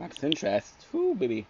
Max interest. Ooh, baby.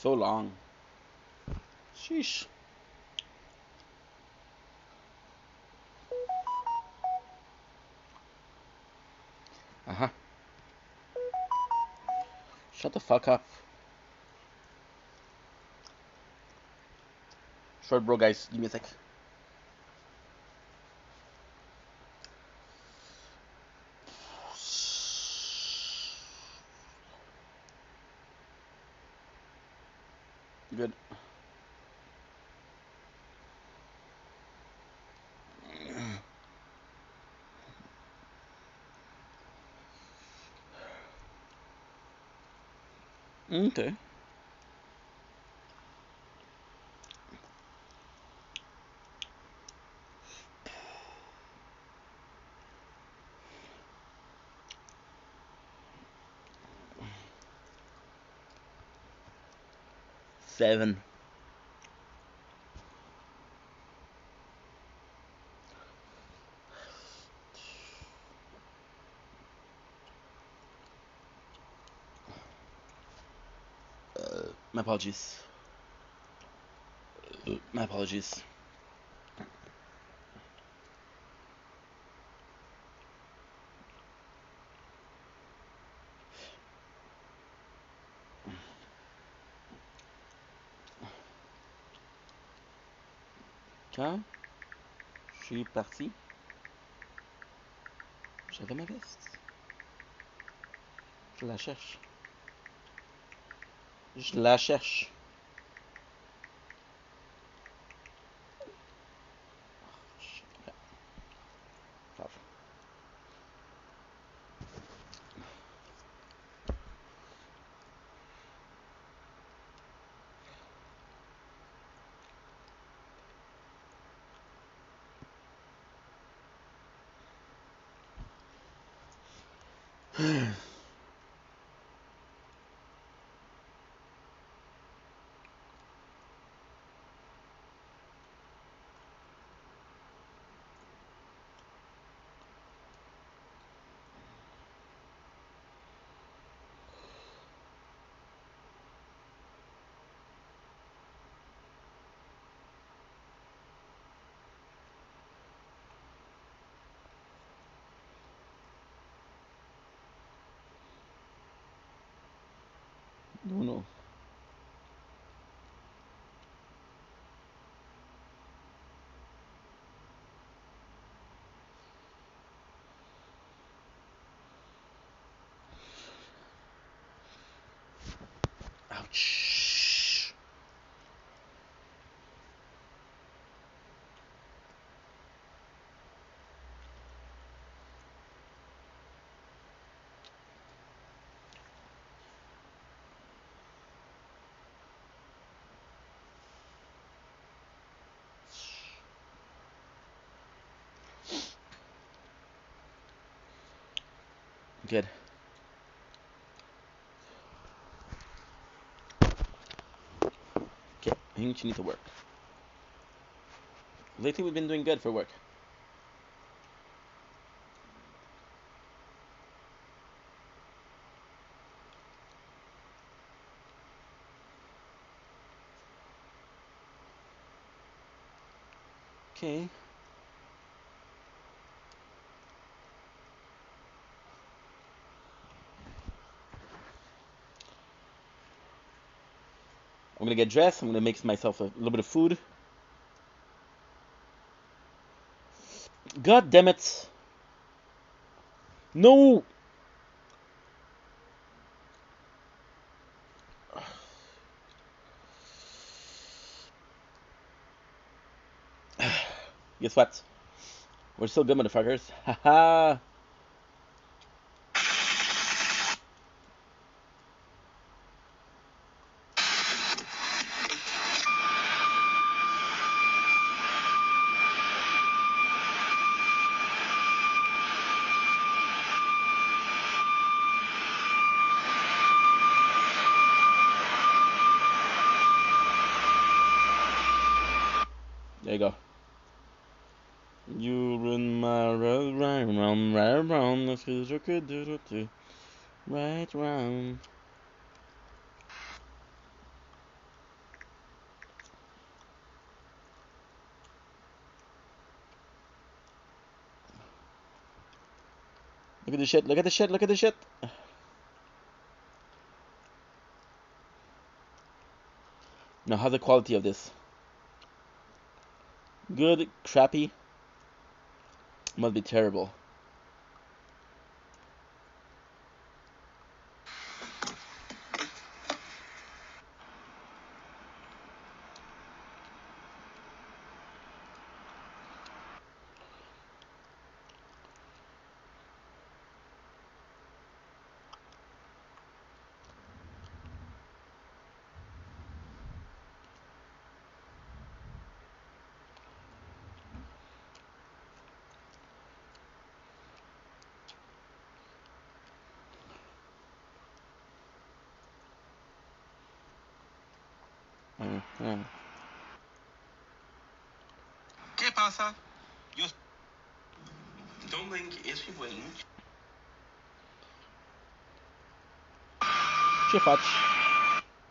So long. Sheesh. Uh-huh. Shut the fuck up. Short bro, guys. Give me a sec. Good. Okay. Seven. My apologies. My apologies. Quand je suis parti, j'avais ma veste. Je la cherche. Je la cherche. Okay. Grave. No, no. Ouch. Good. Okay, I think you need to work. Lately we've been doing good for work. Okay. I'm gonna get dressed. I'm gonna make myself a little bit of food. God damn it! No! Guess what? We're still good, motherfuckers. Haha! There you go. You run my road right round, the scissor could do it right round. Look at the shit, look at the shit, look at the shit! Now, how's the quality of this? Good, crappy? Must be terrible. ¿Qué pasa? Yo... Dumpling, este bueninho. Ce faci?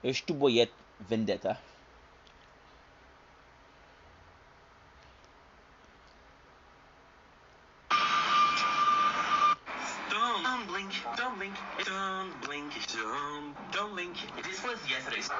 Ești tu boiet vendetta. Dumpling. This was yesterday's.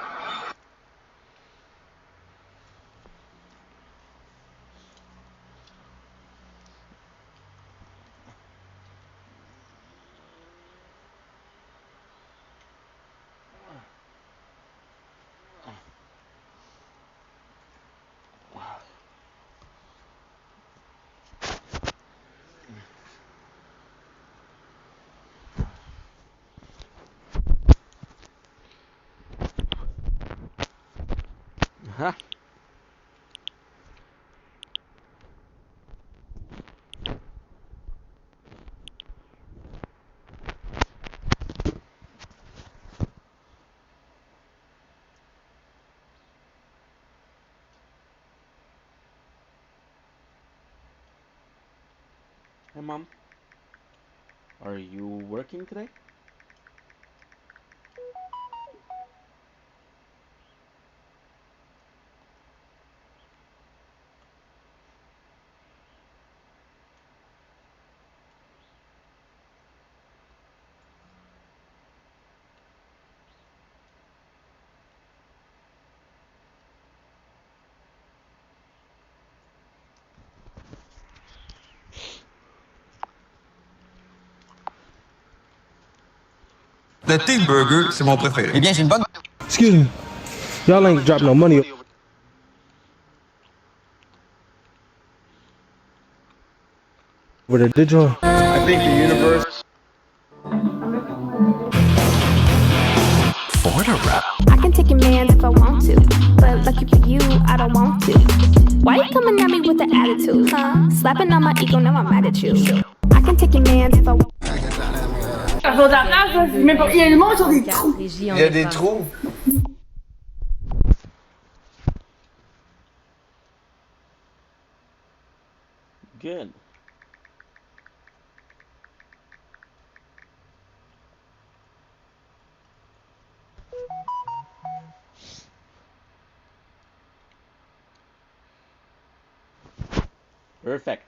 Huh? Hey, Mom. Are you working today? Le Teen Burger, c'est mon préféré. Eh bien, c'est une bonne... Excuse me. Y'all ain't dropping no money over there, did y'all? I think the universe... I can take your man if I want to, but lucky for you, I don't want to. Why you coming at me with the attitude, huh? Slapping on my ego, now I'm mad at you. I can take your man if I want. Il y a des trous. Good. Perfect.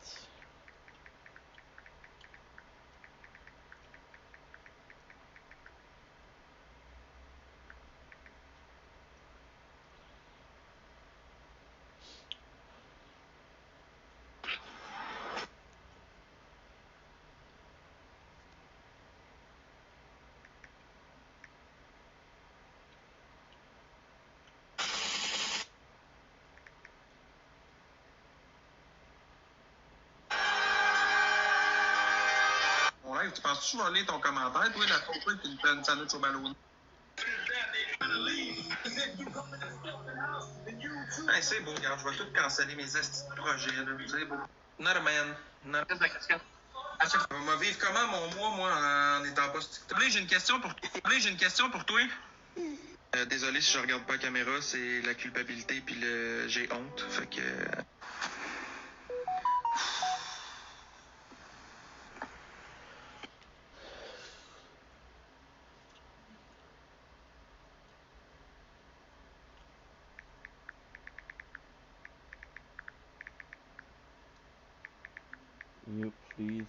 Ouais, tu penses que je vais lire ton commentaire, toi, la fois que tu me fais une sandwich au ballon? Hey, c'est beau, regarde, je vais tout canceller mes estis de projets, là. C'est beau. Not a man. Not a... On va vivre comment mon mois, moi, en étant pas... J'ai une question pour toi. Désolé si je regarde pas la caméra, c'est la culpabilité puis le j'ai honte. Fait que. You please.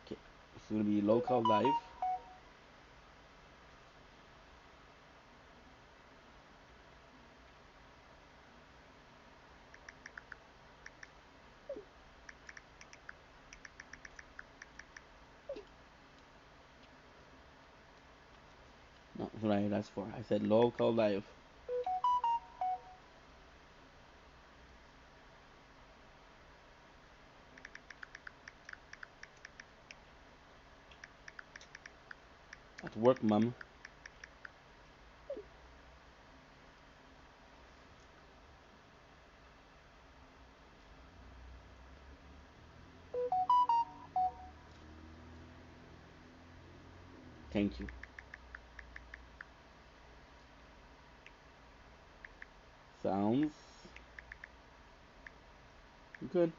Okay, it's gonna be local live. No, that's what I asked for. I said local live. At work, mum. Thank you. Sounds good.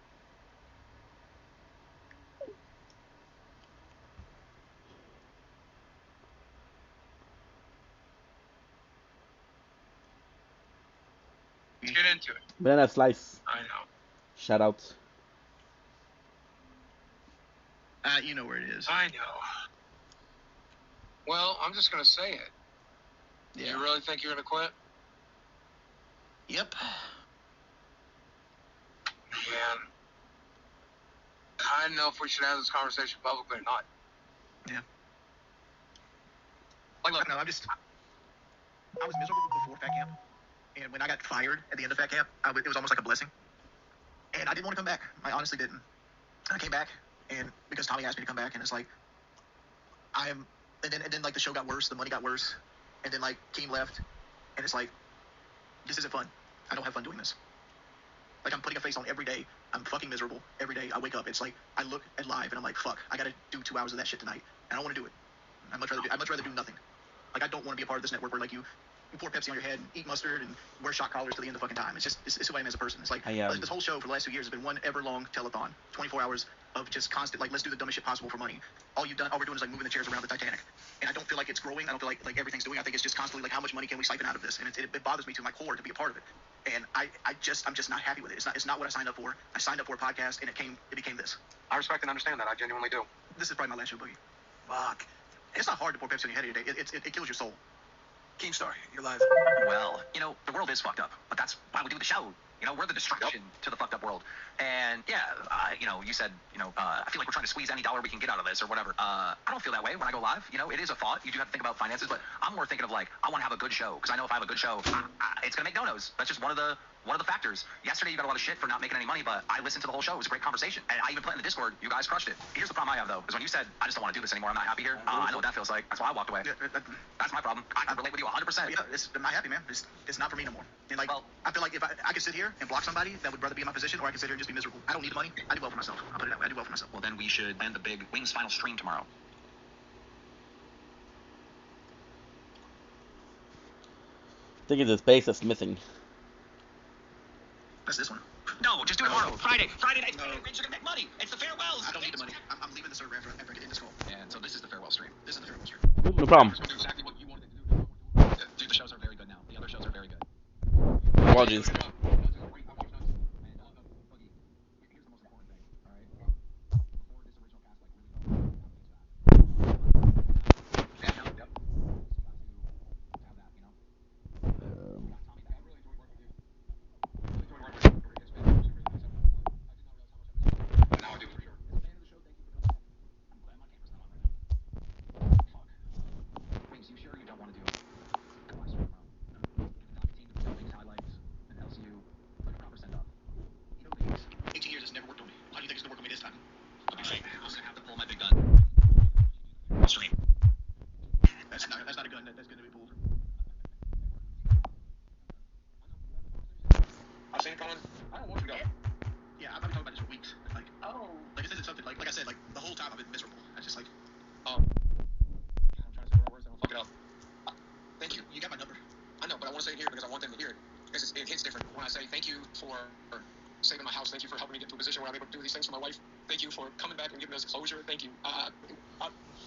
Let's get into it. Banana slice. I know. Shout out. You know where it is. I know. Well, I'm just gonna say it. Yeah. You really think you're gonna quit? Yep. Man, I don't know if we should have this conversation publicly or not. Yeah. Like, look, no, I was miserable before fat camp, and when I got fired at the end of fat camp, it was almost like a blessing. And I didn't want to come back. I honestly didn't. I came back, and because Tommy asked me to come back, and it's like, and then like the show got worse, the money got worse, and then like Keem left, and it's like, this isn't fun. I don't have fun doing this. Like, I'm putting a face on every day. I'm fucking miserable every day. I wake up. It's like I look at live and I'm like, fuck, I gotta do 2 hours of that shit tonight. And I don't want to do it. I'd much rather do nothing. Like, I don't want to be a part of this network where, like, you pour Pepsi on your head and eat mustard and wear shot collars to the end of the fucking time. It's who I am as a person. It's like, this whole show for the last 2 years has been one ever-long telethon. 24 hours of just constant, like, let's do the dumbest shit possible for money. All we're doing is, like, moving the chairs around the Titanic. And I don't feel like it's growing. I don't feel like everything's doing. I think it's just constantly, like, how much money can we siphon out of this? And it bothers me to my core to be a part of it. And I'm just not happy with it. It's not what I signed up for. I signed up for a podcast, and it became this. I respect and understand that. I genuinely do. This is probably my last show, Boogie. Fuck. It's not hard to pour Pepsi on your head every day. It kills your soul. Keemstar, you're live. Well, the world is fucked up, but that's why we do the show. We're the distraction to the fucked up world. And yeah, you said, I feel like we're trying to squeeze any dollar we can get out of this or whatever. I don't feel that way when I go live. It is a thought. You do have to think about finances, but I'm more thinking of like, I want to have a good show because I know if I have a good show, it's going to make no-nos. That's just one of the factors. Yesterday you got a lot of shit for not making any money, but I listened to the whole show. It was a great conversation. And I even put it in the Discord. You guys crushed it. Here's the problem I have though, is when you said, I just don't want to do this anymore. I'm not happy here. I know what that feels like. That's why I walked away. That's my problem. I can relate with you 100%. Yeah, I'm not happy, man. It's not for me no more. And like, I feel like if I could sit here and block somebody that would rather be in my position, or I could sit here and just be miserable. I don't need the money. I do well for myself. I'll put it that way. I do well for myself. Well, then we should end the big Wings final stream tomorrow. I think it's the space that's missing. That's this one. No, just do it tomorrow. Friday night. No. Rich are gonna make money. It's the farewells. I don't need the money. I'm leaving the server after I get in this call. And so this is the farewell stream. This is the farewell stream. No problem. Do exactly what you wanted to do. Dude, the shows are very good now. The other shows are very good. Apologies.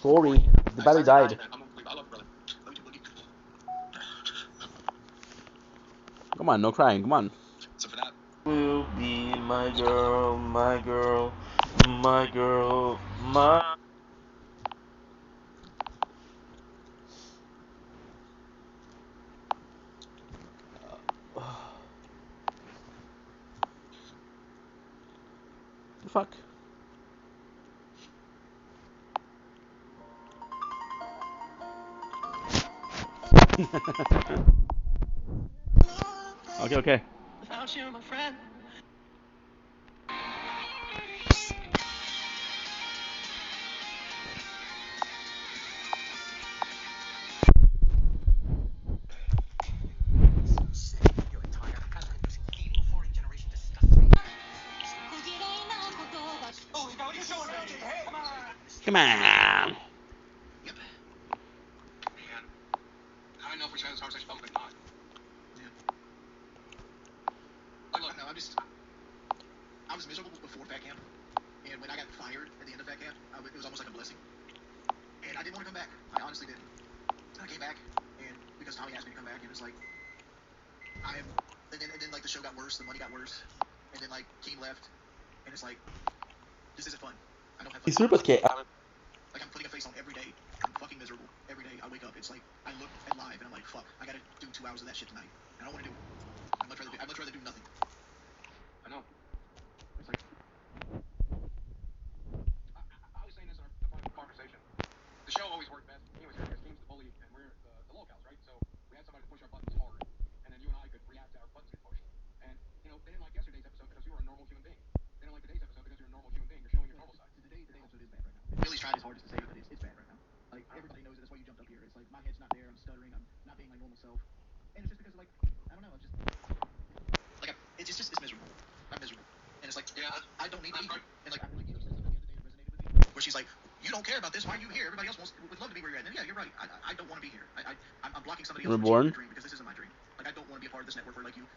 Sorry, the battery died. Come on, no crying, come on. So for that, Will be my girl, my girl, my girl, my... The fuck? Okay. Without you, my friend. Come on. Man, I don't know if we should have this conversation publicly or not. I was miserable before fat camp, and when I got fired at the end of fat camp, it was almost like a blessing. And I didn't want to come back. I honestly didn't. I came back, and because Tommy asked me to come back, and it's like, and then like the show got worse, the money got worse, and then like Keem left, and it's like, this isn't fun. I don't have fun. Like I'm putting a face on every day. I'm fucking miserable every day. I wake up. It's like I look at live, and I'm like, fuck. I gotta do 2 hours of that shit tonight. I don't want to do it. I'd much rather do nothing. I know. It's like, I was saying this in our conversation. The show always worked best. Anyways, because Keem's the bully and we're the locals, right? So we had somebody to push our buttons hard, and then you and I could react to our buttons get pushed. And they didn't like yesterday's episode because you were a normal human being. They didn't like today's episode because you're a normal human being. You're showing your normal side. today's episode is bad right now. Billy's tried his hardest to say it, but it's bad right now. Like everybody knows it. That's why you jumped up here. It's like my head's not there. I'm stuttering. I'm not being my normal self. And it's just because like I don't know. I'm just like it's miserable. I'm miserable. And it's like I don't need to be here. And like I feel like said something the other day that resonated with me, where she's like, you don't care about this. Why are you here? Everybody else would love to be where you're at. And yeah, you're right. I don't want to be here. I'm blocking somebody else from Reborn. achieving their dream because this isn't my dream. Like, I don't want to be a part of this network where, like, you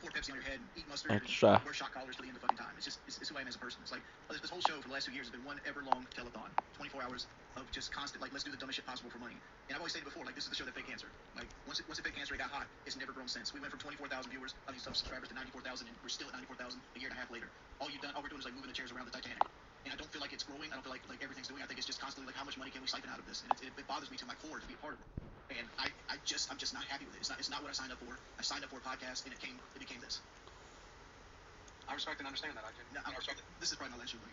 pour Pepsi on your head and eat mustard Extra. and wear shot collars to the end of fucking time. It's who I am as a person. It's like, this whole show for the last 2 years has been one ever-long telethon. 24 hours of just constant, like, let's do the dumbest shit possible for money. And I've always said it before, like, this is the show that fake cancer. Like, once it fake cancer got hot, it's never grown since. We went from 24,000 viewers, subscribers to 94,000, and we're still at 94,000 a year and a half later. All we're doing is, like, moving the chairs around the Titanic. And I don't feel like it's growing. I don't feel like everything's doing. I think it's just constantly like, how much money can we siphon out of this? And it bothers me to my core to be a part of it. And I'm just not happy with it. It's not what I signed up for. I signed up for a podcast, and it became this. I respect and understand that. I respect it. This is probably my last show, buddy.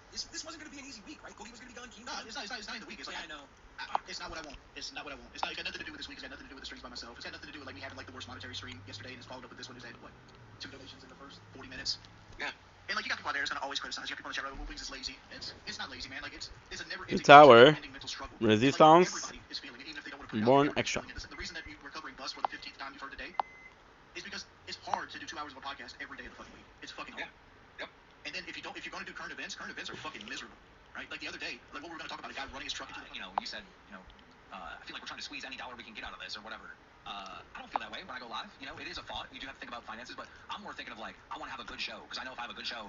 This wasn't going to be an easy week, right? Cody was going to be gone. No, it's not in the week. It's like, I know. It's not what I want. It's not what I want. It's got nothing to do with this week. It's got nothing to do with the streams by myself. It's got nothing to do with like me having like the worst monetary stream yesterday, and it's followed up with this one. Who's had what, 2 donations in the first 40 minutes? Yeah. And like, you got people out there that's gonna always criticize. You got people in the chat room, Wings is lazy. It's not lazy, man. Like, it's a never-ending Tower. mental struggle. Resistance. Like, everybody is feeling it, even if they don't want to put it Reborn. out there. Extra. The reason that we're covering Bus for the 15th time you've heard today is because it's hard to do 2 hours of a podcast every day of the fucking week. It's fucking hard. Yep. And then if you're gonna do current events are fucking miserable, right? Like the other day, like what we were gonna talk about, a guy running his truck into the You said, I feel like we're trying to squeeze any dollar we can get out of this or whatever. I don't feel that way when I go live. It is a thought. You do have to think about finances, but I'm more thinking of like, I want to have a good show because I know if I have a good show,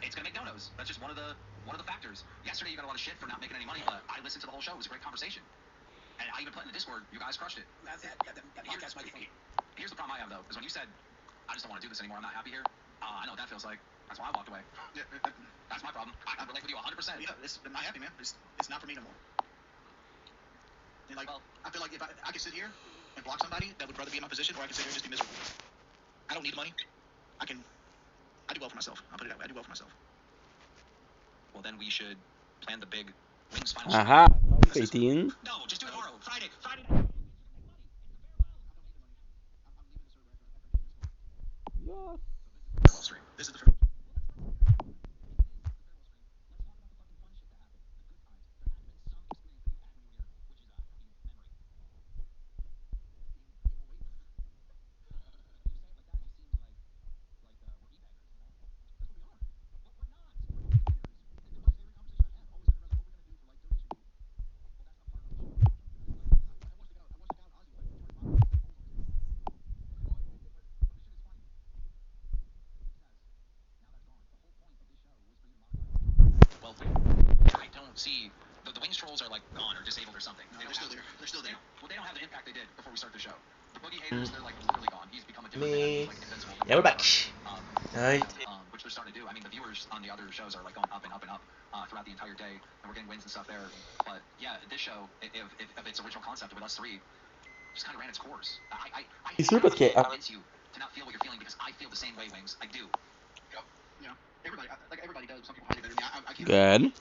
it's gonna make donos. That's just one of the factors. Yesterday you got a lot of shit for not making any money, but I listened to the whole show. It was a great conversation, and I even put in the Discord. You guys crushed it. Here's the problem I have though, is when you said, I just don't want to do this anymore. I'm not happy here. I know what that feels like. That's why I walked away. Yeah, That's my problem. I relate with you 100%. yeah, I'm not happy, man. It's not for me no more. And like, I feel like if I could sit here and block somebody that would rather be in my position, or I could sit here and just be miserable. I don't need the money. I do well for myself. I'll put it that way. I do well for myself. Well, then we should plan the big Wings final. Aha. 18. No, just do it tomorrow. Friday night. This is the first. Well, I don't see the Wings trolls are like gone or disabled or something. No, they're still there. They're still there. Well, they don't have the impact they did before we start the show. The boogie haters, they're like literally gone. He's become a different man. He's like invincible. Yeah, we're back. Alright. Which they're starting to do. I mean, the viewers on the other shows are like going up and up and up throughout the entire day, and we're getting wins and stuff there. But yeah, this show, if its original concept with us three, just kind of ran its course. I Sûr parce que convince you to not feel what you're feeling because I feel the same way, Wings. I do. Yeah. Everybody does. Some people hide it better than me. I can't. Good.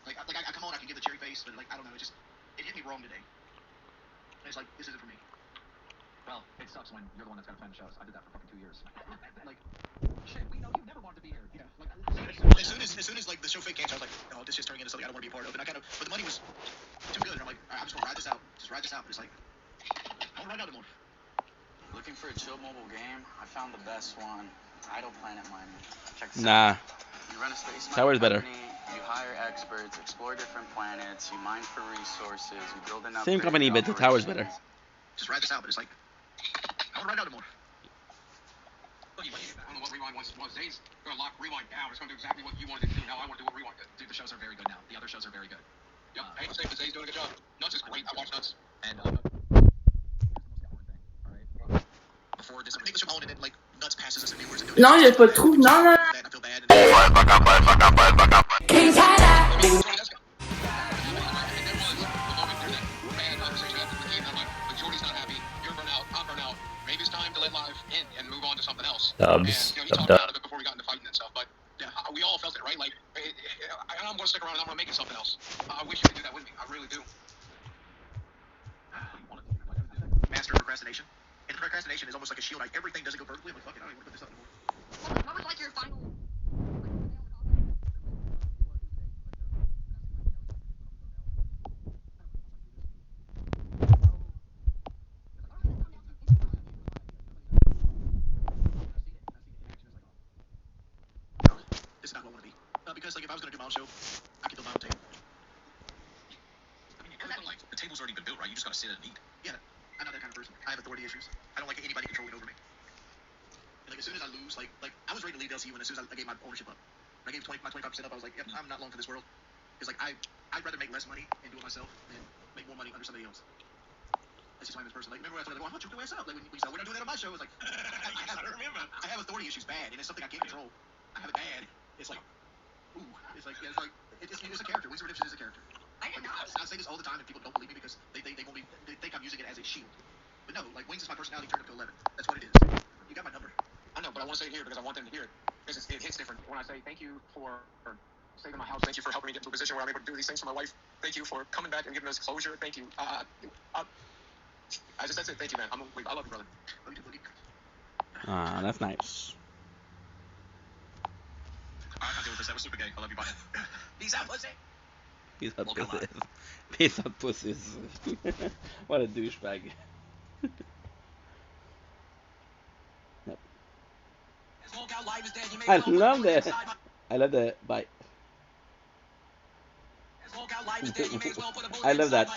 Like I come on, I can give the cherry face, but like I don't know. It hit me wrong today. And it's like, this isn't for me. Well, it sucks when you're the one that's got to plan the shows. I did that for fucking 2 years. Like, shit, we know you never wanted to be here. Yeah. Like, as soon as like the show fake cancer, I was like, oh, this is turning into something I don't want to be a part of. And but the money was too good. And I'm like, all right, I'm just gonna ride this out. Just ride this out. But it's like, I don't ride out anymore. Looking for a chill mobile game? I found the best one. Idle Planet Mining. Check this Nah. out. You run a space Tower's mining better. company, you hire experts, explore different planets, you mine for resources, you build an Same company, but the tower's better. Just ride this out. But it's like, I don't ride out anymore. I don't know what Rewind was. Zay's gonna lock Rewind down. It's gonna do exactly what you wanted it to do. Now I want to do what Rewind did. Dude, the shows are very good now. The other shows are very good. Yep. I hate to say it, but Zay's doing a good job. Nuts is great. I watch Nuts. And here's the most important thing, all right? Before this, I think the show owned it, like Nuts passes us in viewers. And Non, j'ai pas de trou. Non, non. I feel bad. Maybe it's time to let live in and move on to something else. Dubs. And, he talked about it before we got into fighting and stuff, but yeah, we all felt it, right? Like, I'm going to stick around and I'm going to make it something else. I wish you could do that with me. I really do. Master procrastination. And procrastination is almost like a shield. Like, everything doesn't go perfectly. I'm like, fuck it, I don't even want to put this up anymore. What was like your final? This is not what I want to be. Because like if I was gonna do my own show, I could build my own table. Rome's already been built, right? You just gotta sit and eat. Yeah, I'm not that kind of person. I have authority issues. I don't like anybody controlling over me. And like as soon as I lose, like I was ready to leave LCU, and as soon as I gave my ownership up, I gave my 25% up. I was like, yep, I'm not long for this world. It's like I'd rather make less money and do it myself than make more money under somebody else. That's just why I'm this person. Like, remember when I told you, I'm gonna choke your ass up. Like, when you said, we're not doing that on my show. It's like, I remember. I have authority issues bad, and it's something I can't control. I have it bad. It's like, ooh. It's a character. Wings of Redemption is a character. I say this all the time, and people don't believe me because they won't be, they think I'm using it as a shield. But no, like, Wings is my personality turned up to 11. That's what it is. You got my number. I know, but I want to say it here because I want them to hear it. Because it hits different when I say thank you for saving my house. Thank you for helping me get into a position where I'm able to do these things for my wife. Thank you for coming back and giving us closure. Thank you. That's it. Thank you, man. I love you, brother. Love you too, buddy. Ah, that's nice. I can't deal with this. That was super gay. I love you, bye. Peace out, pussy. Peace out, Welcome pussies. Peace out, pussies. What a douchebag. Yep. I love that. I love that. Bye. I love that.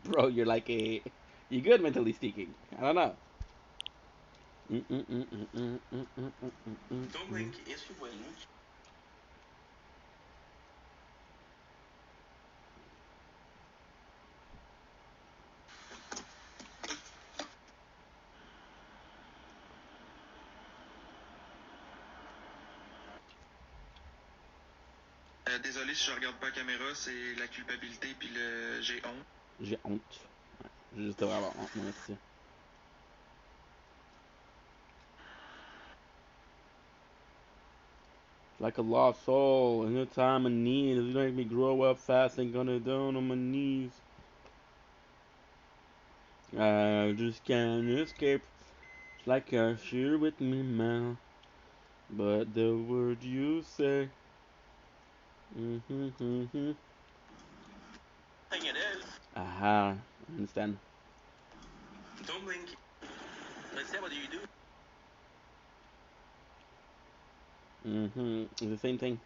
Bro, you're like you're good mentally speaking. I don't know. Désolé si je regarde pas la caméra, c'est la culpabilité puis le j'ai honte. J'ai honte. Ouais, j'ai juste vraiment honte, moi aussi. Like a lost soul in a time of need. It's make me grow up fast and gonna down on my knees. I just can't escape. It's like you're here with me now. But the word you say. Thing it is. Aha, I understand. Don't blink. Instead, what do you do? It's the same thing.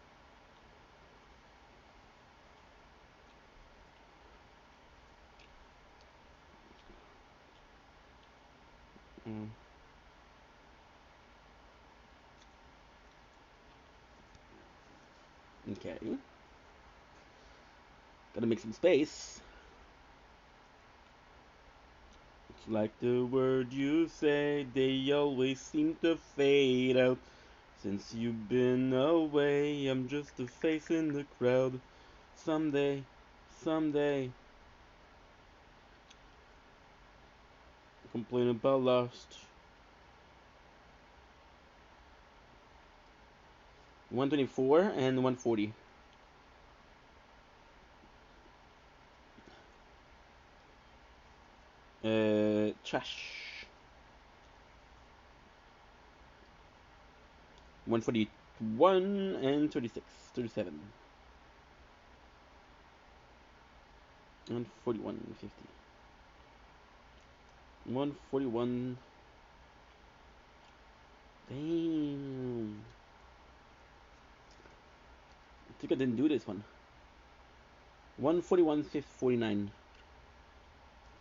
Mm. Okay. Gotta make some space. It's like the word you say, they always seem to fade out. Since you've been away, I'm just a face in the crowd. Someday, someday. Complain about lost. 124 and 140. Trash. 141 and 36, 37. 141, 50. 141. Damn. I think I didn't do this one. 141, 49.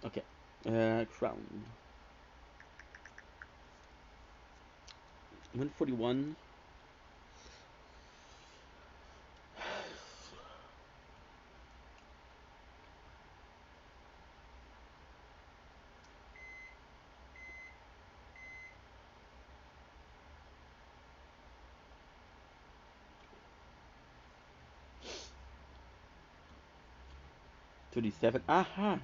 Okay. Crown. 141. $37. Aha.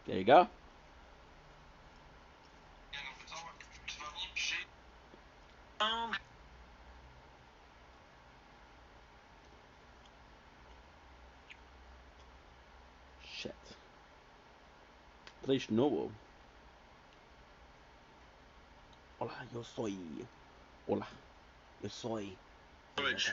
There you go. Shit. Place Novo. Hola, yo soy. Hola, yo soy. Twitch.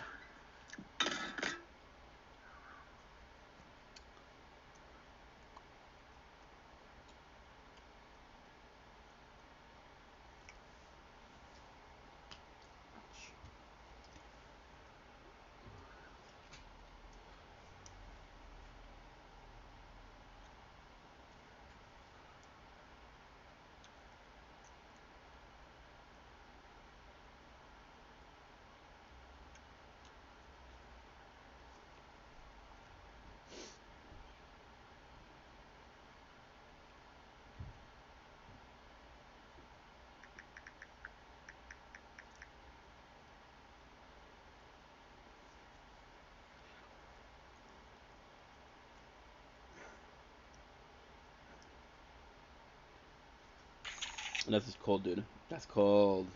And that's just cold, dude. That's cold.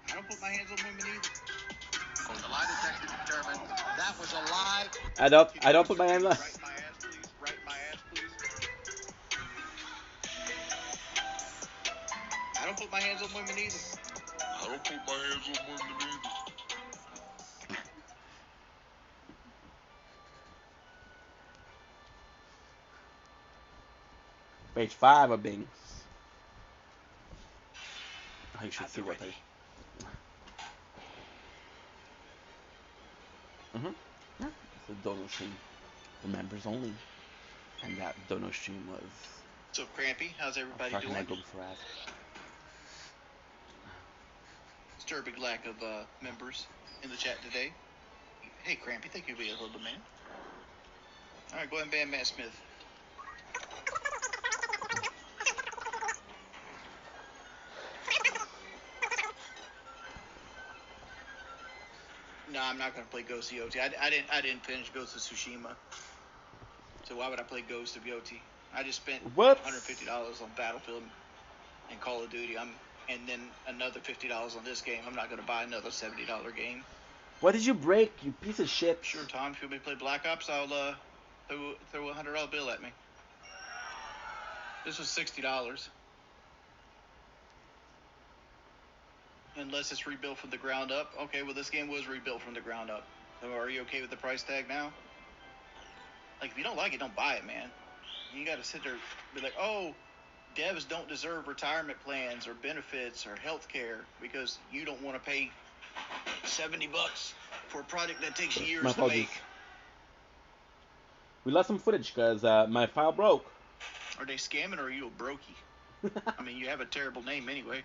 I don't put my hands on women either. The lie detector determined that was a lie. I don't put my hands on. Right in my ass, please. Right in my ass, please. I don't put my hands on women either. I don't put my hands on women either. Page 5 of Bings. Oh, you should see what page. Yeah. It's a dono stream for members only. And that dono stream was. So, Crampy, how's everybody doing? I go before I ask. Disturbing lack of members in the chat today. Hey, Crampy, thank you for being a little man. All right, go ahead and ban Matt Smith. No, I'm not gonna play Ghost of Yoti. I didn't finish Ghost of Tsushima. So why would I play Ghost of Yoti? I just spent $150 on Battlefield and Call of Duty. And then another $50 on this game. I'm not gonna buy another $70 game. What did you break, you piece of shit? Sure, Tom. If you want me to play Black Ops, I'll throw a $100 bill at me. This was $60. Unless it's rebuilt from the ground up. Okay, well this game was rebuilt from the ground up. So are you okay with the price tag now? Like, if you don't like it, don't buy it, man. You gotta sit there and be like, oh, devs don't deserve retirement plans or benefits or health care because you don't want to pay $70 for a product that takes years to make. We lost some footage because my file broke. Are they scamming or are you a brokey? I mean, you have a terrible name anyway.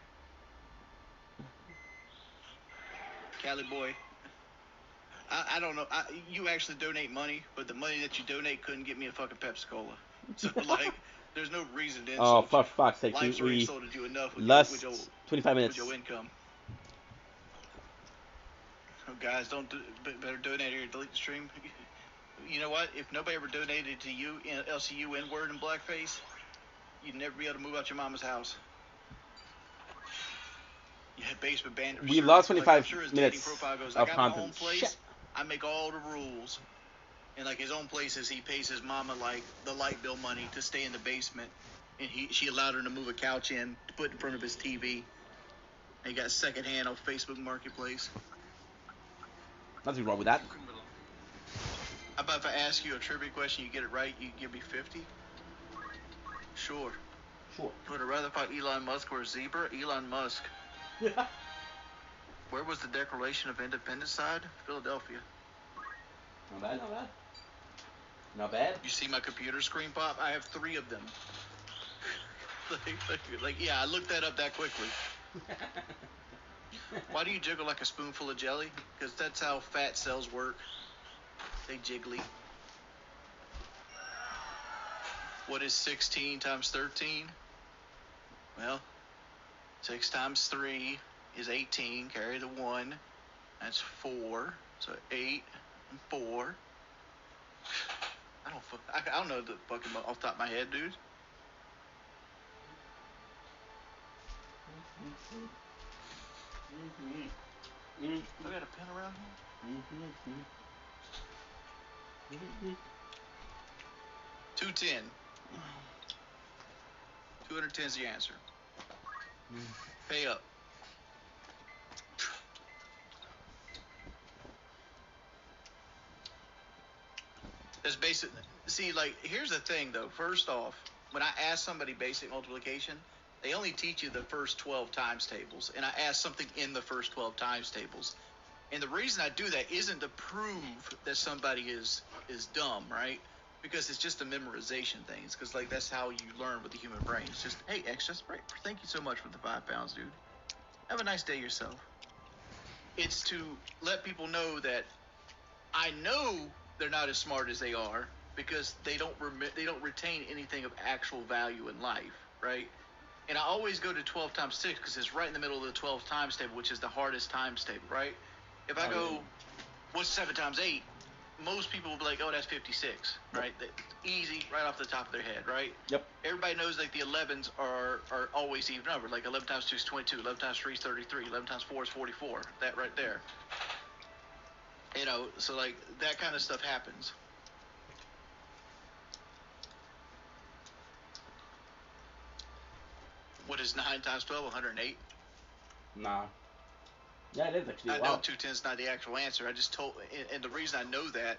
Cali boy. I don't know. You actually donate money, but the money that you donate couldn't get me a fucking Pepsi-Cola. So, like, there's no reason to insult. Oh, for fuck's sake. Life's already insulted you enough with your 25 minutes. With your income. Oh, guys, better donate or delete the stream. You know what? If nobody ever donated to you in LCU N-word and blackface, you'd never be able to move out your mama's house. You had basement band. We lost 25 minutes goes, of I got content. my own place. Shit. I make all the rules. And like his own places, he pays his mama like the light bill money to stay in the basement. And she allowed her to move a couch in to put in front of his TV. And he got secondhand off Facebook Marketplace. Nothing wrong with that. How about if I ask you a trivia question, you get it right, you give me 50? Sure. Would I rather fight Elon Musk or a zebra? Elon Musk. Yeah. Where was the Declaration of Independence signed? Philadelphia. Not bad, not bad. Not bad. You see my computer screen pop? I have 3 of them. like, yeah, I looked that up that quickly. Why do you jiggle like a spoonful of jelly? Because that's how fat cells work. They jiggly. What is 16 times 13? Well, 6 times 3 is 18. Carry the 1. That's 4. So 8 and 4. I don't know the fucking off the top of my head, dude. I got a pen around here. 210. 210 is the answer. Pay up. That's basic. See, like, here's the thing, though. First off, when I ask somebody basic multiplication, they only teach you the first 12 times tables. And I ask something in the first 12 times tables. And the reason I do that isn't to prove that somebody is dumb, right? Because it's just a memorization thing. It's because, like, that's how you learn with the human brain. It's just, hey, extra right. Thank you so much for the 5 pounds, dude. Have a nice day yourself. It's to let people know that I know they're not as smart as they are because they don't retain anything of actual value in life, right? And I always go to 12 times 6 because it's right in the middle of the 12 times table, which is the hardest times table, right? If I go, what's 7 times 8? most people will be like, oh, that's 56, right? That's easy, right off the top of their head, right? Yep. Everybody knows like the 11s are always even numbered. Like 11 times 2 is 22, 11 times 3 is 33, 11 times 4 is 44. That right there. You know, so like that kind of stuff happens. What is 9 times 12? 108? Nah. Yeah, it is actually. I Wow. know 210 is not the actual answer. I just told, and the reason I know that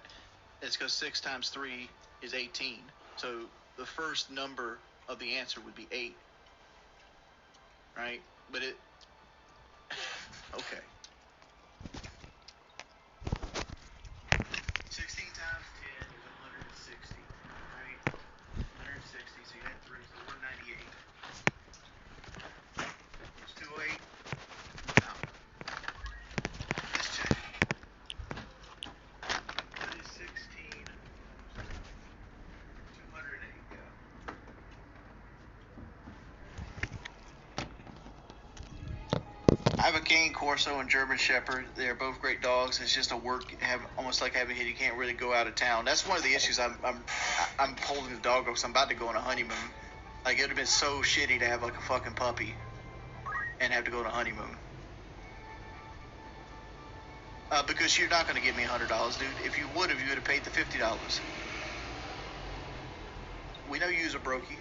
is because 6 times 3 is 18. So the first number of the answer would be 8. Right? But it. Okay. 16 times 10 is 160. Right? 160, so you had 3, so 198. It's 208. Now, let's check. What is 16? 208, yeah. I have a Cane Corso and German Shepherd. They're both great dogs. It's just a work, almost like having a kid. You can't really go out of town. That's one of the issues. I'm holding the dog because I'm about to go on a honeymoon. Like, it would have been so shitty to have like a fucking puppy and have to go on a honeymoon. Because you're not going to give me $100, dude. If you would have paid the $50. We know you use a brokey.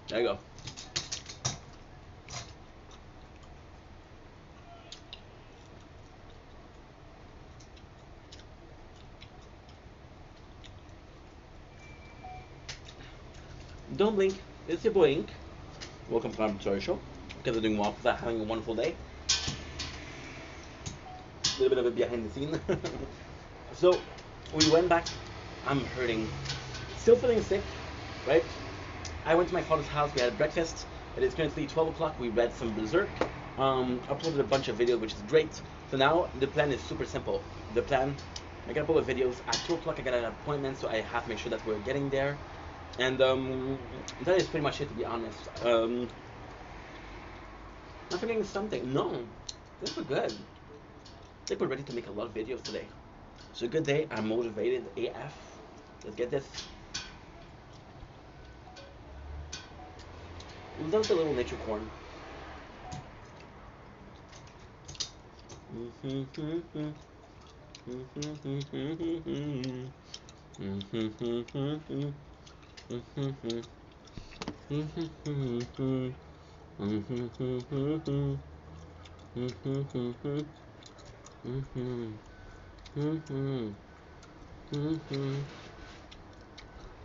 There you go. Don't blink. It's your boy Ink. welcome to my story show. Because I'm doing well, because I'm having a wonderful day. A little bit of a behind the scene. So, we went back. I'm hurting. Still feeling sick, right? I went to my father's house. We had breakfast. It is currently 12 o'clock. We read some Berserk. Uploaded a bunch of videos, which is great. So now the plan is super simple. The plan, I got a couple of videos. At 2 o'clock, I got an appointment, so I have to make sure that we're getting there. And that is pretty much it, to be honest. Not forgetting something. No, I think we're good. I think we're ready to make a lot of videos today. It's a good day. I'm motivated AF. Let's get this. Let's a little nature corn. Mm-hmm.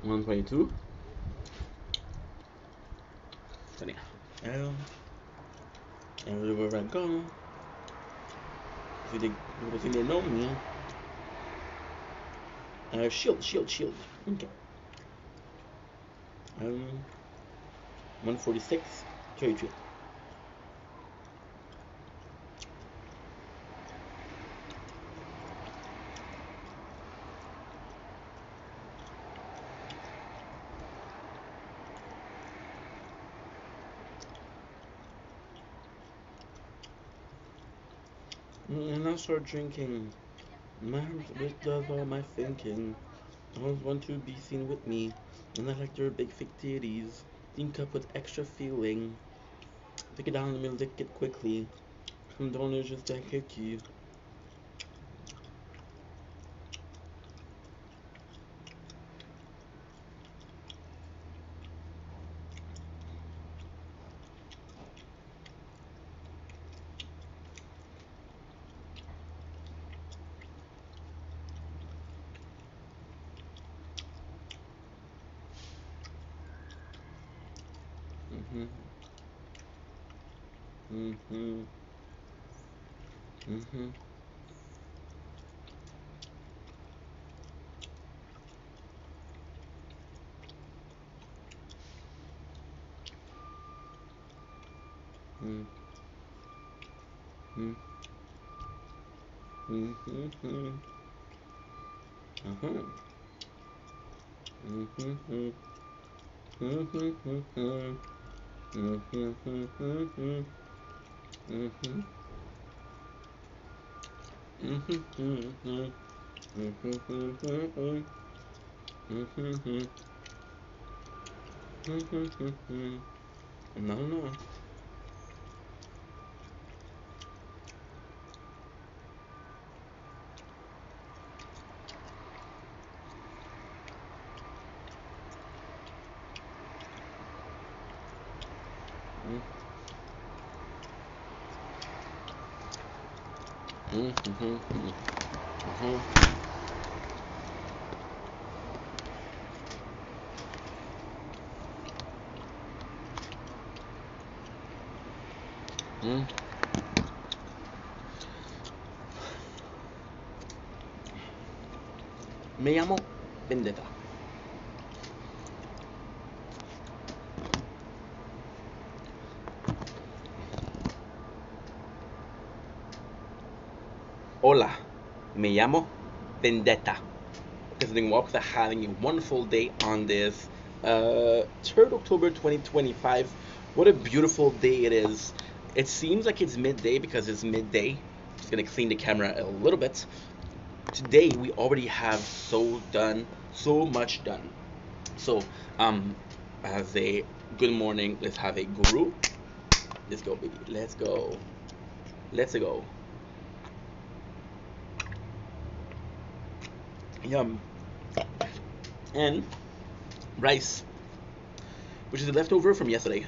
122. Funny. Everywhere I go, if you think they know me, shield. Okay. 146, 33. And I start drinking. My heart does all my thinking. I always want to be seen with me. And I like their big fake titties. Think up with extra feeling. Take it down and me lick it quickly. Come down and just a hickey. No. Me llamo Vendetta. Hola, me llamo Vendetta. Because doing walks are having a wonderful day on this 3rd October 2025. What a beautiful day it is. It seems like it's midday because it's midday. Just gonna clean the camera a little bit. Today we already have so much done. So as a good morning, let's have a guru. Let's go, baby. Let's go. Yum. And rice, which is the leftover from yesterday.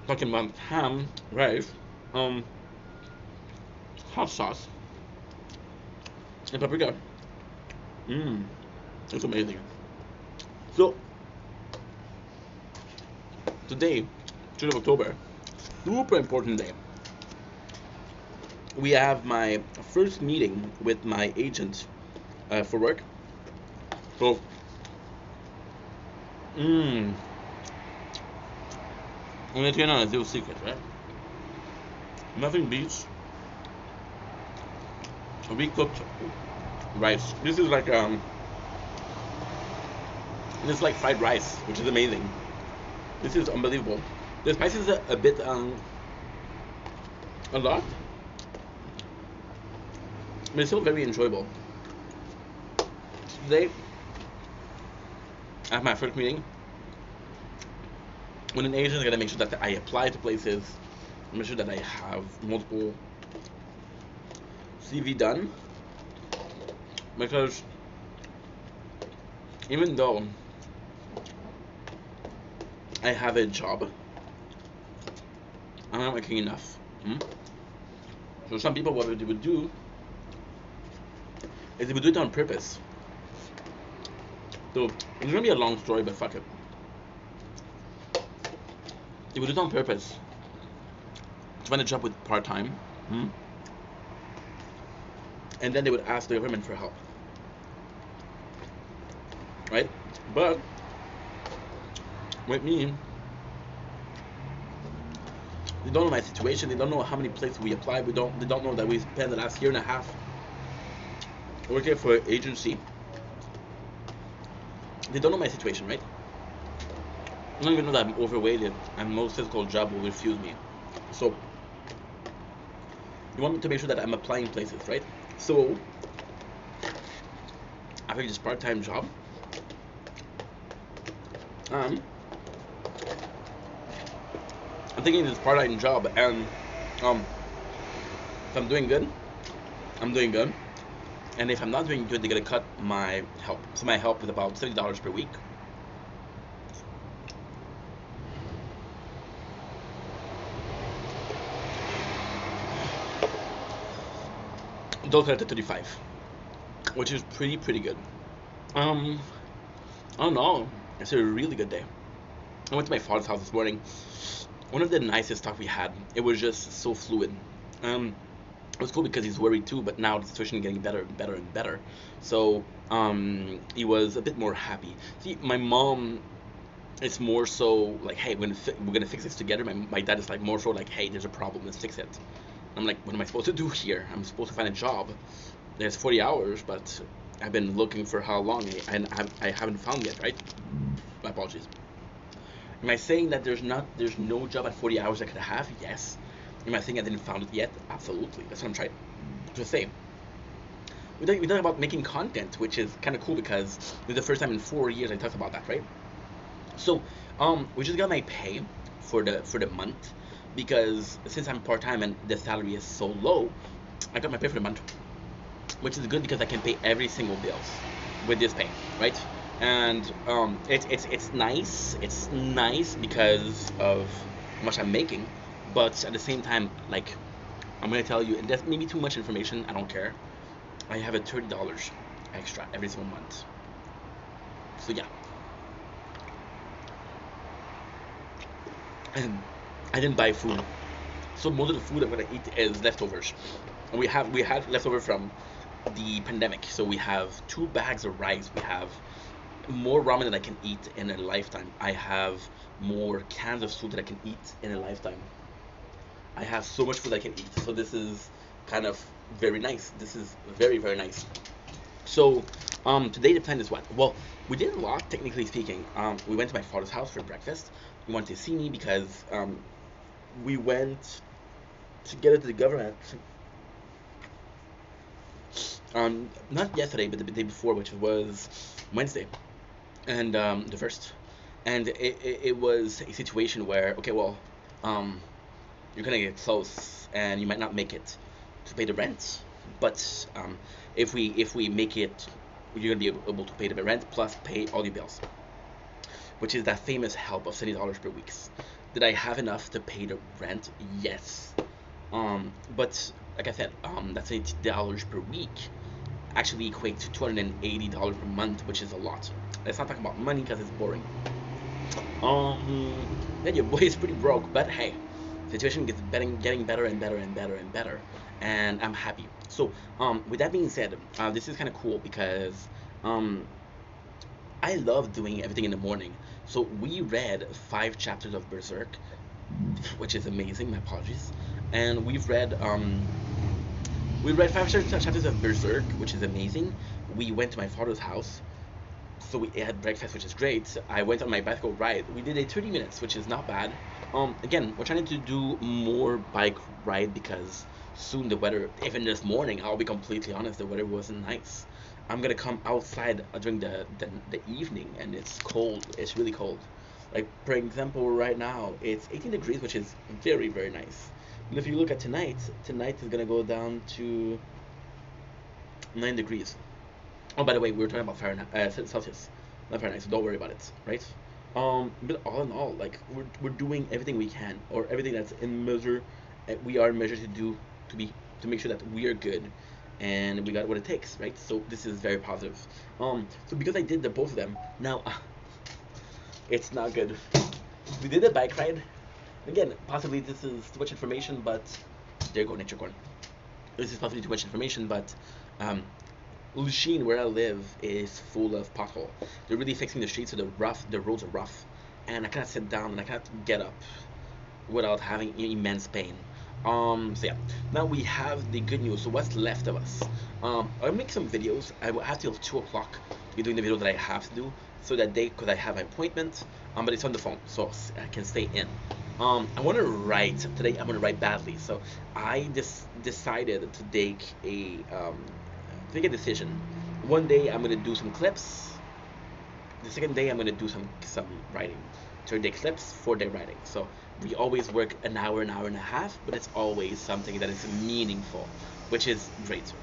Talking about ham, rice, hot sauce, and paprika. It's amazing. So today, 3rd of October, super important day. We have my first meeting with my agent for work. So, I'm gonna tell you a little secret, right? Nothing beats a recooked rice. This is like this is like fried rice, which is amazing. This is unbelievable. The spice is a bit a lot, but it's still very enjoyable. Today, I have my first meeting with an agent. I gotta make sure that I apply to places, make sure that I have multiple CV done, because even though I have a job, I'm not making enough. So some people, what they would do is they would do it on purpose. So it's gonna be a long story, but fuck it. They would do it on purpose to find a job with part-time, and then they would ask the government for help, right? But with me, they don't know my situation. They don't know how many places we applied. They don't know that we spent the last year and a half working for an agency. They don't know my situation, right? They don't even know that I'm overweighted and most physical job will refuse me. So you want me to make sure that I'm applying places, right? So after this part-time job, I'm thinking this part-time job, and if I'm doing good, I'm doing good. And if I'm not doing good, they're gonna cut my help. So my help is about $70 per week. They'll cut it to 35, which is pretty good. I don't know. It's a really good day. I went to my father's house this morning. One of the nicest talk we had. It was just so fluid. It was cool because he's worried too, but now the situation is getting better and better and better. So he was a bit more happy. See, my mom, it's more so like, hey, we're gonna fix this together. My dad is like more so like, hey, there's a problem, let's fix it. I'm like, what am I supposed to do here? I'm supposed to find a job. There's 40 hours, but I've been looking for how long, and I haven't found yet, right? My apologies. Am I saying that there's no job at 40 hours I could have? Yes. Am I saying I didn't found it yet? Absolutely. That's what I'm trying to say. We talk about making content, which is kind of cool because it's the first time in 4 years I talked about that, right? So, we just got my pay for the month, because since I'm part-time and the salary is so low, I got my pay for the month, which is good because I can pay every single bills with this pay, right? And it's nice. It's nice because of how much I'm making, but at the same time, like, I'm gonna tell you, and that's maybe too much information. I don't care. I have a $30 extra every single month. So yeah. And I didn't buy food, so most of the food I'm gonna eat is leftovers. And we had leftover from the pandemic, so we have 2 bags of rice. We have more ramen than I can eat in a lifetime. I have more cans of soup that I can eat in a lifetime. I have so much food I can eat. So this is kind of very nice. This is very nice. So today the plan is what? Well, we did a lot, technically speaking. We went to my father's house for breakfast. He wanted to see me because we went together to the government. Not yesterday, but the day before, which was Wednesday, and the first. And it was a situation where, okay, well, you're gonna get close, and you might not make it to pay the rent. But if we make it, you're gonna be able to pay the rent plus pay all your bills, which is that famous help of $70 per week. Did I have enough to pay the rent? Yes. But like I said, that's $80 per week actually equates to $280 per month, which is a lot. Let's not talk about money because it's boring. Yeah, your boy is pretty broke, but hey, situation gets getting better and better and better and better, and I'm happy. So, with that being said, this is kind of cool because um, I love doing everything in the morning. So we read 5 chapters of Berserk, which is amazing. My apologies, and we read chapters of Berserk, which is amazing. We went to my father's house, so we had breakfast, which is great. I went on my bicycle ride. We did a 30 minutes, which is not bad. Again, we're trying to do more bike ride because soon the weather, even this morning, I'll be completely honest, the weather wasn't nice. I'm gonna come outside during the evening, and it's cold. It's really cold. Like for example, right now it's 18 degrees, which is very very nice. And if you look at tonight is gonna go down to 9 degrees. Oh, by the way, we were talking about Fahrenheit, Celsius, not Fahrenheit, so don't worry about it, right? But all in all, like we're doing everything we can, or everything that's in measure, we are measured to do to make sure that we are good, and we got what it takes, right? So this is very positive. So because I did the both of them, now it's not good. We did a bike ride. Again, possibly this is too much information, but there you go, nature corn. This is possibly too much information, but um, Lucine, where I live, is full of pothole. They're really fixing the streets, so the roads are rough, and I cannot sit down and I cannot get up without having immense pain. So yeah, now we have the good news. So what's left of us? I'll make some videos. I will have till 2 o'clock to be doing the video that I have to do, so that day, because I have an appointment. But it's on the phone, so I can stay in. I want to write today. I'm gonna write badly, so I just decided to make a decision. One day I'm gonna do some clips. The second day I'm gonna do some writing. 3 day clips, 4 day writing. So we always work an hour and a half, but it's always something that is meaningful, which is great.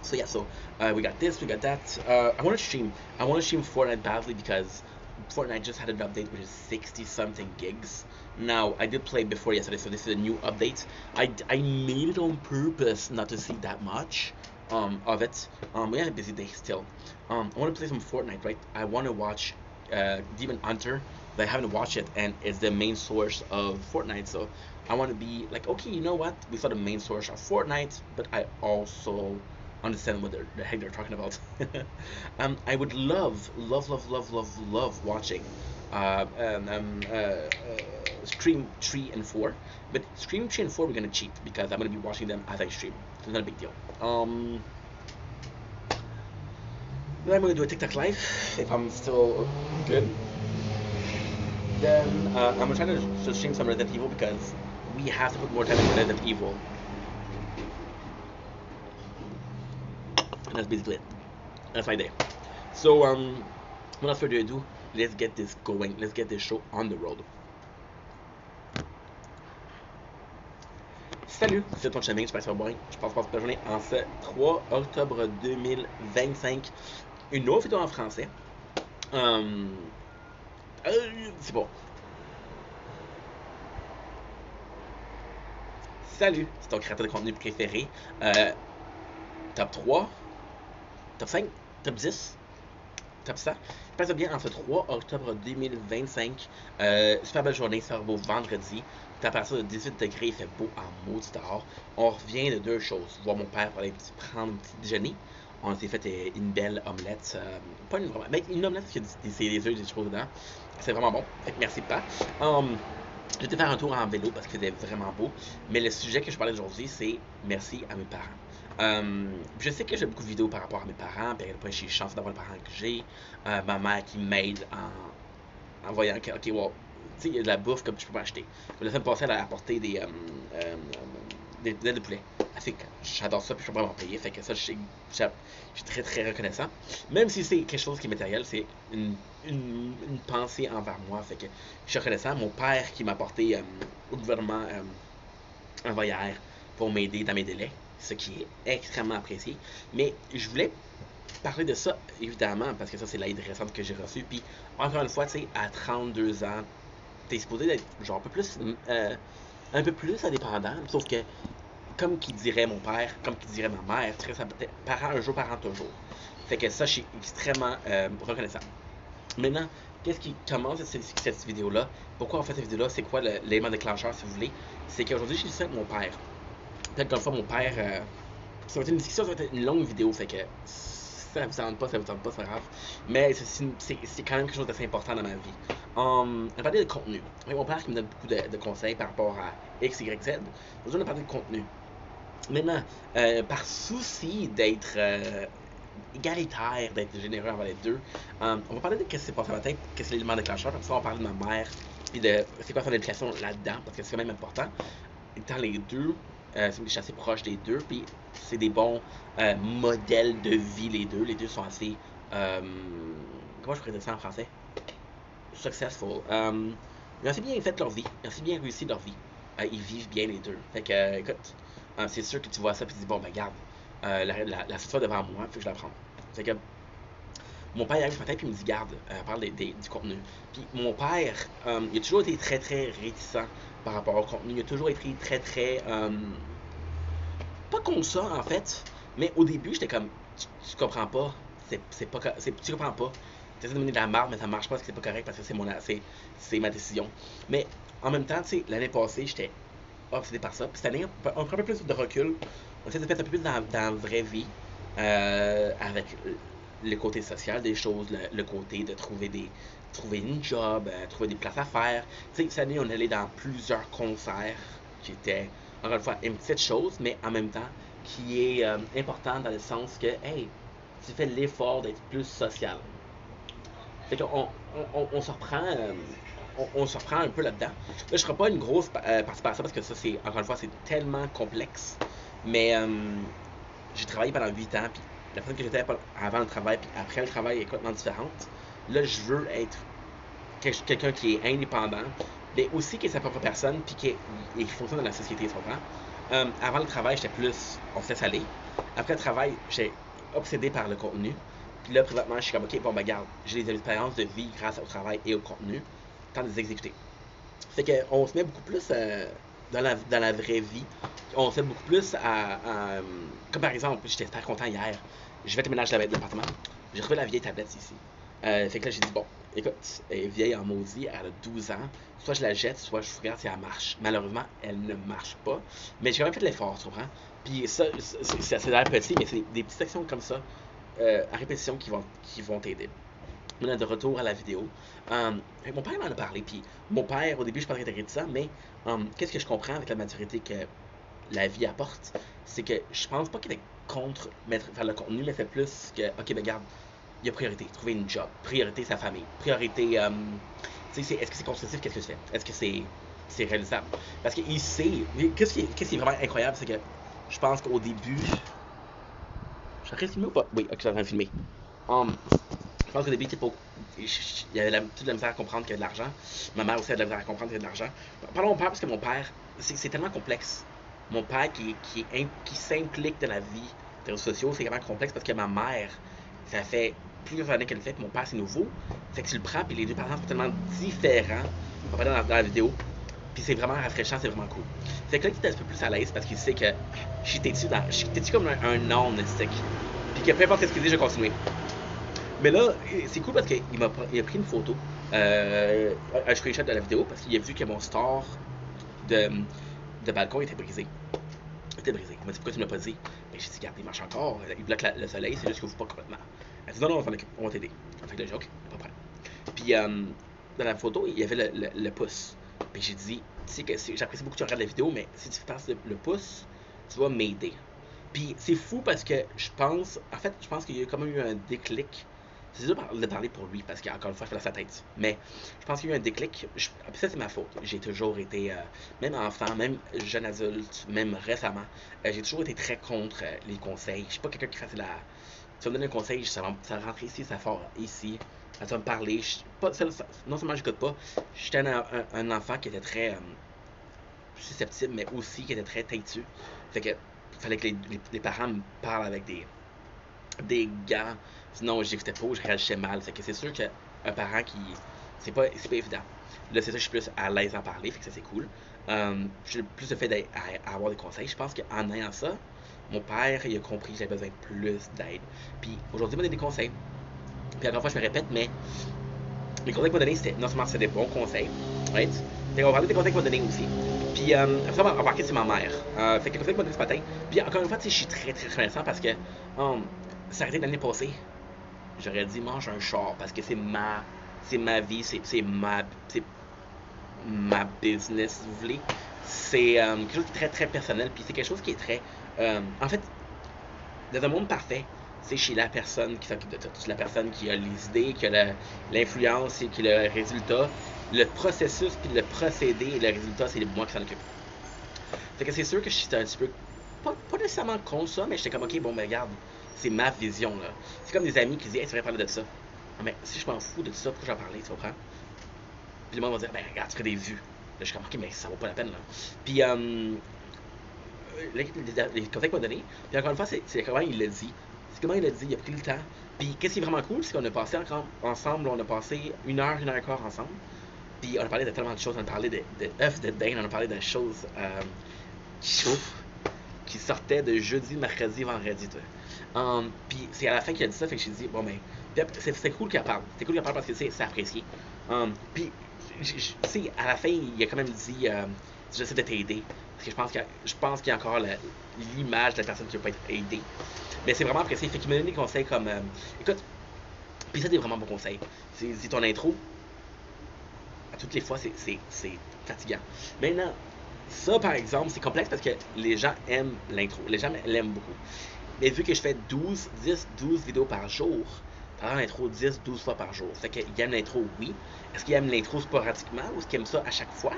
So yeah, so we got this, we got that. I want to stream. I want to stream Fortnite badly because Fortnite just had an update which is 60 something gigs. Now I did play before yesterday, so this is a new update. I made it on purpose not to see that much of it. We had a busy day still. I want to play some Fortnite, right? I want to watch Demon Hunter, but I haven't watched it, and it's the main source of Fortnite. So I want to be like, okay, you know what? We saw the main source of Fortnite, but I also understand what the heck they're talking about. I would love watching Stream 3 and 4, but Stream 3 and 4 we're gonna cheat because I'm gonna be watching them as I stream. So it's not a big deal. Then I'm gonna do a TikTok live if I'm still good. Then I'm gonna try to stream some Resident Evil because we have to put more time into Resident Evil. And that's basically it. That's my day. So, without further ado, let's get this going. Let's get this show on the road. Salut, c'est ton chemin, j'espère que ça va bien. Je passe la journée en ce 3 octobre 2025. Une autre vidéo en français. C'est bon. Salut, c'est ton créateur de contenu préféré. Top 3, top 5, top 10, top 100. Je passe bien en ce 3 octobre 2025. Super belle journée, ça va vendredi. À partir de 18 degrés, il fait beau en maudit dehors. On revient de deux choses. Voir mon père pour aller prendre un petit déjeuner. On s'est fait une belle omelette. Pas une vraiment, mais une omelette qui a des œufs et des choses dedans. C'est vraiment bon. Fait que merci, papa. J'ai été faire un tour en vélo parce qu'il faisait vraiment beau. Mais le sujet que je parlais aujourd'hui, c'est merci à mes parents. Je sais que j'ai beaucoup de vidéos par rapport à mes parents, puis à quel point je suis chanceux d'avoir les parents que j'ai. Ma mère qui m'aide en voyant que, ok, wow, tu sais, il y a de la bouffe comme je peux pas acheter. La semaine passée, elle a apporté des ailes de poulet. Fait que j'adore ça, puis je peux pas m'en payer. Fait que ça, je suis très très reconnaissant. Même si c'est quelque chose qui est matériel, c'est une pensée envers moi. Fait que je suis reconnaissant. Mon père qui m'a apporté au gouvernement un voyage pour m'aider dans mes délais, ce qui est extrêmement apprécié. Mais je voulais parler de ça, évidemment, parce que ça, c'est l'aide récente que j'ai reçue. Puis, encore une fois, tu sais, à 32 ans, t'es supposé d'être genre un peu plus indépendant. Sauf que, comme qui dirait mon père, comme qui dirait ma mère, parent un jour, parent toujours. Fait que ça, je suis extrêmement reconnaissant. Maintenant, comment cette vidéo-là? Pourquoi on fait cette vidéo-là? C'est quoi l'élément déclencheur, si vous voulez? C'est qu'aujourd'hui, je discuté avec mon père. Peut-être qu'une fois, mon père. Ça va être une discussion, ça va être une longue vidéo, fait que ça vous tente pas, ça vous tente pas, c'est pas grave. Mais c'est quand même quelque chose d'assez important dans ma vie. On a parlé de contenu. Avec mon père qui me donne beaucoup de conseils par rapport à X, Y, Z. Aujourd'hui, on a parlé de contenu. Maintenant, par souci d'être égalitaire, d'être généreux envers les deux, on va parler de qu'est-ce qui s'est passé ce matin, qu'est-ce que l'élément déclencheur. Comme ça, on va parler de ma mère, puis de c'est quoi son éducation là-dedans, parce que c'est quand même important. Étant les deux, je suis assez proche des deux, puis c'est des bons modèles de vie, les deux. Les deux sont assez. Comment je pourrais dire ça en français? Successful. Ils ont assez bien fait leur vie, ils ont assez bien réussi leur vie. Ils vivent bien les deux. Fait que, écoute, c'est sûr que tu vois ça, puis tu dis, bon, ben, regarde, la situation devant moi, faut que je la prenne. Fait que, mon père arrive ce matin, puis il me dit, garde, parle du contenu. Puis mon père, il a toujours été très, très réticent par rapport au contenu. Il a toujours été très, très. Pas contre ça, en fait, mais au début, j'étais comme, tu comprends pas. Tu comprends pas. Tu essaies de mener de la marde, mais ça marche pas parce que c'est pas correct, parce que c'est ma décision. Mais en même temps, tu sais, l'année passée, j'étais obsédé par ça. Puis cette année, on prend un peu plus de recul. On essaie de faire un peu plus dans la vraie vie, avec le côté social des choses, le côté de trouver une job, trouver des places à faire. Tu sais, cette année, on est allé dans plusieurs concerts qui étaient, encore une fois, une petite chose, mais en même temps, qui est importante dans le sens que, hey, tu fais l'effort d'être plus social. Fait qu'on on se reprend. On se reprend un peu là-dedans. Là, je ne ferai pas une grosse participation parce que ça, c'est, encore une fois, c'est tellement complexe. Mais j'ai travaillé pendant 8 ans, puis la personne que j'étais avant le travail, puis après le travail est complètement différente. Là, je veux être quelqu'un qui est indépendant, mais aussi qui est sa propre personne, puis qui fonctionne dans la société, tu comprends? Avant le travail, j'étais plus, on se laisse aller. Après le travail, j'étais obsédé par le contenu. Puis là, présentement, je suis comme, ok, bon, ben, regarde, j'ai des expériences de vie grâce au travail et au contenu. Temps de les exécuter. Fait qu'on se met beaucoup plus dans la vraie vie. On se met beaucoup plus comme par exemple, j'étais super content hier. Je vais déménager l'appartement. J'ai retrouvé la vieille tablette ici. Fait que là, j'ai dit, bon, écoute, elle est vieille en maudit, elle a 12 ans. Soit je la jette, soit je regarde si elle marche. Malheureusement, elle ne marche pas. Mais j'ai quand même fait l'effort, tu comprends? Puis ça, c'est l'air petit, mais c'est des petites actions comme ça, à répétition, qui vont t'aider. Maintenant, de retour à la vidéo. Mon père m'en a parlé, puis mon père, au début, je pensais qu'il était réticent, mais qu'est-ce que je comprends avec la maturité que la vie apporte, c'est que je pense pas qu'il était contre faire le contenu, mais c'est plus que, ok, ben regarde, il y a priorité, trouver une job, priorité sa famille, priorité, tu sais, est-ce que c'est constructif, qu'est-ce que tu fais, est-ce que c'est réalisable, parce qu'il sait, qu'est-ce qui est vraiment incroyable, c'est que je pense qu'au début, je suis en train de filmer ou pas? Oui, ok, je suis en train de filmer. Je pense qu'au début, il y avait toute la misère à comprendre qu'il y a de l'argent. Ma mère aussi a de la misère à comprendre qu'il y a de l'argent. Parlons de mon père, parce que mon père, c'est tellement complexe. Mon père qui s'implique dans la vie des réseaux sociaux, c'est vraiment complexe parce que ma mère, ça fait plusieurs années qu'elle le fait, puis mon père, c'est nouveau. Fait que tu le prends, puis les deux parents sont tellement différents. On va parler dans la vidéo. Puis c'est vraiment rafraîchissant, c'est vraiment cool. Fait que là, il est un peu plus à l'aise parce qu'il sait que j'étais dessus comme un non-stick. Puis que peu importe ce qu'il dit, je vais continuer. Mais là, c'est cool parce qu'il a pris une photo, un screenshot de la vidéo, parce qu'il a vu que mon store de balcon était brisé. Il était brisé. Il m'a dit, pourquoi tu me l'as pas dit? Ben, j'ai dit, regarde, il marche encore, il bloque le soleil, c'est juste qu'il ouvre pas complètement. Elle dit, non, on va t'aider. Fait que là, j'ai dit, ok, pas de problème. Puis, dans la photo, il y avait le pouce. Puis j'ai dit, tu sais que j'apprécie beaucoup que tu regardes la vidéo, mais si tu passes le pouce, tu vas m'aider. Puis c'est fou parce que je pense qu'il y a quand même eu un déclic. C'est dur de parler pour lui parce qu'encore une fois, je fais dans sa tête. Mais je pense qu'il y a eu un déclic. Ça, c'est ma faute. J'ai toujours été, même enfant, même jeune adulte, même récemment, j'ai toujours été très contre les conseils. Je suis pas quelqu'un qui fasse tu vas me donner un conseil, ça va rentrer ici, ça va ici. Tu vas me parler. Non seulement j'écoute pas, j'étais un enfant qui était très susceptible, mais aussi qui était très têtu. Fait que fallait que les parents me parlent avec des gants, sinon j'écoutais pas ou je réagissais mal. Fait que c'est sûr qu'un parent qui. C'est pas évident. Là, c'est ça, je suis plus à l'aise à parler, fait que ça, c'est cool. J'ai plus le fait à avoir des conseils. Je pense qu'en ayant ça, mon père, il a compris que j'avais besoin de plus d'aide. Puis aujourd'hui, il m'a donné des conseils. Puis encore une fois, je me répète, mais les conseils qu'il m'a donné, c'était non seulement c'était des bons conseils, right? Fait qu'on va parler des conseils qu'il m'a donné aussi. Puis après ça, on va embarquer sur ma mère. Fait que les conseils qu'il m'a donné ce matin. Puis encore une fois, tu sais, je suis très très reconnaissant parce que ça arrêté l'année passée. J'aurais dit mange un char parce que c'est ma vie, c'est ma business, si vous voulez. C'est quelque chose de très très personnel, puis c'est quelque chose qui est très. En fait, dans un monde parfait, c'est chez la personne qui s'occupe de tout. C'est la personne qui a les idées, qui a l'influence et qui a le résultat. Le processus, puis le procédé et le résultat, c'est moi qui s'en occupe. Fait que c'est sûr que je suis un petit peu. Pas nécessairement contre ça, mais j'étais comme, ok, bon, ben regarde, c'est ma vision, là. C'est comme des amis qui disent, hey, tu devrais parler de ça. Ah, mais si je m'en fous de tout ça, pourquoi j'en parlais, tu comprends? Puis le monde va dire, ben regarde, tu ferais des vues. Là, je suis comme, ok, mais ça vaut pas la peine, là. Puis, les conseils qu'il m'a donné, puis encore une fois, c'est comment il l'a dit. C'est comment il l'a dit, il a pris le temps. Puis, qu'est-ce qui est vraiment cool, c'est qu'on a passé ensemble, on a passé 1 heure et quart ensemble. Puis, on a parlé de tellement de choses. On a parlé de œufs de dinde, on a parlé de choses qui sortaient de jeudi, mercredi, vendredi, toi. Puis, c'est à la fin qu'il a dit ça, fait que j'ai dit, bon, ben, c'est cool qu'il parle. C'est cool qu'il parle parce que c'est apprécié. Puis, tu sais, à la fin, il a quand même dit, j'essaie de t'aider. Parce que je pense qu'il y a encore l'image de la personne qui ne veut pas être aidée. Mais c'est vraiment apprécié. Fait qu'il m'a donné des conseils comme, écoute, puis ça, des vraiment bons conseils. C'est ton intro. À toutes les fois, c'est fatigant. Maintenant, ça, par exemple, c'est complexe parce que les gens aiment l'intro. Les gens l'aiment beaucoup. Mais vu que je fais 12 vidéos par jour, faire l'intro 10-12 fois par jour. Fait qu'il aime l'intro, oui. Est-ce qu'il aime l'intro sporadiquement ou est-ce qu'il aime ça à chaque fois?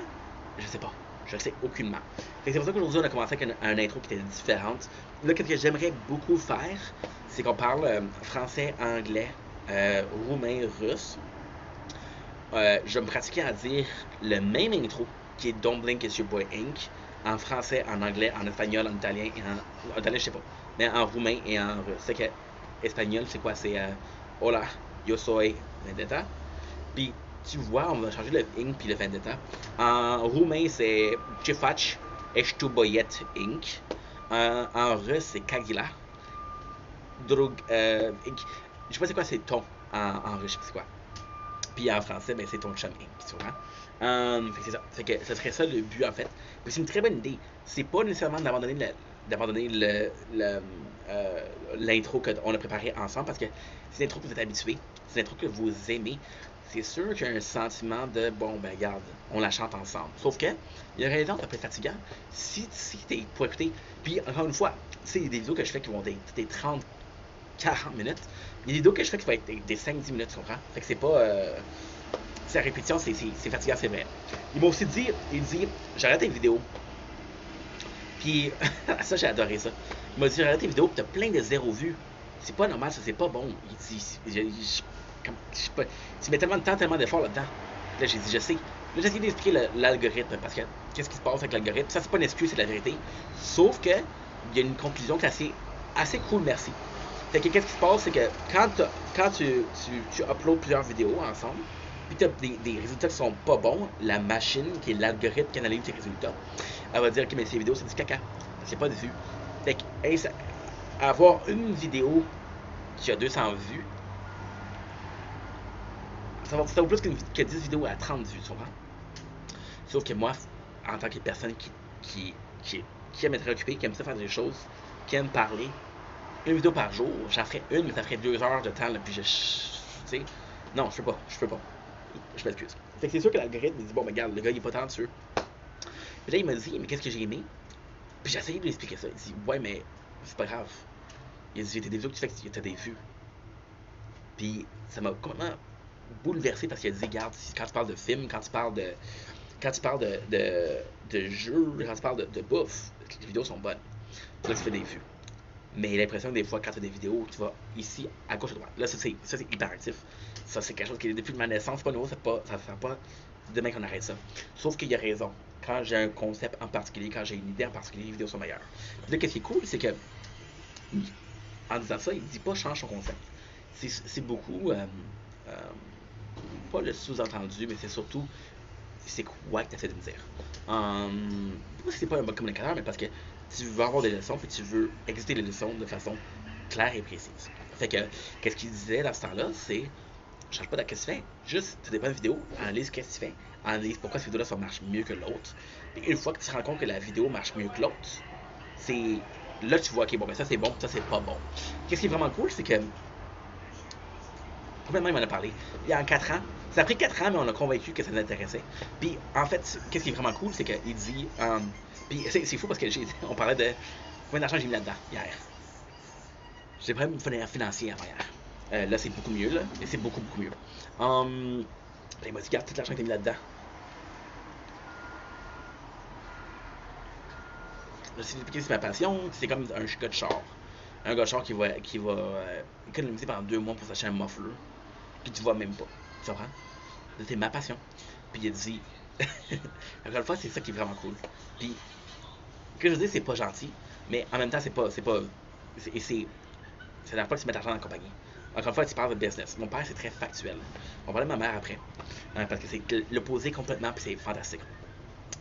Je sais pas. Je le sais aucunement. Fait que c'est pour ça qu'aujourd'hui, on a commencé avec un intro qui était différente. Là, ce que j'aimerais beaucoup faire, c'est qu'on parle français, anglais, roumain, russe. Je vais me pratiquer à dire le même intro qui est Don't Blink It's Your Boy Inc. En français, en anglais, en espagnol, en italien et en italien, je sais pas, mais en roumain et en russe. C'est que espagnol, c'est quoi? C'est Hola, yo soy Vendetta. Puis tu vois, on va changer le Inc. puis le Vendetta. En roumain, c'est Ce faci, ești tu băiet Inc. En russe, c'est Kagila. Inc. Je sais pas c'est quoi, c'est ton en russe, je sais pas c'est quoi. Puis en français, ben, c'est ton chum Inc. Tu vois? Fait que c'est ça. Fait que ce serait ça le but en fait. Puis c'est une très bonne idée. C'est pas nécessairement d'abandonner l'intro qu'on a préparé ensemble parce que c'est l'intro que vous êtes habitués, c'est l'intro que vous aimez. C'est sûr qu'il y a un sentiment de bon ben regarde, on la chante ensemble. Sauf que il y a raison, ça peut être fatigant si t'es pour écouter. Puis encore une fois, c'est des vidéos que je fais qui vont des 30-40 minutes. Il y a des vidéos que je fais qui vont être des 5-10 minutes, tu comprends? Fait que c'est pas. C'est la répétition, c'est fatigant, c'est vrai. Il m'a aussi dit, j'arrête tes vidéos. Puis, ça, j'ai adoré ça. Il m'a dit, j'arrête tes vidéos, puis t'as plein de 0 vues. C'est pas normal, ça, c'est pas bon. Il dit, tu mets tellement de temps, tellement d'efforts là-dedans. Là, j'ai dit, je sais. Là, j'ai essayé d'expliquer l'algorithme, parce que qu'est-ce qui se passe avec l'algorithme? Ça, c'est pas une excuse, c'est la vérité. Sauf que, il y a une conclusion qui est assez cool, merci. Fait que qu'est-ce qui se passe, c'est que quand tu uploads plusieurs vidéos ensemble, puis tu as des résultats qui sont pas bons, la machine, qui est l'algorithme qui analyse tes résultats, elle va dire, ok, mais ces vidéos, c'est du caca. C'est pas des vues. Fait que, hey, avoir une vidéo qui a 200 vues, ça vaut plus que 10 vidéos à 30 vues, tu comprends? Sauf que moi, en tant que personne qui aime être occupée, qui aime ça faire des choses, qui aime parler, une vidéo par jour, j'en ferais une, mais ça ferait 2 heures de temps, là, puis tu sais, non, je peux pas. Je m'excuse. Fait que c'est sûr que l'algorithme il dit, bon, ben regarde, le gars il est pas tant dessus. Puis là, il m'a dit, mais qu'est-ce que j'ai aimé? Puis j'ai essayé de lui expliquer ça. Il dit, ouais, mais c'est pas grave. Il dit, t'as des vidéos que tu fais que t'as des vues. Puis ça m'a complètement bouleversé parce qu'il a dit, regarde, quand tu parles de films, quand tu parles de jeux, quand tu parles de bouffe, les vidéos sont bonnes. Puis là, tu fais des vues. Mais j'ai l'impression que des fois, quand tu as des vidéos, tu vas ici, à gauche, à droite. Là, ça, c'est hyperactif. Ça, c'est quelque chose qui est depuis ma naissance, c'est pas nouveau, ça ne fait pas demain qu'on arrête ça. Sauf qu'il y a raison. Quand j'ai un concept en particulier, quand j'ai une idée en particulier, les vidéos sont meilleures. Puis là, ce qui est cool, c'est que, en disant ça, il dit pas change ton concept. C'est beaucoup, pas le sous-entendu, mais c'est surtout, c'est quoi que tu essaies de me dire. Pas parce que c'est pas un bon communicateur, mais parce que tu veux avoir des leçons, puis tu veux exécuter les leçons de façon claire et précise. Fait que, qu'est-ce qu'il disait dans ce temps-là, c'est change pas de ce que tu fais. Juste, tu dépends de vidéo, analyse ce que tu fais, analyse pourquoi cette vidéo-là ça marche mieux que l'autre. Et une fois que tu te rends compte que la vidéo marche mieux que l'autre, c'est là tu vois, ok, bon, ben ça c'est bon, ça c'est pas bon. Qu'est-ce qui est vraiment cool, c'est que complètement, il m'en a parlé. Il y a 4 ans. Ça a pris 4 ans, mais on a convaincu que ça l'intéressait. Puis, en fait, qu'est-ce qui est vraiment cool, c'est qu'il dit. Puis, c'est fou parce que on parlait de combien d'argent j'ai mis là-dedans hier. J'ai pas même financier avant hier. Là, c'est beaucoup mieux, là. Et c'est beaucoup, beaucoup mieux. Il m'a dit, regarde tout l'argent que t'as mis là-dedans. C'est ma passion, c'est comme un gars de char. Un gars de char qui va économiser pendant 2 mois pour s'acheter un muffler. Puis tu vois même pas. Tu comprends? C'est ma passion. Puis il a dit. Encore une fois, c'est ça qui est vraiment cool. Puis, ce que je veux dire, c'est pas gentil, mais en même temps, c'est la dernière fois que tu mets de l'argent dans la compagnie. Encore une fois, tu parles de business. Mon père, c'est très factuel. On va parler de ma mère après. Parce que c'est l'opposé complètement, puis c'est fantastique.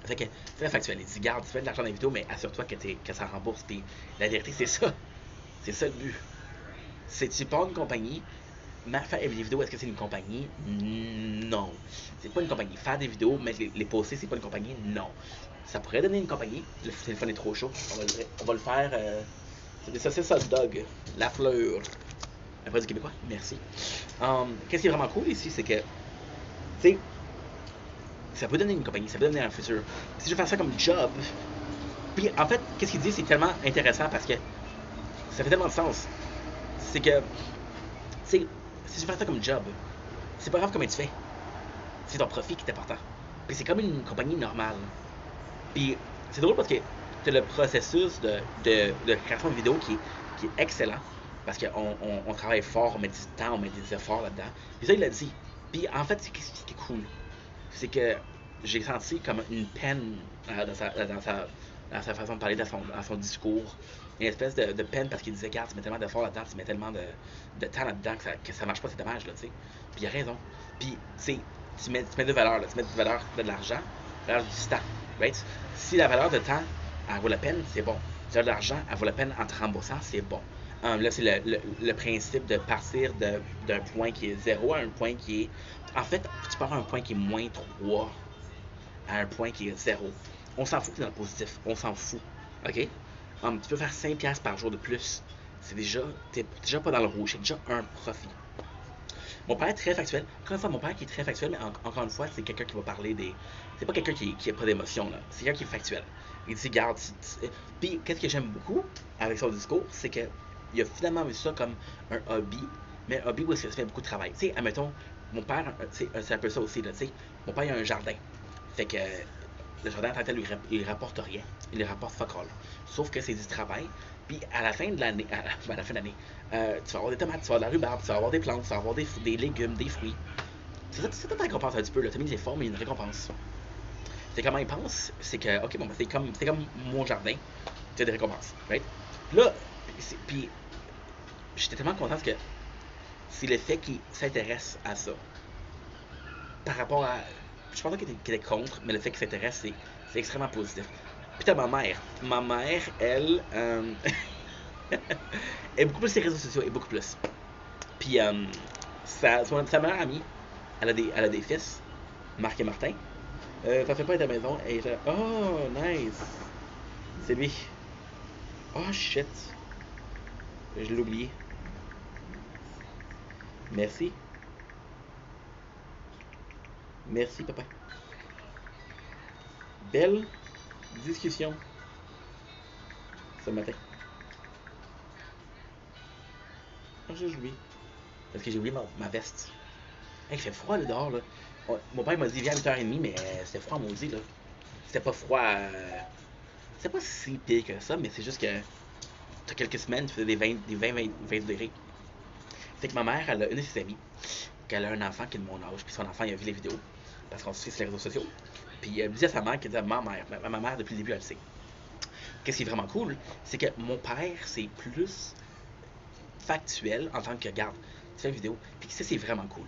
Fait que, très factuel. Il dit, garde, tu mets de l'argent dans les vidéos, mais assure-toi que ça rembourse. Puis, la vérité, c'est ça. C'est ça le but. C'est tu pars une compagnie. Faire des vidéos, est-ce que c'est une compagnie? Non. C'est pas une compagnie. Faire des vidéos, mettre les poster, c'est pas une compagnie? Non. Ça pourrait donner une compagnie. Le téléphone est trop chaud. On va le faire. C'est des saucisses hot dog. La fleur. Après du québécois? Merci. Qu'est-ce qui est vraiment cool ici, c'est que, tu sais, ça peut donner une compagnie, ça peut donner un futur. Si je veux faire ça comme job, puis en fait, qu'est-ce qu'il dit, c'est tellement intéressant parce que ça fait tellement de sens. C'est que, tu sais, si tu fais ça comme job, c'est pas grave comment tu fais. C'est ton profit qui est important. Puis c'est comme une compagnie normale. Puis c'est drôle parce que tu as le processus de création de vidéo qui est excellent. Parce qu'on travaille fort, on met du temps, on met des efforts là-dedans. Puis ça, il l'a dit. Puis en fait, ce qui est cool, c'est que j'ai senti comme une peine dans sa façon de parler, dans son discours. Une espèce de peine parce qu'il disait, regarde, tu mets tellement d'efforts là-dedans, tu mets tellement de temps là-dedans que ça marche pas, c'est dommage, là, tu sais. Puis il a raison. Puis, tu mets deux valeurs, là. Tu mets de valeur de l'argent, valeur du temps, right? Si la valeur de temps, elle vaut la peine, c'est bon. Si la valeur de l'argent, elle vaut la peine en te remboursant, c'est bon. Là, c'est le principe de partir d'un point qui est 0 à un point qui est... En fait, tu pars à un point qui est moins 3 à un point qui est 0. On s'en fout que dans le positif. On s'en fout. OK? Tu peux faire 5$ par jour de plus. T'es déjà pas dans le rouge. C'est déjà un profit. Mon père est très factuel. Encore une fois, mon père qui est très factuel, mais encore une fois, c'est quelqu'un qui va parler des... C'est pas quelqu'un qui a pas d'émotion, là. C'est quelqu'un qui est factuel. Il dit, garde... Puis, qu'est-ce que j'aime beaucoup avec son discours, c'est que il a finalement vu ça comme un hobby, mais un hobby où est-ce que ça fait beaucoup de travail. Tu sais, admettons, mon père, c'est un peu ça aussi, là, tu sais. Mon père, il a un jardin. Fait que le jardin, en tant que tel, il rapporte rien. Il rapporte fuck all. Sauf que c'est du travail. Puis à la fin de l'année, tu vas avoir des tomates, tu vas avoir de la rhubarbe, tu vas avoir des plantes, tu vas avoir des légumes, des fruits. C'est ça ta récompense un petit peu, là. Tu as mis des efforts, mais il y a une récompense. C'est comment il pense, c'est que, ok, bon, c'est comme mon jardin, tu as des récompenses, right? Là, puis j'étais tellement content parce que c'est le fait qu'il s'intéresse à ça. Par rapport à... Je pense pas qu'il était contre, mais le fait qu'il s'intéresse, c'est extrêmement positif. Puis t'as ma mère. Ma mère, elle... est beaucoup plus sur les réseaux sociaux, et beaucoup plus. Puis sa meilleure amie, elle a des fils, Marc et Martin. Ça fait pas être à la maison, et je... Oh, nice! C'est lui. Oh, shit! Je l'ai oublié. Merci. Merci, papa. Belle discussion ce matin. Ah, j'ai oublié. Parce que j'ai oublié ma veste. Hey, il fait froid là dehors, là. Mon père m'a dit viens à 8h30, mais c'était froid maudit, là. C'était pas froid. C'était pas si pire que ça, mais c'est juste que t'as quelques semaines, tu faisais des 20 degrés. Fait que ma mère, elle a une de ses amies, qu'elle a un enfant qui est de mon âge, puis son enfant, il a vu les vidéos, parce qu'on se suit sur les réseaux sociaux. Puis elle me disait à sa mère qu'elle disait ma mère, depuis le début, elle le sait. Qu'est-ce qui est vraiment cool, c'est que mon père, c'est plus factuel en tant que, regarde, tu fais une vidéo, puis ça, c'est vraiment cool.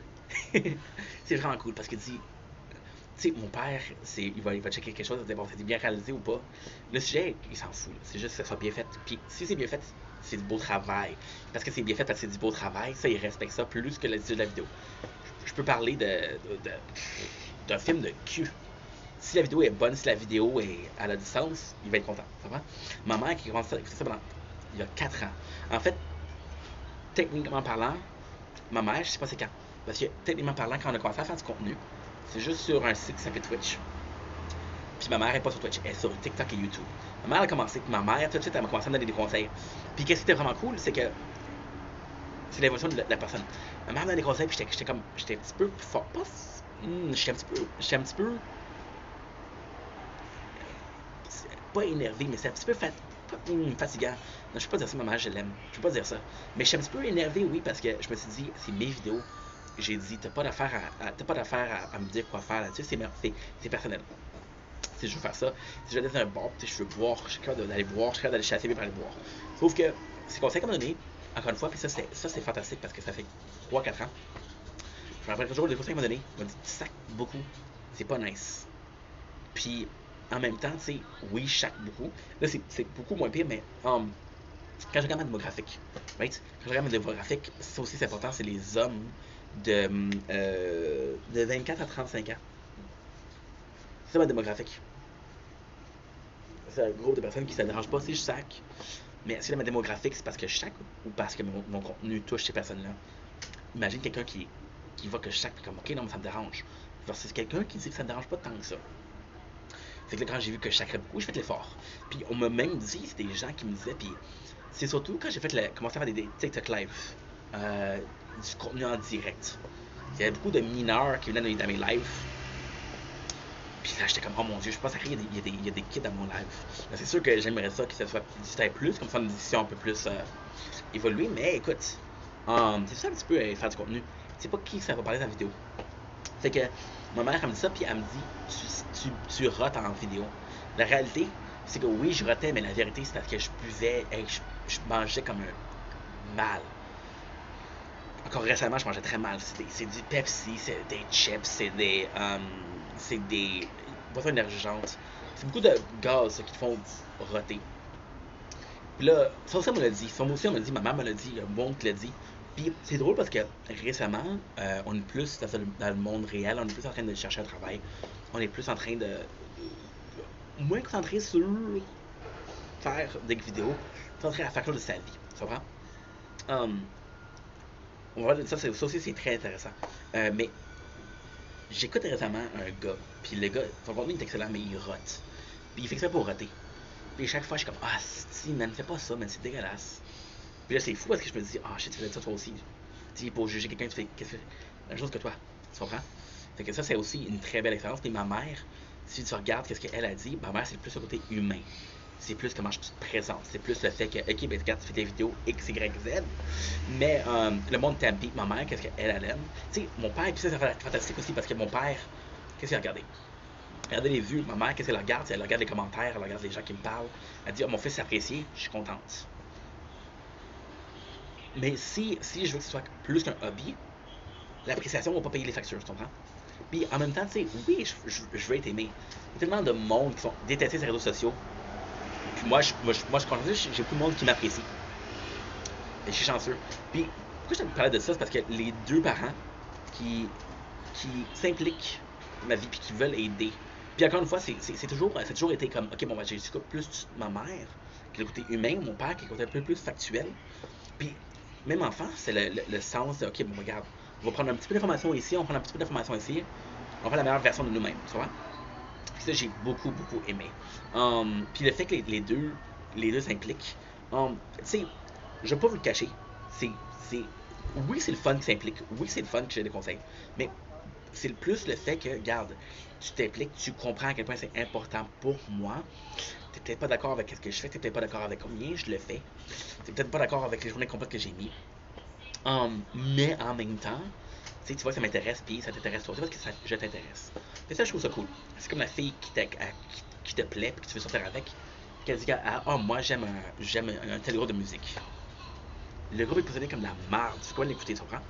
C'est vraiment cool, parce qu'il dit, tu sais, mon père, il va checker quelque chose, il va dire, bon, c'est bien réalisé ou pas. Le sujet, il s'en fout, c'est juste que ça soit bien fait. Puis si c'est bien fait, c'est du beau travail. Parce que c'est bien fait parce que c'est du beau travail, ça, il respecte ça plus que l'attitude de la vidéo. je peux parler d'un film de cul. Si la vidéo est bonne, si la vidéo est à la distance, il va être content. Tu comprends? Ma mère qui a commencé à écouter ça il y a 4 ans. En fait, techniquement parlant, ma mère, je sais pas c'est quand. Parce que techniquement parlant, quand on a commencé à faire du contenu, c'est juste sur un site qui s'appelle Twitch. Puis ma mère est pas sur Twitch, elle est sur TikTok et YouTube. Ma mère a commencé, puis ma mère, tout de suite, elle m'a commencé à me donner des conseils. Puis qu'est-ce qui était vraiment cool, c'est que c'est l'évolution de la personne. Ma mère me donnait des conseils, puis j'étais un petit peu fort. J'étais un petit peu. Pas énervé, mais c'est un petit peu fatigant. Non, je peux pas dire ça, ma mère, je l'aime. Je peux pas dire ça. Mais je suis un petit peu énervé, oui, parce que je me suis dit, c'est mes vidéos. J'ai dit, t'as pas d'affaire à me dire quoi faire là-dessus, c'est personnel. Si je veux faire ça, si je vais dans un bar, je veux boire, je suis capable d'aller boire, je suis capable d'aller chasser pour aller boire. Sauf que ces conseils qu'on m'a donné, encore une fois, puis ça c'est fantastique parce que ça fait 3-4 ans. Je me rappelle toujours des conseils qu'on m'a donné. Il m'a dit, tu sacs beaucoup, c'est pas nice. Puis en même temps, tu sais, oui, je sac beaucoup. Là, c'est beaucoup moins pire, mais quand je regarde ma démographique, right? Quand je regarde ma démographique, ça aussi c'est important, c'est les hommes de 24 à 35 ans. C'est ma démographique. C'est un groupe de personnes qui ne se dérangent pas si je sac. Mais si ma démographique, c'est parce que je sac ou parce que mon contenu touche ces personnes-là. Imagine quelqu'un qui voit que je sac comme ok, non, mais ça me dérange. Versus quelqu'un qui dit que ça me dérange pas tant que ça. C'est que là, quand j'ai vu que je sacrais beaucoup, je fais de l'effort. Puis on m'a même dit, c'est des gens qui me disaient, puis c'est surtout quand j'ai commencé à faire des TikTok live, du contenu en direct. Il y avait beaucoup de mineurs qui venaient dans mes lives. Puis là, j'étais comme, oh mon dieu, je pense qu'il y a des kids dans mon live. Là, c'est sûr que j'aimerais ça que ça soit discuté plus, comme ça, une édition un peu plus évoluée. Mais écoute, c'est ça un petit peu faire du contenu. C'est pas qui ça va parler dans la vidéo. C'est que ma mère, elle me dit ça, puis elle me dit, tu rotes en vidéo. La réalité, c'est que oui, je rotais, mais la vérité, c'est parce que je buvais et je mangeais comme un mal. Encore récemment, je mangeais très mal. C'est du Pepsi, c'est des chips, c'est des boissons énergisantes. C'est beaucoup de gaz qui te font roter. Puis là, ça aussi, on me l'a dit. Ça aussi, on me l'a dit. Ma mère me l'a dit. Le monde l'a dit. Puis c'est drôle parce que récemment, on est plus dans le monde réel. On est plus en train de chercher un travail. On est plus en train de moins concentré sur faire des vidéos. Concentré à faire quelque chose de sa vie. Tu comprends? Ça aussi, c'est très intéressant. Mais j'écoute récemment un gars, puis le gars, son contenu est excellent, mais il rote. Puis il fait ça pour roter. Puis chaque fois, je suis comme, ah, si, man, fais pas ça, man, c'est dégueulasse. Puis là, c'est fou parce que je me dis, ah, shit, tu fais ça toi aussi. Tu sais, pour juger quelqu'un, tu fais la même chose que toi. Tu comprends? Fait que ça, c'est aussi une très belle expérience. Puis ma mère, si tu regardes ce qu'elle a dit, ma mère, c'est plus le côté humain. C'est plus comment je te présente. C'est plus le fait que, ok, ben regarde, tu fais des vidéos X, Y, Z. Mais le monde t'aime. Puis ma mère, qu'est-ce qu'elle aime? Tu sais, mon père, puis ça, c'est fantastique aussi parce que mon père, qu'est-ce qu'il a regardé? Regardez les vues. Ma mère, qu'est-ce qu'elle regarde? Elle regarde les commentaires, elle regarde les gens qui me parlent. Elle dit, oh, mon fils s'apprécie, je suis contente. Mais si je veux que ce soit plus qu'un hobby, l'appréciation ne va pas payer les factures, tu comprends? Puis en même temps, tu sais, oui, je veux être aimé. Il y a tellement de monde qui sont détestés sur les réseaux sociaux. Puis moi, je suis content, j'ai beaucoup de monde qui m'apprécie. Et je suis chanceux. Puis, pourquoi je te parlais de ça? C'est parce que les deux parents qui s'impliquent dans ma vie puis qui veulent aider. Puis encore une fois, ça a toujours été comme, ok, bon, ben, j'ai plus ma mère, qui est le côté humain, mon père, qui est le côté un peu plus factuel. Puis, même enfant, c'est le sens de, ok, bon, regarde, on va prendre un petit peu d'informations ici, on va prendre un petit peu d'informations ici, on va faire la meilleure version de nous-mêmes, tu vois? Puis ça, j'ai beaucoup aimé. Puis le fait que les deux s'impliquent, tu sais, je vais pas vous le cacher, oui, c'est le fun qui s'implique, oui, c'est le fun que j'ai des conseils, mais c'est plus le fait que, regarde, tu t'impliques, tu comprends à quel point c'est important pour moi. T'es peut-être pas d'accord avec ce que je fais, t'es peut-être pas d'accord avec combien je le fais, t'es peut-être pas d'accord avec les journées complètes que j'ai mis. Mais en même temps, tu vois que ça m'intéresse, puis ça t'intéresse toi, tu vois que je t'intéresse. Et ça, je trouve ça cool. C'est comme la fille qui te plaît, puis que tu veux sortir avec, qu'elle dit, ah, moi j'aime un tel groupe de musique. Le groupe est positionné comme de la merde, tu peux pas l'écouter, tu comprends?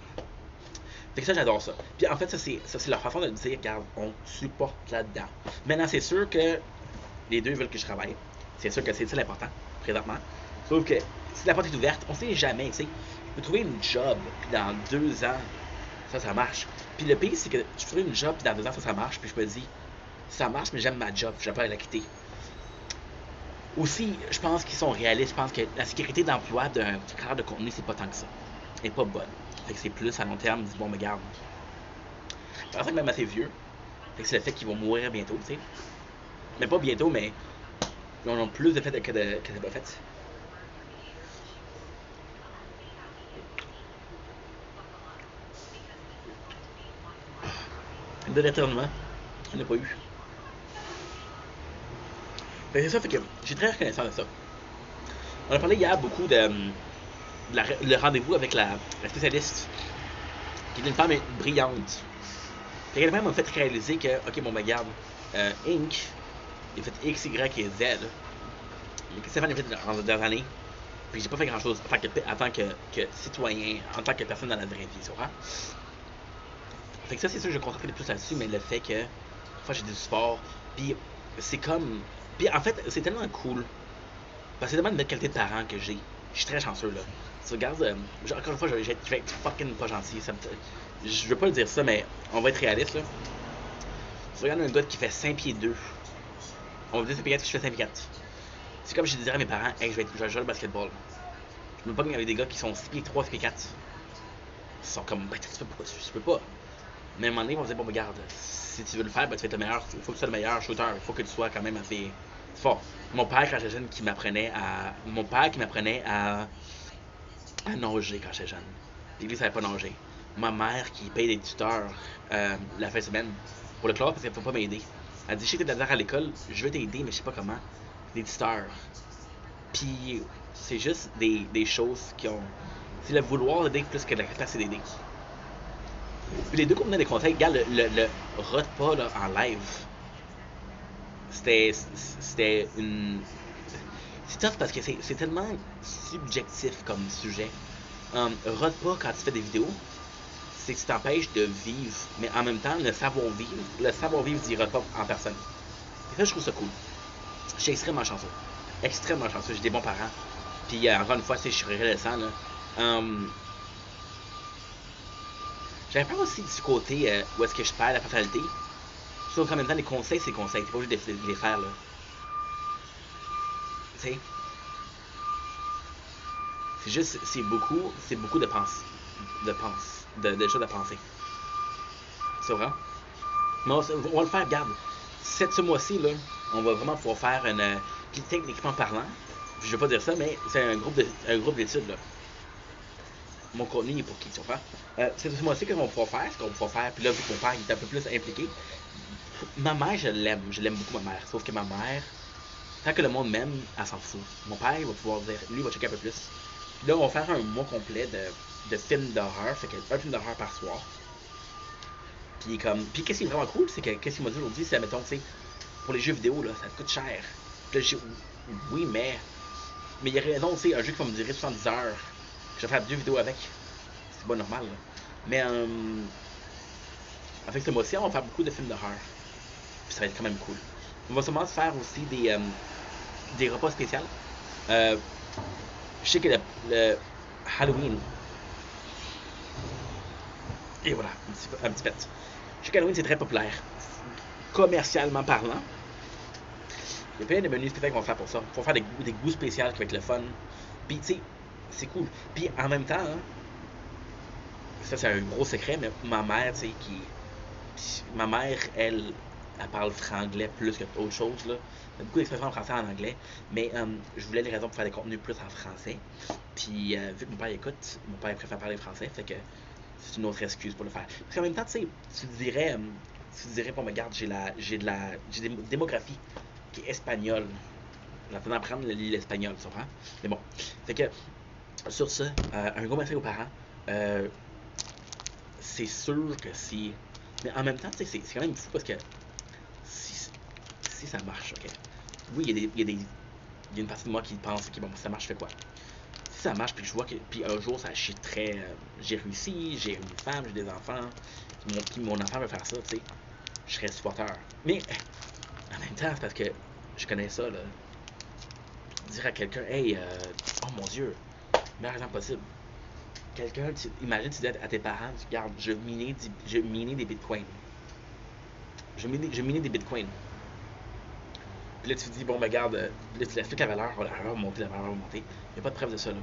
Fait que ça, j'adore ça. Puis en fait, ça c'est leur façon de dire, regarde, on te supporte là-dedans. Maintenant, c'est sûr que les deux veulent que je travaille. C'est sûr que c'est ça l'important, présentement. Sauf que si la porte est ouverte, on sait jamais, tu sais. Je peux trouver une job, puis dans 2 ans, Ça marche. Puis le pire, c'est que je ferais une job, puis dans 2 ans, ça marche, puis je me dis, ça marche, mais j'aime ma job, j'ai pas à la quitter. Aussi, je pense qu'ils sont réalistes. Je pense que la sécurité d'emploi d'un créateur de contenu, c'est pas tant que ça. Elle est pas bonne. Fait que c'est plus à long terme, dis bon, mais garde. Je pense que même assez vieux. Fait que c'est le fait qu'ils vont mourir bientôt, tu sais. Mais pas bientôt, mais ils ont plus de fait que de pas fait. De l'éternement, on n'a pas eu. Fait que c'est ça, fait que j'ai très reconnaissant de ça. On a parlé hier beaucoup de le rendez-vous avec la spécialiste, qui est une femme brillante. Puis elle m'a fait réaliser que, ok, bon, ben, regarde, Inc. il a fait X, Y et Z. Mais que Stéphane a fait dans les dernières années. Puis j'ai pas fait grand chose en tant que citoyen, en tant que personne dans la vraie vie, tu vois. Fait que ça, c'est sûr que je concentrerai plus là-dessus, mais le fait que, fois, j'ai du sport, puis c'est comme. Puis en fait, c'est tellement cool. Parce que c'est tellement une belle qualité de parent que j'ai. Je suis très chanceux, là. Tu regardes, encore une fois, je vais être fucking pas gentil. Je veux pas le dire ça, mais on va être réaliste, là. Tu regardes un gars qui fait 5 pieds 2. On va dire 5 pieds 4 que je fais 5 pieds 4. C'est comme je disais à mes parents, hey, je vais jouer au basketball. Je me pogne avec des gars qui sont 6 pieds 3, 6 pieds 4. Ils sont comme, ben, tu peux pas. Mais à un moment donné, ils vont dire, bon, regarde, si tu veux le faire, ben, tu vas être le meilleur. Il faut que tu sois le meilleur shooter. Il faut que tu sois quand même assez fort. Mon père, quand j'étais jeune, qui m'apprenait à nager quand j'étais jeune. Et lui, il savait pas nager. Ma mère qui paye des tuteurs la fin de semaine pour le club parce qu'elle ne peut pas m'aider. Elle dit, je sais que t'es de la misère à l'école, je veux t'aider, mais je sais pas comment. Des tuteurs. Puis c'est juste des choses qui ont. C'est le vouloir d'aider plus que la capacité d'aider. Puis les deux qu'on donnaient des conseils, regarde le rote pas là, en live. C'était une. C'est tough parce que c'est tellement subjectif comme sujet. Rote pas quand tu fais des vidéos, c'est que tu t'empêches de vivre, mais en même temps, le savoir-vivre dira pas en personne. Et ça, je trouve ça cool. Je suis extrêmement chanceux. Extrêmement chanceux. J'ai des bons parents. Puis, encore une fois, je suis reconnaissant, là. J'avais peur aussi du côté où est-ce que je perds la personnalité. Sauf qu'en même temps, les conseils, c'est conseils. T'es pas obligé de les faire, là. Tu sais? C'est juste, c'est beaucoup de choses à penser. C'est vrai? Mais on va le faire, regarde. Ce mois-ci, là, on va vraiment pouvoir faire une. Puis techniquement parlant, je veux pas dire ça, mais c'est un groupe d'études, là. Mon contenu est pour qui, tu comprends? C'est ce mois-ci qu'on va pouvoir faire, ce qu'on va pouvoir faire. Puis là, vu que mon père est un peu plus impliqué, ma mère, je l'aime beaucoup, ma mère. Sauf que ma mère, tant que le monde m'aime, elle s'en fout. Mon père, il va pouvoir dire, lui, il va checker un peu plus. Puis là, on va faire un mois complet de films d'horreur, fait qu'un film d'horreur par soir. Puis qu'est-ce qui est vraiment cool, c'est que qu'est-ce qu'il m'a dit aujourd'hui, c'est, mettons, tu sais, pour les jeux vidéo, là, ça te coûte cher. Puis là, oui, mais il y a raison, tu sais, un jeu qui va me durer 70 heures, je vais faire 2 vidéos avec. C'est pas normal, là. Mais, avec ce mois-ci, on va faire beaucoup de films d'horreur. Puis ça va être quand même cool. On va sûrement se faire aussi des repas spéciaux. Je sais que le Halloween. Et voilà, un petit pet. Je sais qu'Halloween c'est très populaire. Commercialement parlant. Il y a plein de menus spéciaux qu'on va faire pour ça. Pour faire des goûts spéciaux qui vont être le fun. Puis tu sais, c'est cool. Puis en même temps, hein, ça c'est un gros secret, mais ma mère, tu sais, ma mère, elle parle franglais plus que autre chose, là. Il y a beaucoup d'expressions en français et en anglais, mais je voulais les raisons pour faire des contenus plus en français. Puis vu que mon père écoute, mon père préfère parler français, fait que c'est une autre excuse pour le faire. Parce qu'en même temps, tu sais, tu dirais, bon, mais regarde, j'ai des démographies qui est espagnole. On attend d'apprendre l'espagnol, tu comprends? Mais bon, fait que, sur ça, un gros merci aux parents. C'est sûr que si. Mais en même temps, tu sais, c'est quand même fou parce que si ça marche, ok. Oui, il y a une partie de moi qui pense, ok, bon, si ça marche, je fais quoi? Si ça marche, puis je vois que. Puis un jour, ça chie très. J'ai réussi, j'ai une femme, j'ai des enfants. Puis mon enfant veut faire ça, tu sais. Je serais supporter. Mais, en même temps, c'est parce que je connais ça, là. Dire à quelqu'un, hey, oh mon Dieu, meilleur exemple possible. quelqu'un, imagine tu dis à tes parents, regarde, je minais des bitcoins. Je minais des bitcoins. Puis là, tu dis, bon, ben, regarde, là, tu l'expliques la valeur va monter, la valeur va monter. Il n'y a pas de preuve de ça, là.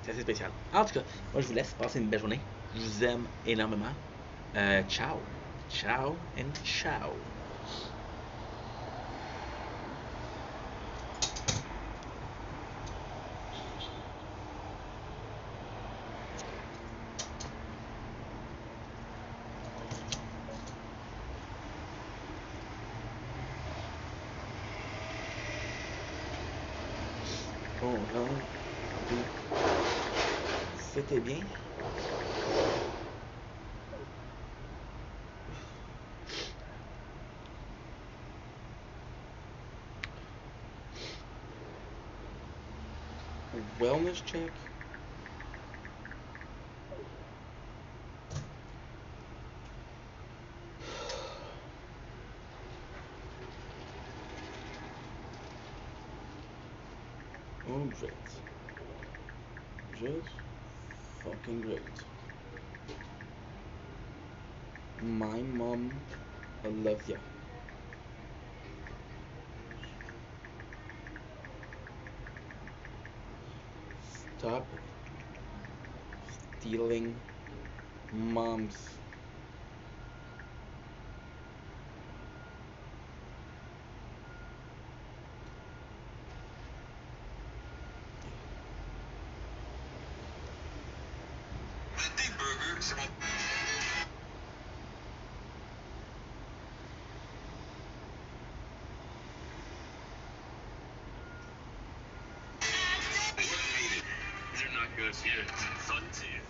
C'est assez spécial. En tout cas, moi, je vous laisse passer une belle journée. Je vous aime énormément. Ciao. Ciao and ciao. Bon, c'était bien. Wellness check. Oh, great. Just fucking great. My mom, I love ya. Stop stealing moms. Le Teen Burger, c'est mon... They're not good. Yeah, fun to you.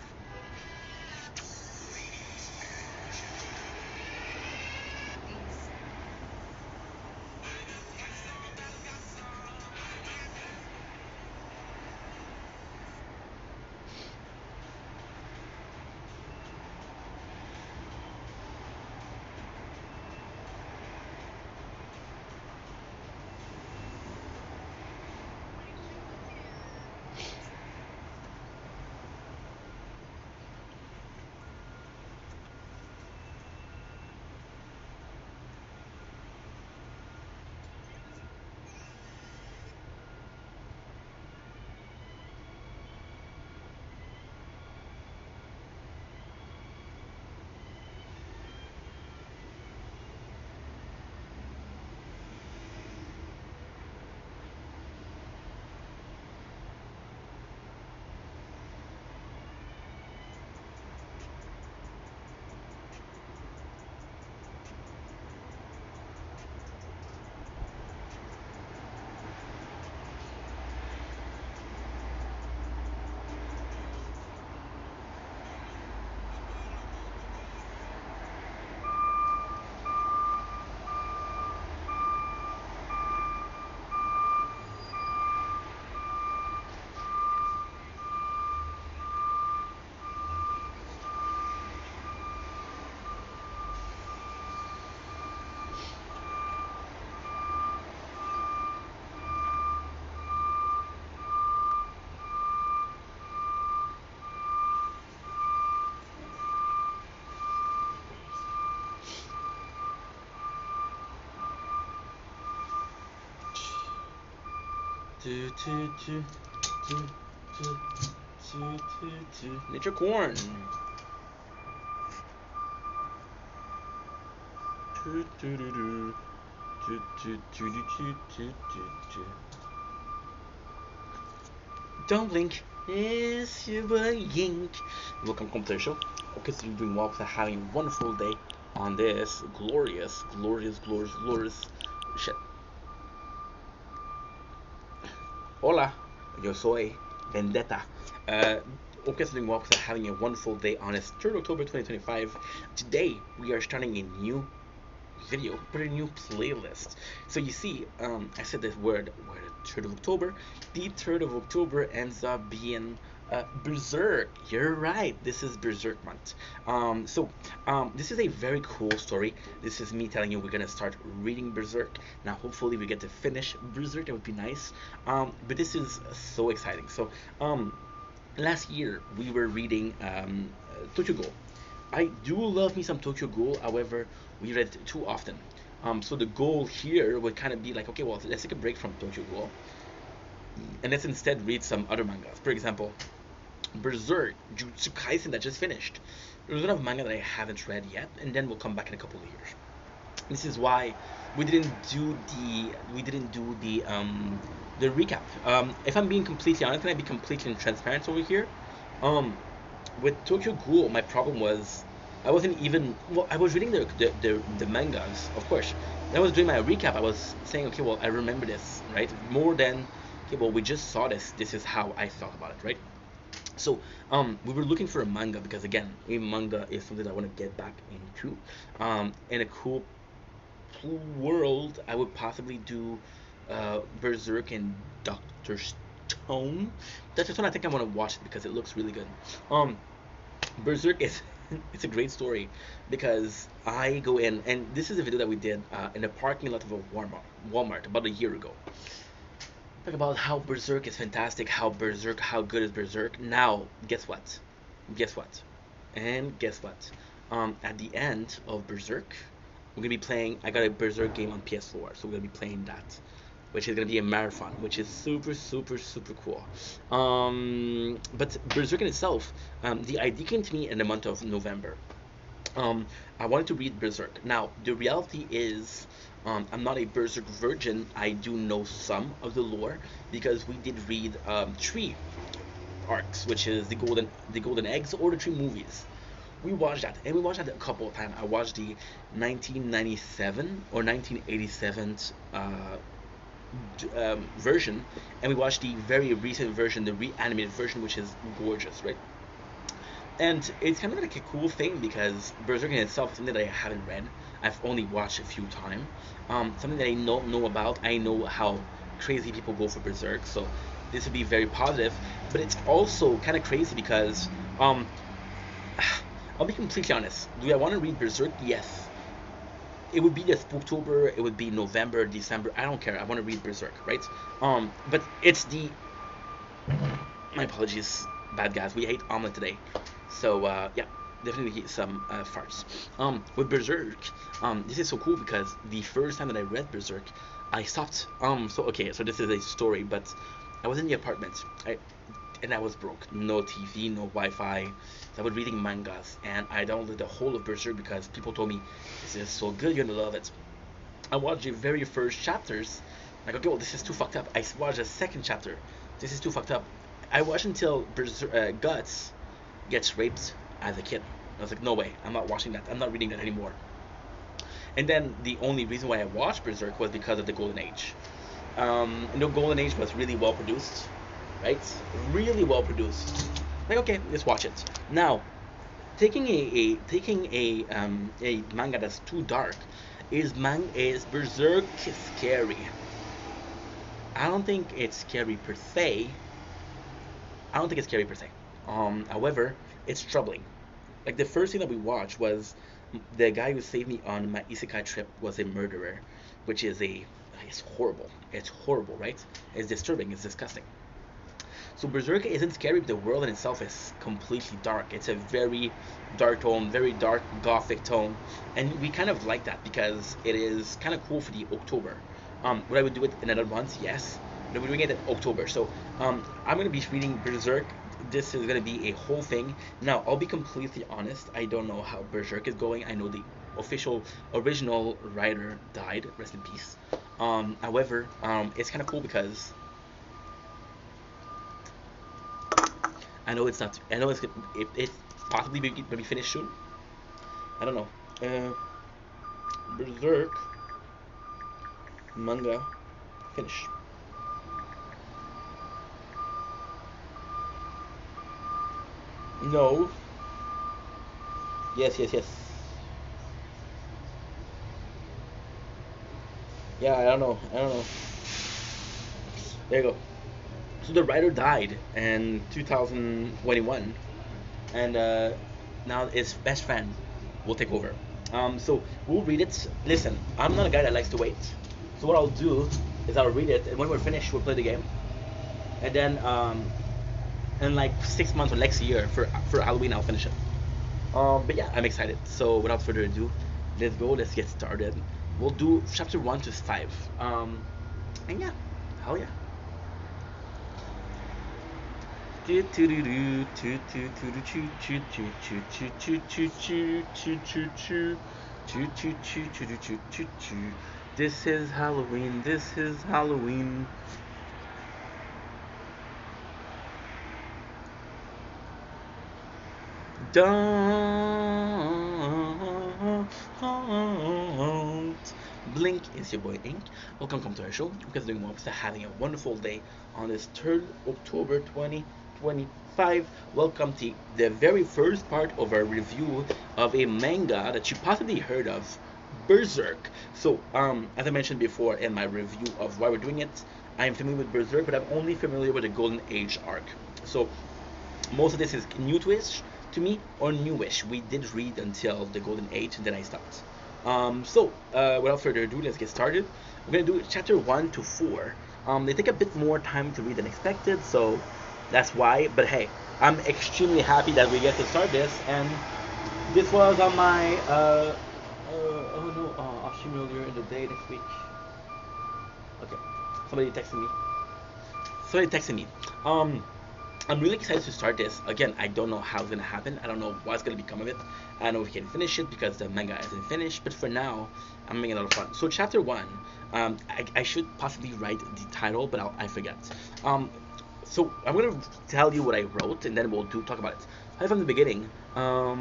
Nature corn. Don't blink, it's your boy Yink. Welcome to the show. Okay, so you're doing well, so having a wonderful day on this glorious shit. Hola, yo soy Vendetta. Okay, so doing well, so having a wonderful day on this 3rd October 2025. Today we are starting a new video, put a new playlist. So you see, I said this word, 3rd of October. The 3rd of October ends up being Berserk. You're right, this is Berserk month. This is a very cool story. This is me telling you we're gonna start reading Berserk. Now hopefully we get to finish Berserk, that would be nice. But this is so exciting. So last year we were reading Tokyo Ghoul. I do love me some Tokyo Ghoul, however, we read it too often. So the goal here would kind of be like, okay, well, let's take a break from Tokyo Ghoul and let's instead read some other mangas. For example, Berserk, Jujutsu Kaisen that just finished. There's a lot of manga that I haven't read yet, and then we'll come back in a couple of years. This is why we didn't do the recap. If I'm being completely honest, can I be completely transparent over here? Um, with Tokyo Ghoul, my problem was I wasn't even well. I was reading the mangas, of course. When I was doing my recap, I was saying, okay, well, I remember this, right? More than okay, well, we just saw this. This is how I felt about it, right? So, we were looking for a manga because again, a manga is something I want to get back into. In a cool world, I would possibly do Berserk and Doctor Stone. Doctor Stone, I think I want to watch it because it looks really good. Um, Berserk is it's a great story because I go in and this is a video that we did in a parking lot of a Walmart about a year ago. Talk about how Berserk is fantastic, how good is Berserk. Now, guess what? Guess what? And guess what? At the end of Berserk, we're gonna be playing. I got a Berserk game on PS4, so we're gonna be playing that, which is gonna be a marathon, which is super, super, super cool. But Berserk in itself, the idea came to me in the month of November. I wanted to read Berserk. Now, the reality is, I'm not a Berserk virgin. I do know some of the lore because we did read three arcs, which is the Golden Eggs or the three movies. We watched that, and we watched that a couple of times. I watched the 1997 or 1987 version, and we watched the very recent version, the reanimated version, which is gorgeous, right? And it's kind of like a cool thing because Berserk in itself is something that I haven't read. I've only watched a few times. Something that I don't know about. I know how crazy people go for Berserk, so this would be very positive. But it's also kind of crazy because I'll be completely honest. Do I want to read Berserk? Yes. It would be this October. It would be November, December. I don't care. I want to read Berserk, right? But it's the my apologies, bad guys. We ate omelet today. So yeah, definitely some farts. With Berserk, this is so cool because the first time that I read Berserk, I stopped. So okay, so this is a story, but I was in the apartment. And I was broke. No TV, no Wi-Fi. So I was reading mangas, and I downloaded the whole of Berserk because people told me this is so good, you're gonna love it. I watched the very first chapters. Like, okay, well, this is too fucked up. I watched the second chapter. This is too fucked up. I watched until Guts gets raped as a kid. I was like, no way, I'm not watching that. I'm not reading that anymore. And then the only reason why I watched Berserk was because of the Golden Age. The Golden Age was really well produced, right? Really well produced. Like, okay, let's watch it. Now, taking a manga that's too dark is Berserk scary. I don't think it's scary per se. I don't think it's scary per se. However, it's troubling. Like the first thing that we watched was the guy who saved me on my isekai trip was a murderer, which is it's horrible. It's horrible, right? It's disturbing. It's disgusting. So Berserk isn't scary, but the world in itself is completely dark. It's a very dark tone, very dark gothic tone, and we kind of like that because it is kind of cool for the October. Would I would do it in another month? Yes. But we're doing it in October, so I'm gonna be reading Berserk. This is gonna be a whole thing. Now I'll be completely honest. I don't know how Berserk is going. I know the official original writer died. Rest in peace. However, it's kind of cool because I know it's not. I know it's possibly maybe finished soon. I don't know. Berserk manga finish. No. Yes, yes, yes. Yeah, I don't know. I don't know. There you go. So the writer died in 2021, and now his best friend will take over. So we'll read it. Listen, I'm not a guy that likes to wait. So what I'll do is I'll read it, and when we're finished, we'll play the game, and then in like 6 months or next year for Halloween. I'll finish it. But yeah, I'm excited. So without further ado, let's go. Let's get started. We'll do chapter 1 to 5. And yeah, hell yeah. This is Halloween. This is Halloween. Don't blink. It's your boy Ink. Welcome to our show. You guys are doing well. Having a wonderful day on this 3rd October 2025. Welcome to the very first part of our review of a manga that you possibly heard of, Berserk. So, as I mentioned before in my review of why we're doing it, I am familiar with Berserk, but I'm only familiar with the Golden Age arc. So, most of this is new to me or newish. We did read until the Golden Age and then I stopped. Without further ado, let's get started. We're gonna do chapter 1 to 4. They take a bit more time to read than expected, so that's why. But hey, I'm extremely happy that we get to start this, and this was on my I'll stream earlier in the day next week. Okay, somebody texted me. I'm really excited to start this. Again, I don't know how it's gonna happen. I don't know what's gonna become of it. I don't know if we can finish it because the manga isn't finished. But for now, I'm having a lot of fun. So chapter 1, I should possibly write the title, but I forget. So I'm gonna tell you what I wrote, and then we'll talk about it. Right from the beginning, how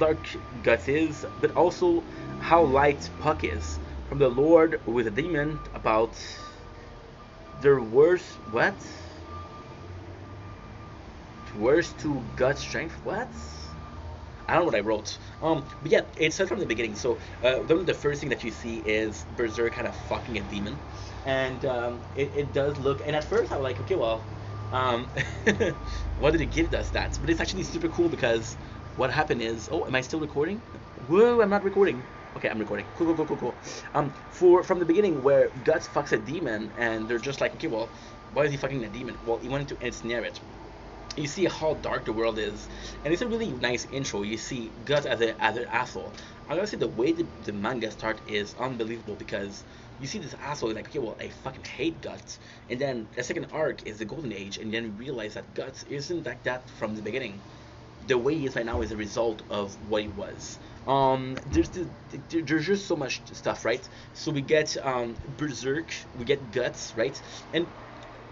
dark Guts is, but also how light Puck is. From the Lord with a demon about their worst what? Worst to gut strength? What? I don't know what I wrote. But yeah, it says from the beginning. So the first thing that you see is Berserk kind of fucking a demon, and it does look. And at first I was like, okay, well, what did it give us that? But it's actually super cool because what happened is, oh, am I still recording? Whoa, I'm not recording. Okay, I'm recording. Cool. From the beginning, where Guts fucks a demon, and they're just like, okay, well, why is he fucking a demon? Well, he wanted to ensnare it. You see how dark the world is, and it's a really nice intro. You see Guts as an asshole. I gotta say, the way the manga starts is unbelievable because you see this asshole like, okay, well, I fucking hate Guts, and then the second arc is the Golden Age, and then you realize that Guts isn't like that from the beginning. The way he is right now is a result of what he was. There's just so much stuff, right? So we get Berserk, we get Guts, right? And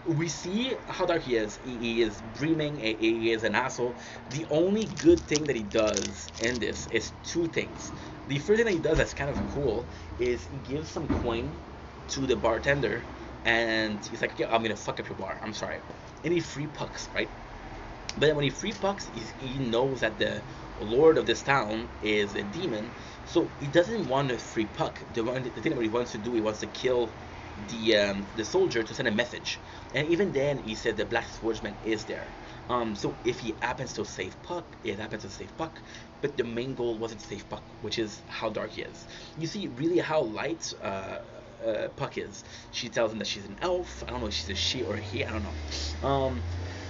we see how dark he is. He is dreaming. He is an asshole. The only good thing that he does in this is 2 things. The first thing that he does that's kind of cool is he gives some coin to the bartender, and he's like, okay, I'm gonna fuck up your bar. I'm sorry. And he free Pucks, right? But then when he free Pucks, he knows that the lord of this town is a demon, so he doesn't want to free Puck. The thing that he wants to do, he wants to kill the soldier to send a message. And even then, he said the Black Swordsman is there. So if he happens to save Puck, it happens to save Puck. But the main goal wasn't to save Puck, which is how dark he is. You see really how light Puck is. She tells him that she's an elf. I don't know if she's a she or a he. I don't know.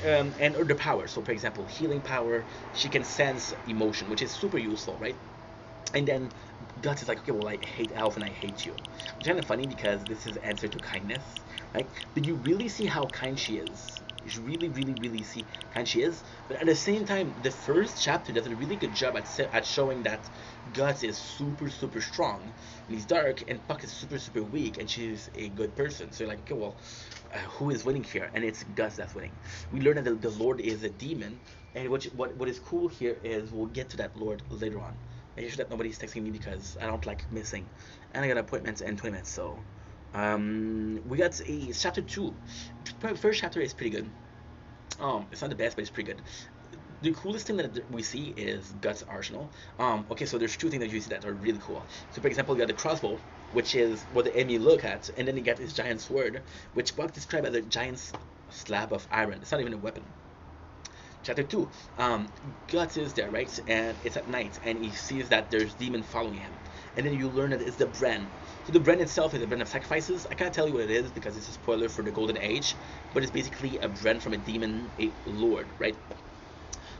And the power. So, for example, healing power. She can sense emotion, which is super useful, right? And then Guts is like, okay, well, I hate elf and I hate you. Which is kind of funny because this is answer to kindness, right? But you really see how kind she is. You really see how kind she is. But at the same time, the first chapter does a really good job at showing that Guts is super strong and he's dark, and Puck is super weak and she's a good person. So you're like, okay, well, who is winning here? And it's Guts that's winning. We learn that the Lord is a demon, and what is cool here is we'll get to that Lord later on. Make sure that nobody's texting me because I don't like missing, and I got appointments in 20 minutes. So we got chapter 2. First chapter is pretty good. It's not the best, but it's pretty good. The coolest thing that we see is Guts' arsenal. Okay, so there's 2 things that you see that are really cool. So for example, you got the crossbow, which is what the enemy look at, and then you got this giant sword, which Buck described as a giant slab of iron. It's not even a weapon. Chapter 2, Guts is there, right? And it's at night, and he sees that there's demon following him. and then you learn that it's the brand. So the brand itself is a brand of sacrifices. I can't tell you what it is because it's a spoiler for the Golden Age, but it's basically a brand from a demon, a lord, right?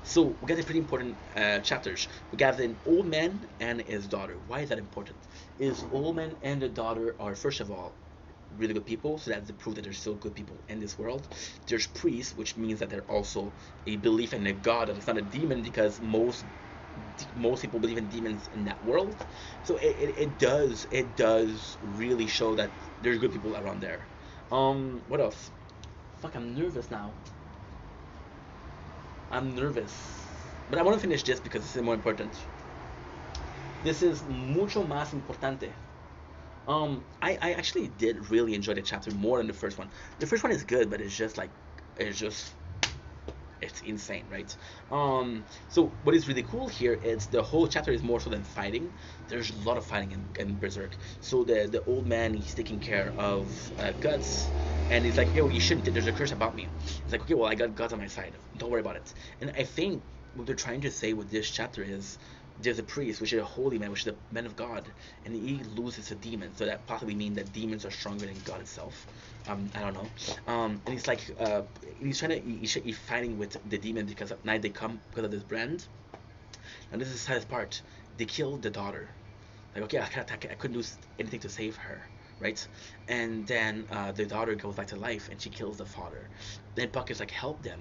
So we got a pretty important chapters. We got an old man and his daughter. Why is that important? Is old man and the daughter are first of all really good people, so that's the proof that there's still good people in this world. There's priests, which means that they're also a belief in a god that is not a demon, because most people believe in demons in that world. So it does really show that there's good people around there. What else? Fuck, I'm nervous now. I'm nervous, but I want to finish this because this is more important. This is mucho más importante. I actually did really enjoy the chapter more than the first one. The first one is good, but it's just like, it's just, it's insane, right? So what is really cool here is the whole chapter is more so than fighting. There's a lot of fighting in Berserk. So the old man, he's taking care of Guts, and he's like, yo, you shouldn't. There's a curse about me. He's like, okay, well, I got Guts on my side. Don't worry about it. And I think what they're trying to say with this chapter is there's a priest, which is a holy man, which is a man of God, and he loses a demon. So that possibly means that demons are stronger than God itself. I don't know. And he's like, he's trying to, he's fighting with the demon because at night they come because of this brand. And this is the saddest part. They killed the daughter. Like, okay, I couldn't do anything to save her, right? And then the daughter goes back to life, and she kills the father. Then Puck is like, help them.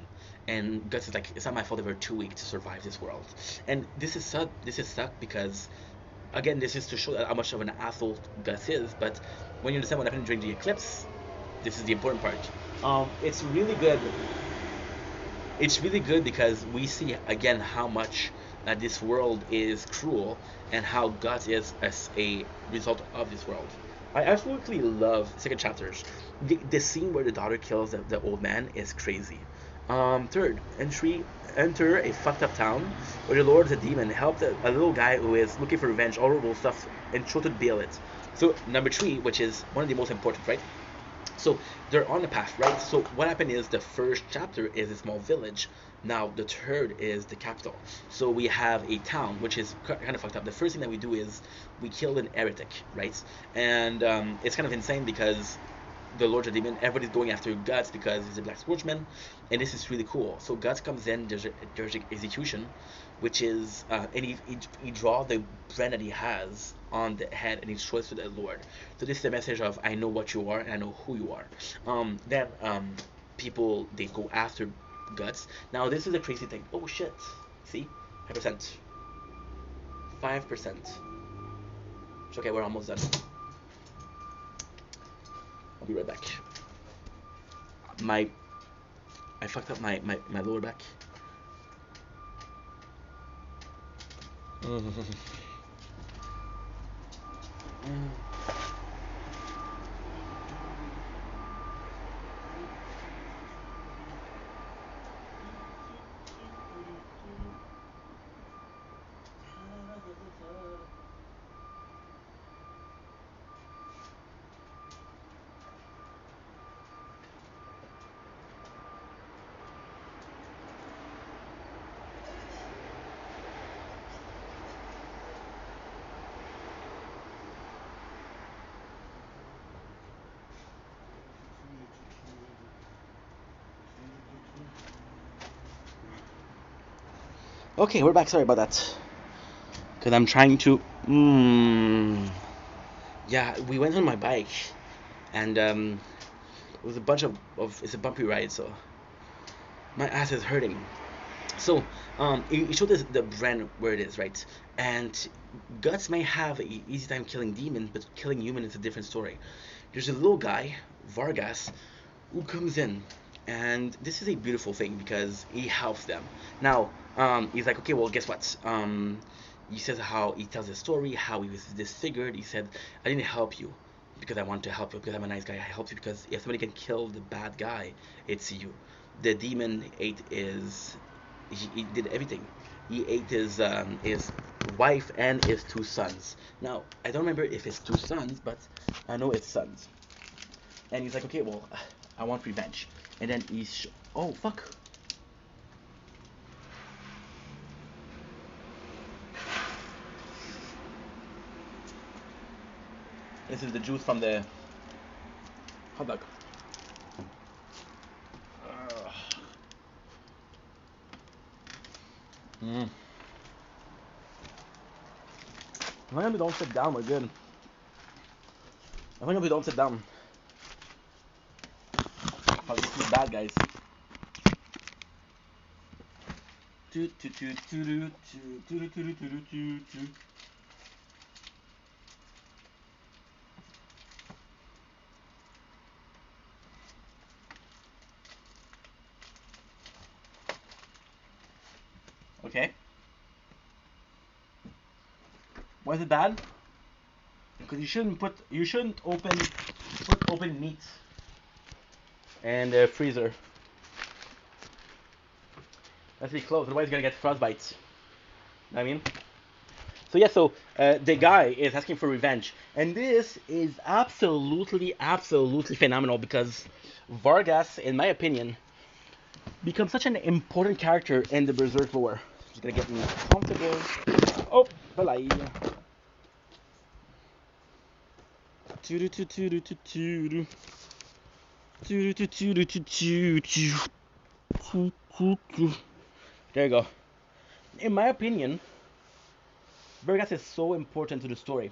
And Guts is like, it's not my fault, they were too weak to survive this world. And this is suck because, again, this is to show how much of an asshole Guts is. But when you understand what happened during the eclipse, this is the important part. It's really good. It's really good because we see again how much this world is cruel and how Guts is as a result of this world. I absolutely love second chapters. The scene where the daughter kills the old man is crazy. Third entry, enter a fucked up town where the Lord is a demon, help a little guy who is looking for revenge, horrible stuff, and try to bail it. So number 3, which is one of the most important, right? So they're on the path, right? So what happened is the first chapter is a small village. Now the third is the capital. So we have a town, which is kind of fucked up. The first thing that we do is we kill an heretic, right? And it's kind of insane because the Lord's a demon. Everybody's going after Guts because he's a black swordsman, and this is really cool. So Guts comes in. There's an execution, which is and he draw the brand that he has on the head, and he shows to the Lord. So this is the message of I know what you are and I know who you are. Then people, they go after Guts. Now this is a crazy thing. Oh shit! See, 5%. 5%. It's okay. We're almost done. I'll be right back. I fucked up my lower back. Okay, we're back. Sorry about that. Because I'm trying to. Yeah, we went on my bike, and it was a bunch of. It's a bumpy ride, so my ass is hurting. So, it showed us the brand where it is, right? And Guts may have an easy time killing demons, but killing human is a different story. There's a little guy, Vargas, who comes in, and this is a beautiful thing because he helps them. Now, he's like, okay, well, guess what? He says how he tells the story, how he was disfigured. He said, I didn't help you because I want to help you, because I'm a nice guy. I helped you because if somebody can kill the bad guy, it's you. The demon ate he did everything. He ate his wife and his 2 sons. Now, I don't remember if it's 2 sons, but I know it's sons. And he's like, okay, well, I want revenge. And then he's oh fuck. This is the juice from the hot dog. Mm. As long as we don't sit down, we're good. As long as we don't sit down. Oh, this is bad, guys. Okay. Why is it bad? Because you shouldn't put open meat and freezer. That's be closed, otherwise you're gonna get frostbites. Know what I mean? So yeah, the guy is asking for revenge, and this is absolutely phenomenal because Vargas, in my opinion, becomes such an important character in the Berserk lore. Just gonna get me comfortable. Oh, belay. There you go. In my opinion, Vargas is so important to the story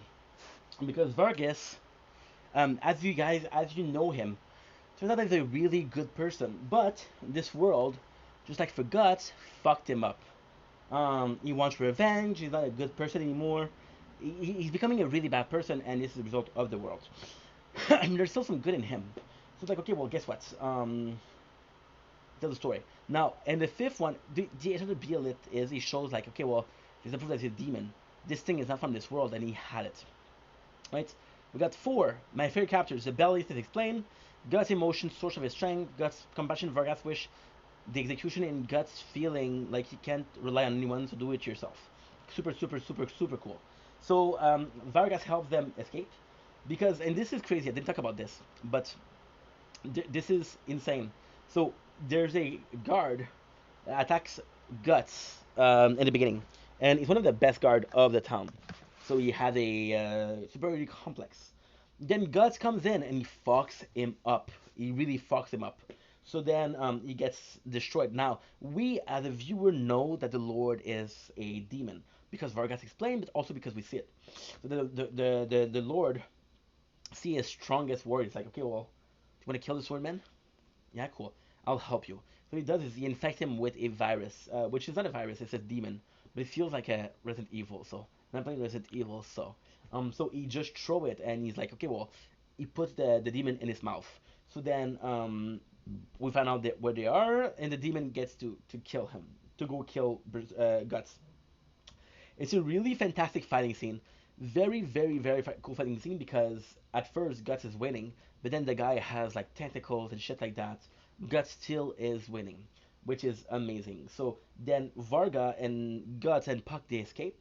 because Vargas, as you know him, turns out that he's a really good person. But this world, just like for Guts, fucked him up. He wants revenge. He's not a good person anymore. He's becoming a really bad person, and this is the result of the world. I mean, there's still some good in him. So it's like, okay, well, guess what? Tell the story. Now, in the fifth one, the other deal it is he shows like, okay, well, there's a proof that he's a demon. This thing is not from this world, and he had it. Right? We got four. My favorite characters: the belly, as explained. Guts emotion, source of his strength. Guts compassion, Vargas wish. The execution in Guts feeling like you can't rely on anyone, so do it yourself. Super cool. So Vargas helps them escape because, and this is crazy. I didn't talk about this, but this is insane. So there's a guard that attacks Guts in the beginning, and he's one of the best guard of the town. So he has a superiority complex. Then Guts comes in and he fucks him up. He really fucks him up. So then he gets destroyed. Now we as a viewer know that the Lord is a demon because Vargas explained, but also because we see it. So the Lord see his strongest warrior. It's like, okay, well, do you want to kill the swordman? Yeah, cool. I'll help you. So he does is he infects him with a virus, which is not a virus, it's a demon, but it feels like a Resident Evil. So I'm playing Resident Evil, so he just throw it, and he's like, okay, well, he puts the demon in his mouth. So then we find out that where they are, and the demon gets to kill him, to go kill Guts. It's a really fantastic fighting scene. Very cool fighting scene because at first Guts is winning, but then the guy has like tentacles and shit like that. Guts still is winning, which is amazing. So then Varga and Guts and Puck they escape,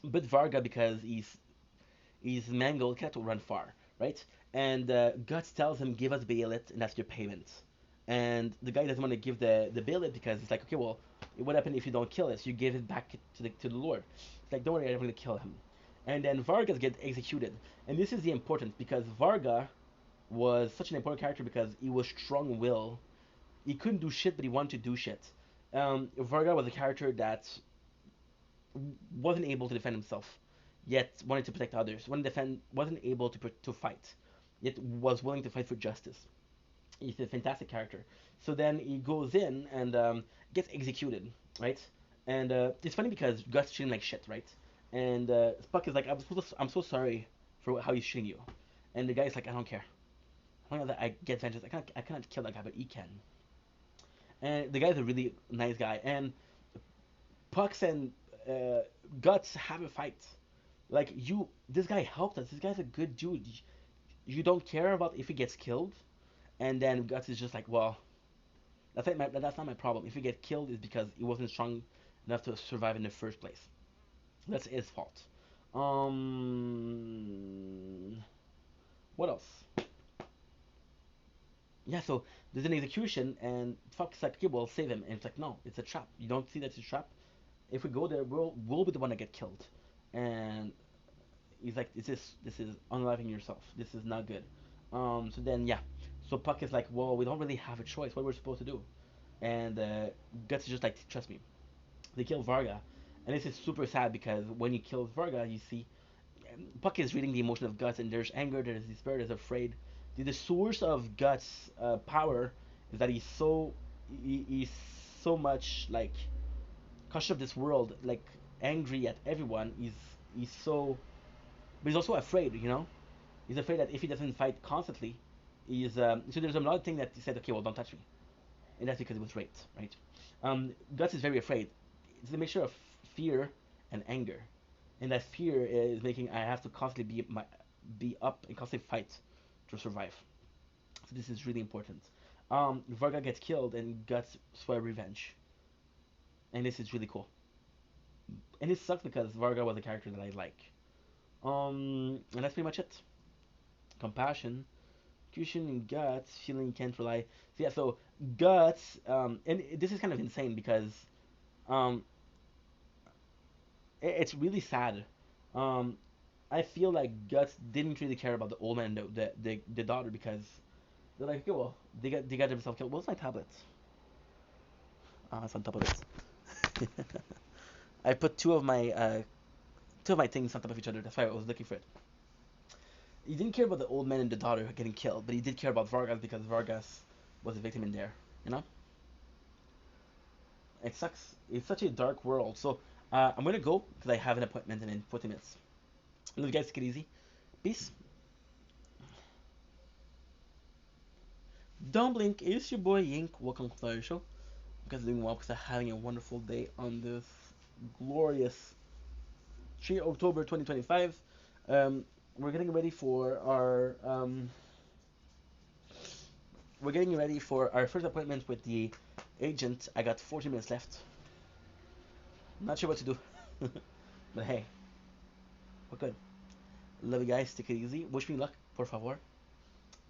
but Varga because he's mangled can't run far, right? And Guts tells him give us Bayonet and that's your payment. And the guy doesn't want to give the Bayonet because he's like, okay, well, what happened if you don't kill us? You give it back to the Lord. It's like, don't worry, I'm going to kill him. And then Vargas gets executed. And this is the importance because Varga was such an important character because he was strong will. He couldn't do shit, but he wanted to do shit. Varga was a character that wasn't able to defend himself, yet wanted to protect others. Wasn't able to fight, yet was willing to fight for justice. He's a fantastic character. So then he goes in and gets executed, right? And it's funny because Gus treated him like shit, right? And Spock is like, I'm so sorry for how he's treating you. And the guy's like, I don't care. As long as I get vengeance, I cannot kill that guy, but he can. And the guy's a really nice guy. And Pucks and Guts have a fight. Like this guy helped us. This guy's a good dude. You don't care about if he gets killed, and then Guts is just like, well, that's not my problem. If he get killed, it's because he wasn't strong enough to survive in the first place. That's his fault. What else? Yeah, so there's an execution, and Fox like, okay, well, save him. And it's like, no, it's a trap. You don't see that it's a trap. If we go there, we'll be the one that get killed. And he's like, this is unloving yourself. This is not good. So then yeah, so Puck is like, well, we don't really have a choice. What we're supposed to do? And Guts is just like, trust me. They kill Varga, and this is super sad because when he kills Varga, you see Puck is reading the emotion of Guts, and there's anger, there's despair, there's afraid. The source of Guts' power is that he's so much like cautious of this world, like angry at everyone. He's so, but he's also afraid. He's afraid that if he doesn't fight constantly, so there's another thing that he said, okay, well, don't touch me, and that's because he was raped, right? Guts is very afraid. It's a mixture of fear and anger, and that fear is making I have to constantly be up and constantly fight to survive. So this is really important. Varga gets killed and Guts swear revenge, and this is really cool. And it sucks because Varga was a character that I like. And that's pretty much it. Compassion, execution, and Guts. Feeling can't rely. So yeah, so Guts. And this is kind of insane because um, it's really sad. Um, I feel like Guts didn't really care about the old man and the daughter because they're like, okay, well, they got themselves killed. What's my tablet? It's on top of it. I put two of my things on top of each other. That's why I was looking for it. He didn't care about the old man and the daughter getting killed, but he did care about Vargas because Vargas was a victim in there. You know, it sucks. It's such a dark world. So I'm gonna go because I have an appointment in 40 minutes. Love you guys. Take it easy. Peace. Don't blink. It's your boy Yink. Welcome to the show. You guys are doing well because I'm having a wonderful day on this glorious 3 October 2025. We're getting ready for our first appointment with the agent. I got 40 minutes left. Not sure what to do. But hey, we're good. Love you guys. Take it easy. Wish me luck, por favor.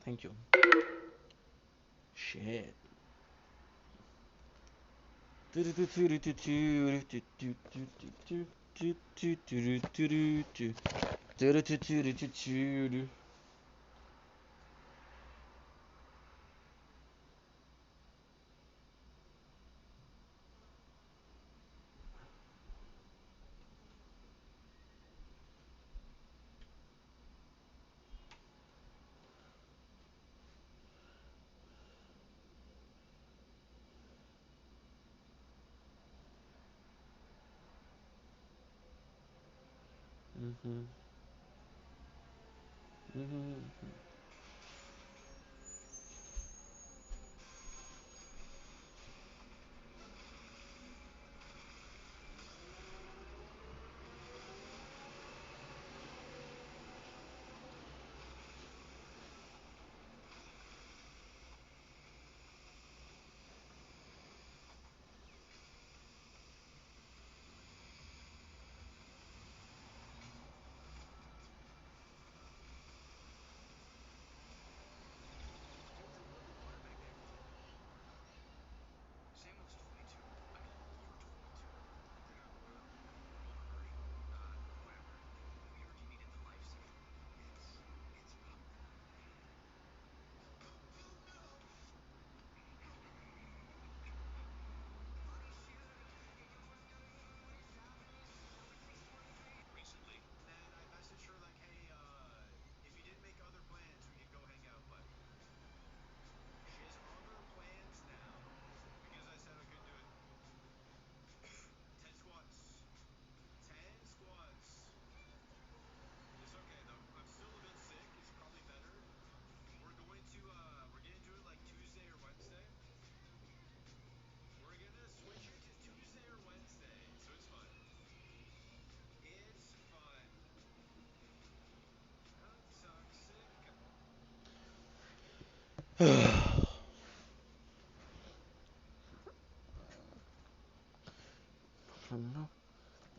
Thank you. Shit. Mhm. Mhm.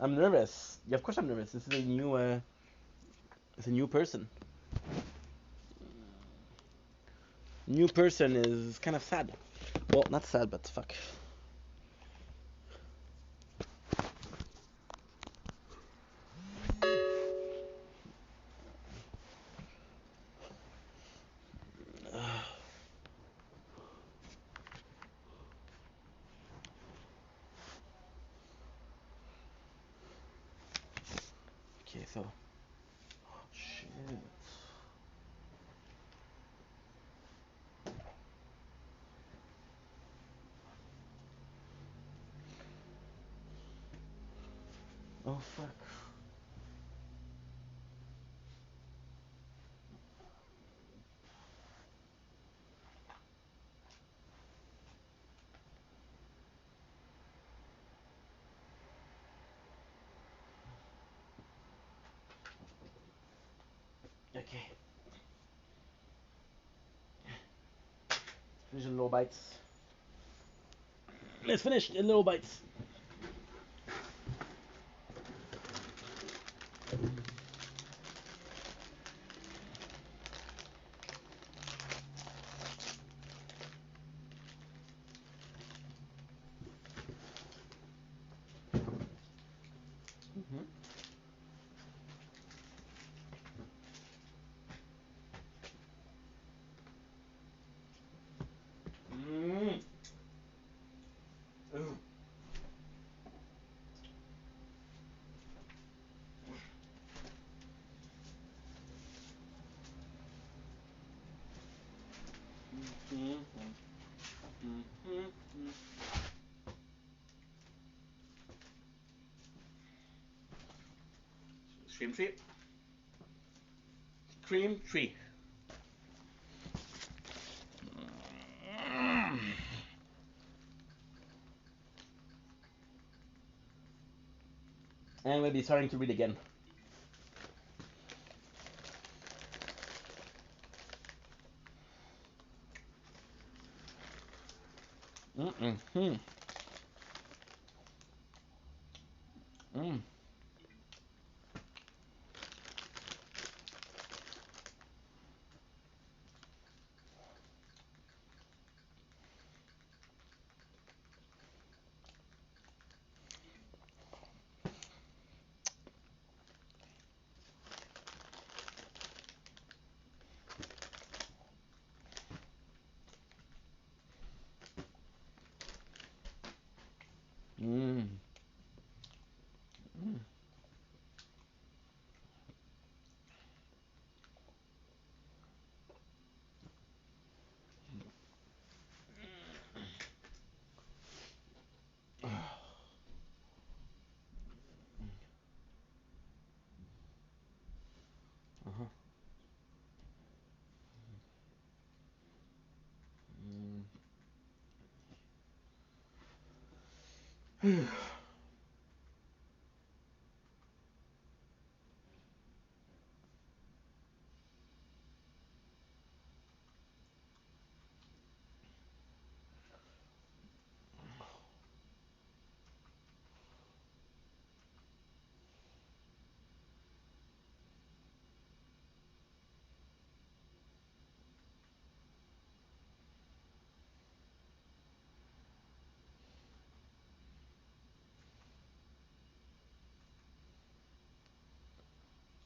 I'm nervous. Yeah, of course I'm nervous. This is it's a new person. New person is kind of sad. Well, not sad, but fuck. Oh fuck. Okay. Finish the little bites. Let's finish the little bites. Mm-hmm. Mm. Ooh. Mm-hmm. Mm-hmm. Cream tree. Cream tree. And we'll be starting to read again. Mm-hmm. Mm. Mm. Mm. Uh-huh. Mm.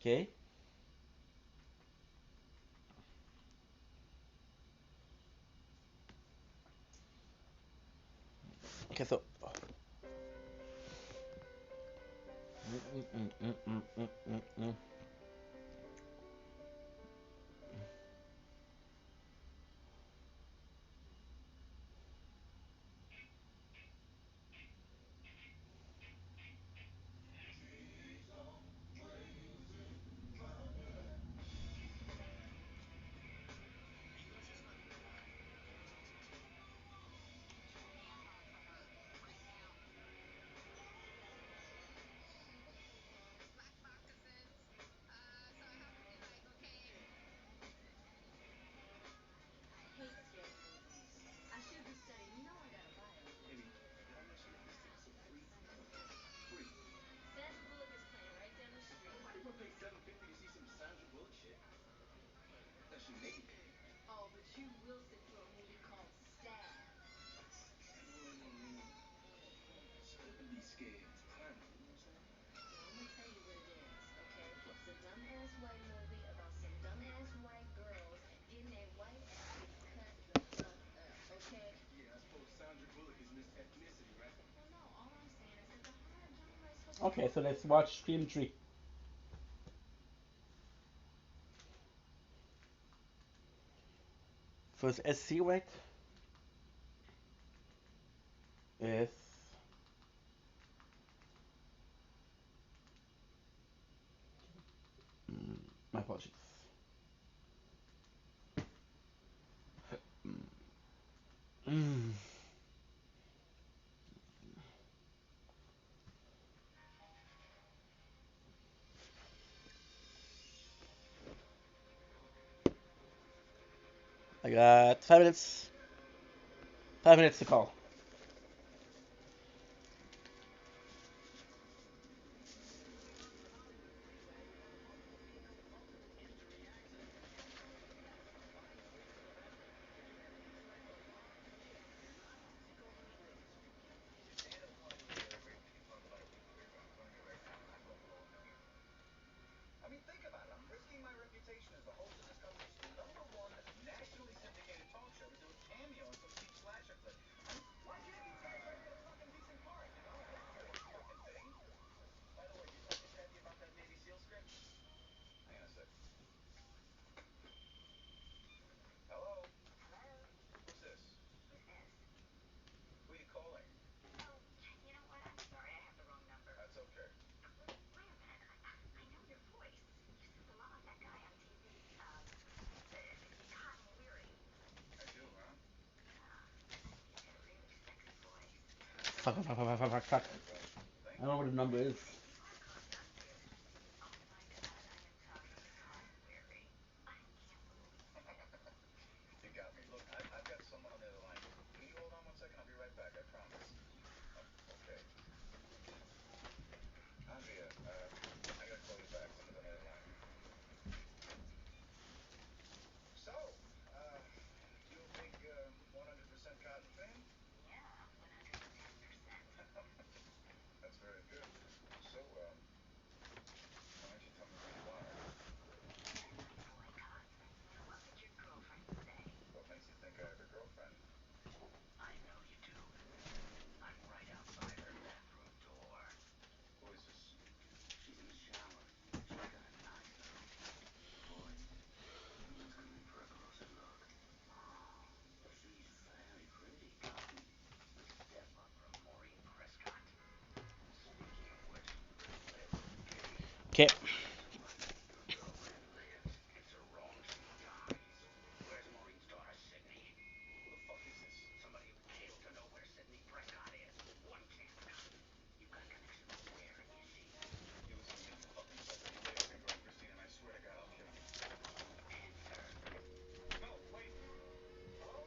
Okay. Okay, so. Mm. Okay, so let's watch Scream 3. First SC, right? Yes. My apologies. Mm. I got 5 minutes. 5 minutes to call. I mean, think about it. I'm risking my reputation as the host of Discovery's #1 nationally syndicated talk show to do a cameo in some cheap slasher flick. I mean, why can't these guys try to get a fucking decent part, you know? That's the whole fucking thing. By the way, did you talk to Kathy about that Navy SEAL script? Hang on a sec. Hello? Hello? Who's this? Who's this? Who are you calling? Oh, you know what? I'm sorry. I have the wrong number. That's okay. Wait a minute. I know your voice. You sound a lot like that guy on TV. Hot and Weary. I do, huh? Yeah. You've got a really sexy voice. Fuck, fuck, fuck, fuck, fuck, fuck. I don't know what the number is. You are calling on Weary. Oh my God, I am talking to Hot and Weary. I can't believe it. You got me. Look, I've got someone on the other line. Can you hold on 1 second? I'll be right back. I promise. Oh, okay. Andrea, I gotta call you back. Someone's on the other line. So, you a big 100% Cotton fan? Yeah, 110%. That's very good. So, why don't you tell me who you are? Boycott. So what would your girlfriend say? What makes you think I have a girlfriend? I know you do. I'm right outside her bathroom door. Who is this? She's in the shower. She's got an eyes out. Boys, let's come in for a closer look. She's very pretty, Cotton. Step up from Maureen Prescott. Speaking of which, let's engage. Okay. Your girlfriend lives. It's her wrong she dies. Where's Maureen's daughter, Sydney? Who the fuck is this? Somebody who killed to know where Sydney Prescott is. One chance, Cotton. You've got connection. Where is she? You listen to me. You fucking suck. If you lay a finger on Christine, and I swear to God, I'll kill you. Answer. No, wait. Hello?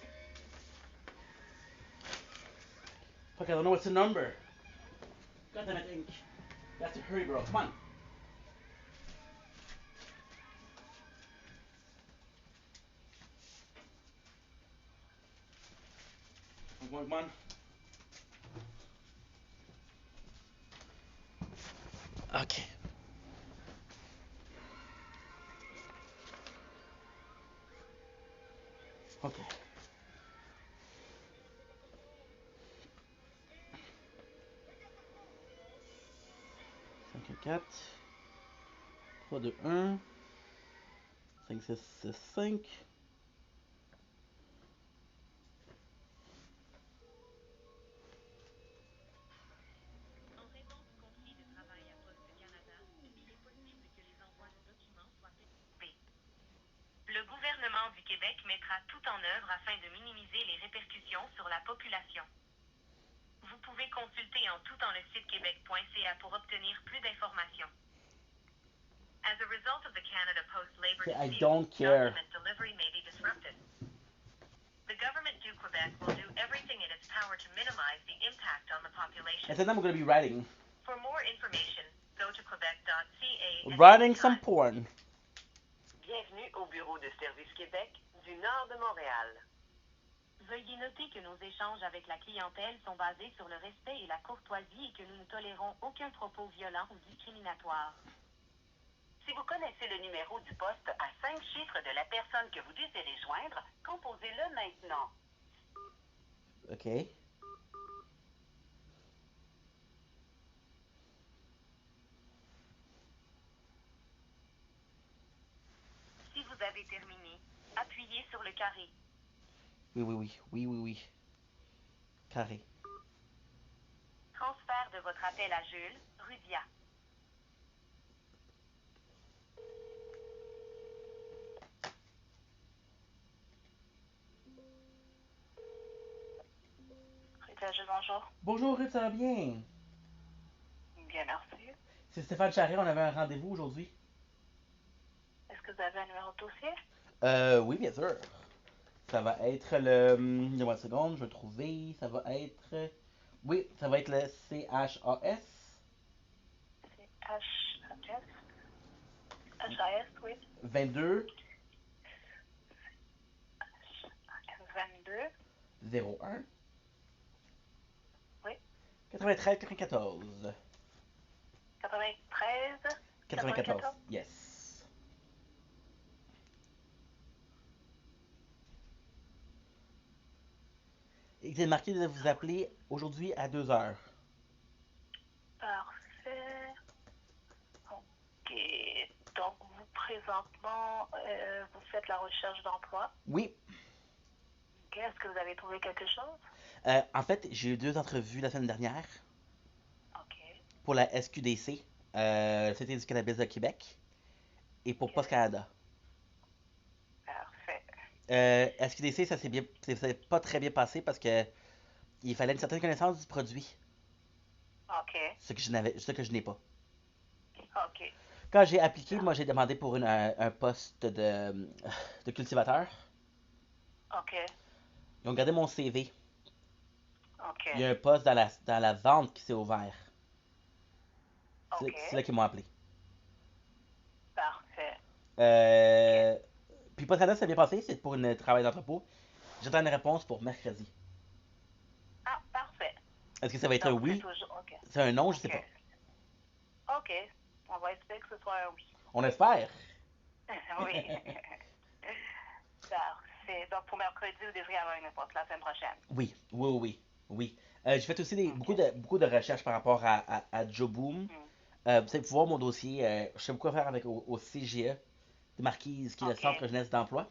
Shit. Fuck, I don't know what's the number. God damn it, Ink. You have to hurry, bro. Come on. Come on, come on. Okay. Okay. 5, 4, 3, 2, 1. 5, 6, 6, 5. Le gouvernement du Québec mettra tout en œuvre afin de minimiser les répercussions sur la population. Vous pouvez consulter en tout temps le site québec.ca pour obtenir plus d'informations. As a result of the Canada Post labor Okay, I dispute, don't care. document delivery may be disrupted. The government du Quebec will do everything in its power to minimize the impact on the population. And then I'm gonna be writing. For more information, go to quebec.ca. Writing some porn. Bienvenue au bureau de Service Québec du nord de Montréal. Veuillez noter que nos échanges avec la clientèle sont basés sur le respect et la courtoisie et que nous ne tolérons aucun propos violent ou discriminatoire. Si vous connaissez le numéro du poste à 5 chiffres de la personne que vous désirez joindre, composez-le maintenant. Okay. Si vous avez terminé, appuyez sur le carré. Oui, oui, oui. Oui, oui, oui. Carré. Transfert de votre appel à Jules, Rudia. Jules, bonjour. Bonjour, Ruth, ça va bien? Bien, merci. C'est Stéphane Charret, on avait un rendez-vous aujourd'hui. Est-ce que vous avez un numéro de dossier? Oui, bien sûr. Ça va être le. Donne-moi une seconde, je vais le trouver. Ça va être. Oui, ça va être le CHAS C'est HAS. HAS, oui. 22 22. 01 Oui. 93 94. 93. 94, 94. yes. Il est marqué de vous appeler aujourd'hui à 2h. Parfait. Ok. Donc, vous, présentement, vous faites la recherche d'emploi. Oui. Ok. Est-ce que vous avez trouvé quelque chose? En fait, j'ai eu 2 entrevues la semaine dernière Ok. pour la SQDC, Société du cannabis de Québec, et pour Ok. Post Canada. Parfait. SQDC, ça s'est pas très bien passé parce que il fallait une certaine connaissance du produit, Ok. ce que je n'ai pas. Ok. Quand j'ai appliqué, moi j'ai demandé pour un poste de cultivateur. Ok. Ils ont gardé mon CV. Ok. Il y a un poste dans la vente qui s'est ouvert. Ok. C'est là qu'ils m'ont appelé. Parfait. Euh, Puis Post Canada, ça s'est bien passé, c'est pour un travail d'entrepôt. J'attends une réponse pour mercredi. Ah, parfait. Est-ce que ça va être un Donc, c'est oui? toujours. Ok. C'est un non, je sais Ok. pas. Ok. On va espérer que ce soit un oui. On espère. Oui. Parfait. Donc, pour mercredi, vous devriez avoir une réponse la semaine prochaine. Oui, oui, oui, oui. Oui. J'ai fait aussi Ok. beaucoup de recherches par rapport à Joe Boom. Mhm. Vous savez, pour voir mon dossier, je sais beaucoup à faire avec au CGE de Marquise, qui est le Ok. Centre Jeunesse d'Emploi.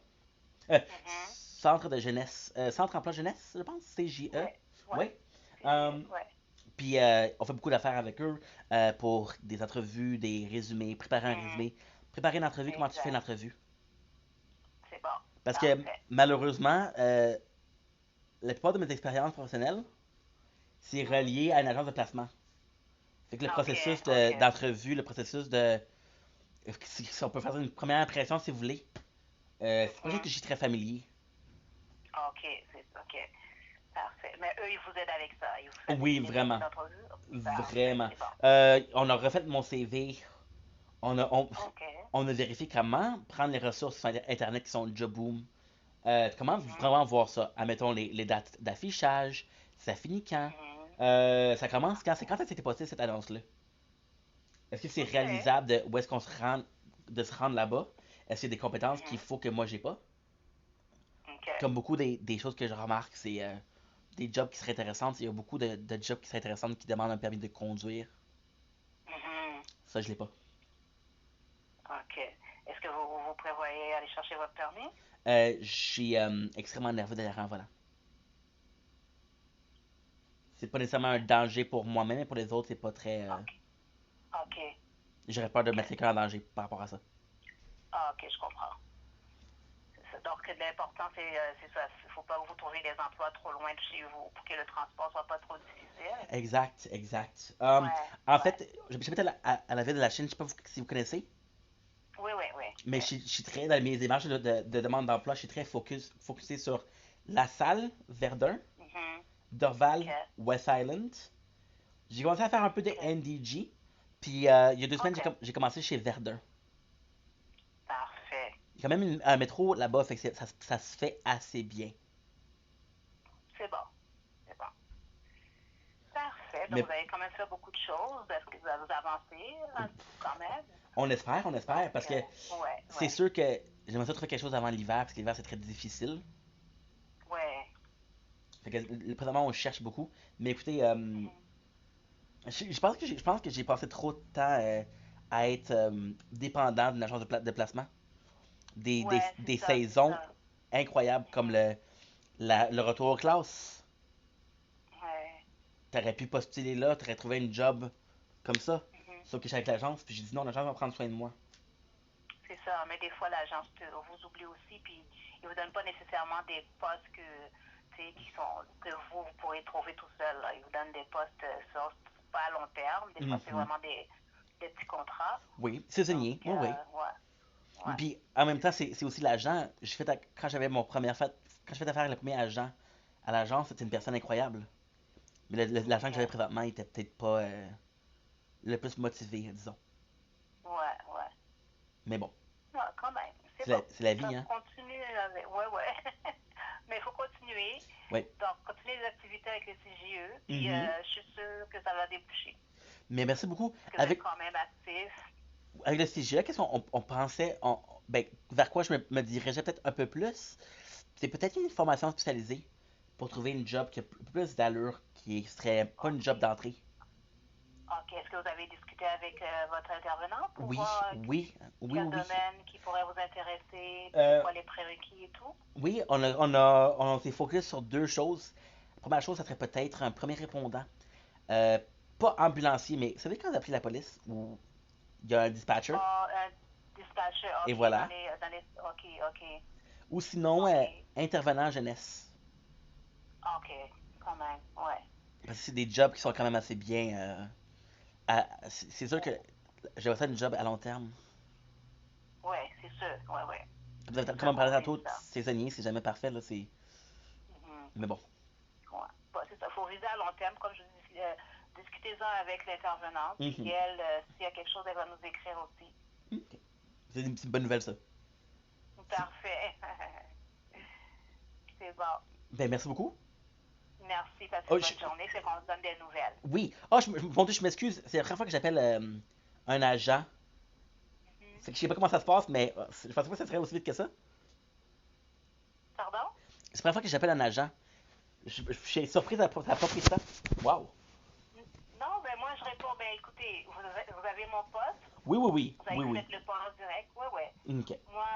Euh, Mhm. Centre de Jeunesse, Centre Emploi Jeunesse, je pense, CJE. Ouais. Ouais. Oui. Euh, Ouais. Puis on fait beaucoup d'affaires avec eux pour des entrevues, des résumés, préparer un Mhm. résumé, préparer une entrevue, comment tu fais une Exact. entrevue. C'est bon. Parce que Parfait. malheureusement, la plupart de mes expériences professionnelles, c'est relié à une agence de placement. Fait que le Ok. processus Ok. d'entrevue, le processus de. Si on peut faire une première impression si vous voulez, c'est pas quelque chose Mhm. que je suis très familier. Ok. C'est ok. Parfait. Mais eux, ils vous aident avec ça. Ils vous font Oui, des résumés vraiment. d'entrevue. Parfait. Vraiment. C'est bon. On a refait mon CV. On a, on, Ok. on a vérifié comment prendre les ressources sur Internet qui sont le Job Boom. Comment Mhm. vraiment voir ça? Admettons les dates d'affichage. Ça finit quand? Mhm. Ça commence quand? C'est quand ça s'était passé cette annonce-là? Est-ce que c'est Ok. réalisable de où est-ce qu'on se rend, de se rendre là-bas? Est-ce qu'il y a des compétences qu'il Mhm. faut que moi j'ai pas? Ok. Comme beaucoup des choses que je remarque, c'est des jobs qui seraient intéressantes. Il y a beaucoup de jobs qui seraient intéressantes qui demandent un permis de conduire. Mhm. Ça, je l'ai pas. Ok. Est-ce que vous prévoyez aller chercher votre permis? Je suis extrêmement nerveux derrière un volant. C'est pas nécessairement un danger pour moi-même, mais pour les autres, c'est pas très. Ok. Ok. J'aurais peur de Ok. mettre quelqu'un en danger par rapport à ça. Ah, ok, je comprends. C'est ça. Donc, l'important, c'est ça. Il ne faut pas que vous trouviez des emplois trop loin de chez vous pour que le transport soit pas trop difficile. Exact, exact. Ouais. En Ouais. fait, j'habite à la ville de la Chine, je sais pas si vous connaissez, Oui, oui, oui. mais Oui. je suis très, dans mes démarches de demande d'emploi, je suis très focusé sur La Salle, Verdun, Mhm. Ok. Dorval, West Island. J'ai commencé à faire un peu de Ok. NDG, puis il y a 2 semaines, Ok. j'ai commencé chez Verdun. Parfait. Il y a quand même un métro là-bas, fait que ça se fait assez bien. C'est bon. C'est bon. Parfait. Donc, Mais vous avez quand même fait beaucoup de choses. Est-ce que vous avez avancé quand même? on espère, Donc, parce que ouais, c'est ouais, sûr que j'aimerais ça trouver quelque chose avant l'hiver, parce que l'hiver c'est très difficile. ouais. Fait que présentement on cherche beaucoup. Mais écoutez, Mhm. je pense que j'ai passé trop de temps à être dépendant d'une agence de placement. Ouais, Des c'est saisons ça. incroyables comme Mhm. le retour aux classes. Ouais. T'aurais pu postuler là, t'aurais trouvé une job comme ça. Mhm. Sauf que je suis avec l'agence, puis j'ai dit non, l'agence va prendre soin de moi. C'est ça, mais des fois, l'agence vous oublie aussi, puis ils vous donnent pas nécessairement des postes que, tu sais, que vous pourrez trouver tout seul. Là. Ils vous donnent des postes pas à long terme. Des fois, c'est vraiment des petits contrats. Oui, saisonnier, oui, oui. Ouais. Puis en même temps, c'est aussi l'agent. Quand j'avais mon première fait, quand je fais affaire avec le premier agent à l'agence, c'était une personne incroyable. Mais l'agent que j'avais présentement, il était peut-être pas le plus motivé, disons. Ouais. Mais bon, Non, quand même. c'est la vie, hein. Continue avec... Ouais. Mais il faut continuer. Oui. Donc, continuer les activités avec les CGE. Puis je suis sûre que ça va déboucher. Mais merci beaucoup. Parce que vous êtes quand même actif. Avec le CGE, qu'est-ce qu'on pensait, ben, vers quoi je me dirigeais peut-être un peu plus? C'est peut-être une formation spécialisée pour trouver une job qui a un peu plus d'allure, qui serait pas une job d'entrée. Ok, est-ce que vous avez discuté avec votre intervenant pour Oui, voir oui. quel domaine qui pourrait vous intéresser, quoi les prérequis et tout? Oui, on s'est focus sur deux choses. La première chose, ça serait peut-être un premier répondant. Pas ambulancier, mais vous savez quand vous appelez la police, où il y a un dispatcher? Un dispatcher, ok. Et voilà. Ok. Ou sinon, intervenant jeunesse. Ok, quand même, ouais. Parce que c'est des jobs qui sont quand même assez bien. C'est sûr que j'aimerais ça une job à long terme. Ouais, c'est sûr, ouais. Comme on parlait tantôt, saisonnier, c'est jamais parfait, là, c'est... Mais bon. Ouais. Bon, c'est ça, il faut viser à long terme, comme je dis, discutez-en avec l'intervenante, puis elle, s'il y a quelque chose, elle va nous écrire aussi. Okay. C'est une petite bonne nouvelle, ça. Parfait. C'est bon. Ben, merci beaucoup. Merci, passez une bonne journée, c'est qu'on se donne des nouvelles. Oui. Je m'excuse, c'est la première fois que j'appelle un agent. Fait que je sais pas comment ça se passe, mais je pensais pas que ça serait aussi vite que ça. Pardon? C'est la première fois que j'appelle un agent. Je suis surprise, ça n'a pas pris ça. Wow. Non, ben moi je réponds, ben écoutez, vous avez mon poste. Oui. Vous avez fait le poste direct, ouais. Ok. Moi,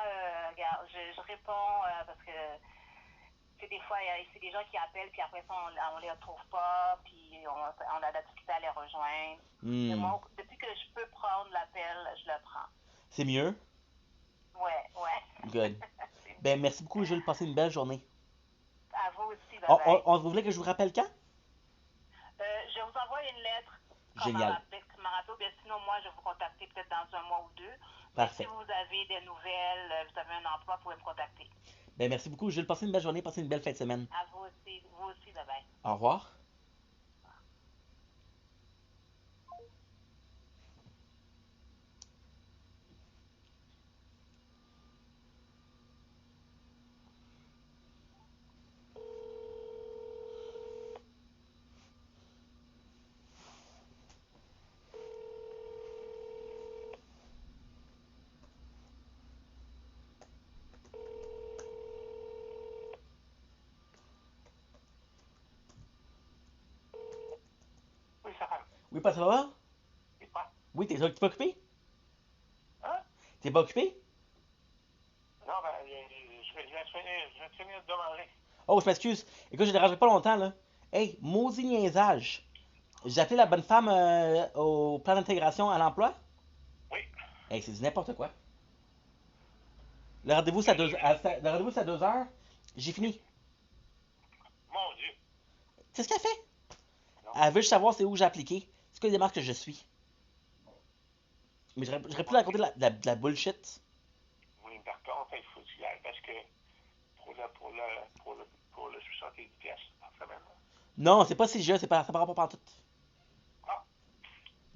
regarde, je réponds parce que des fois, c'est des gens qui appellent, puis après ça, on les retrouve pas, puis on a de la difficulté à les rejoindre. Mais moi, depuis que je peux prendre l'appel, je le prends. C'est mieux? Ouais. Good. Ben, merci beaucoup, Jules. Passez une belle journée. À vous aussi, bye-bye. Vous voulez que je vous rappelle quand? Je vous envoie une lettre. Génial. Bien, sinon, moi, je vais vous contacter peut-être dans un mois ou deux. Parfait. Si vous avez des nouvelles, vous avez un emploi, vous pouvez me contacter. Ben, merci beaucoup, Jules. Passez une belle journée, passez une belle fin de semaine. À vous aussi, bye-bye. Au revoir. Oui, ça va. Oui, pas ça va? Et quoi? Oui, t'es pas occupé? Hein? T'es pas occupé? Non, ben, je vais finir de manger. Oh, je m'excuse. Écoute, je ne dérangerai pas longtemps, là. Hey, maudit niaisage. J'ai appelé la bonne femme au plan d'intégration à l'emploi? Oui. Hey, c'est du n'importe quoi. Le rendez-vous, c'est à 2 heures. J'ai fini. Mon Dieu. C'est ce qu'elle fait. Non. Elle veut juste savoir c'est où j'ai appliqué. C'est quoi les démarches que je suis. Mais j'aurais pu lui raconter de la bullshit. Oui, par contre, il faut que tu y ailles parce que pour le 70 pièces en semaine. Non, c'est pas CGE, ça par rapport à tout. Ah.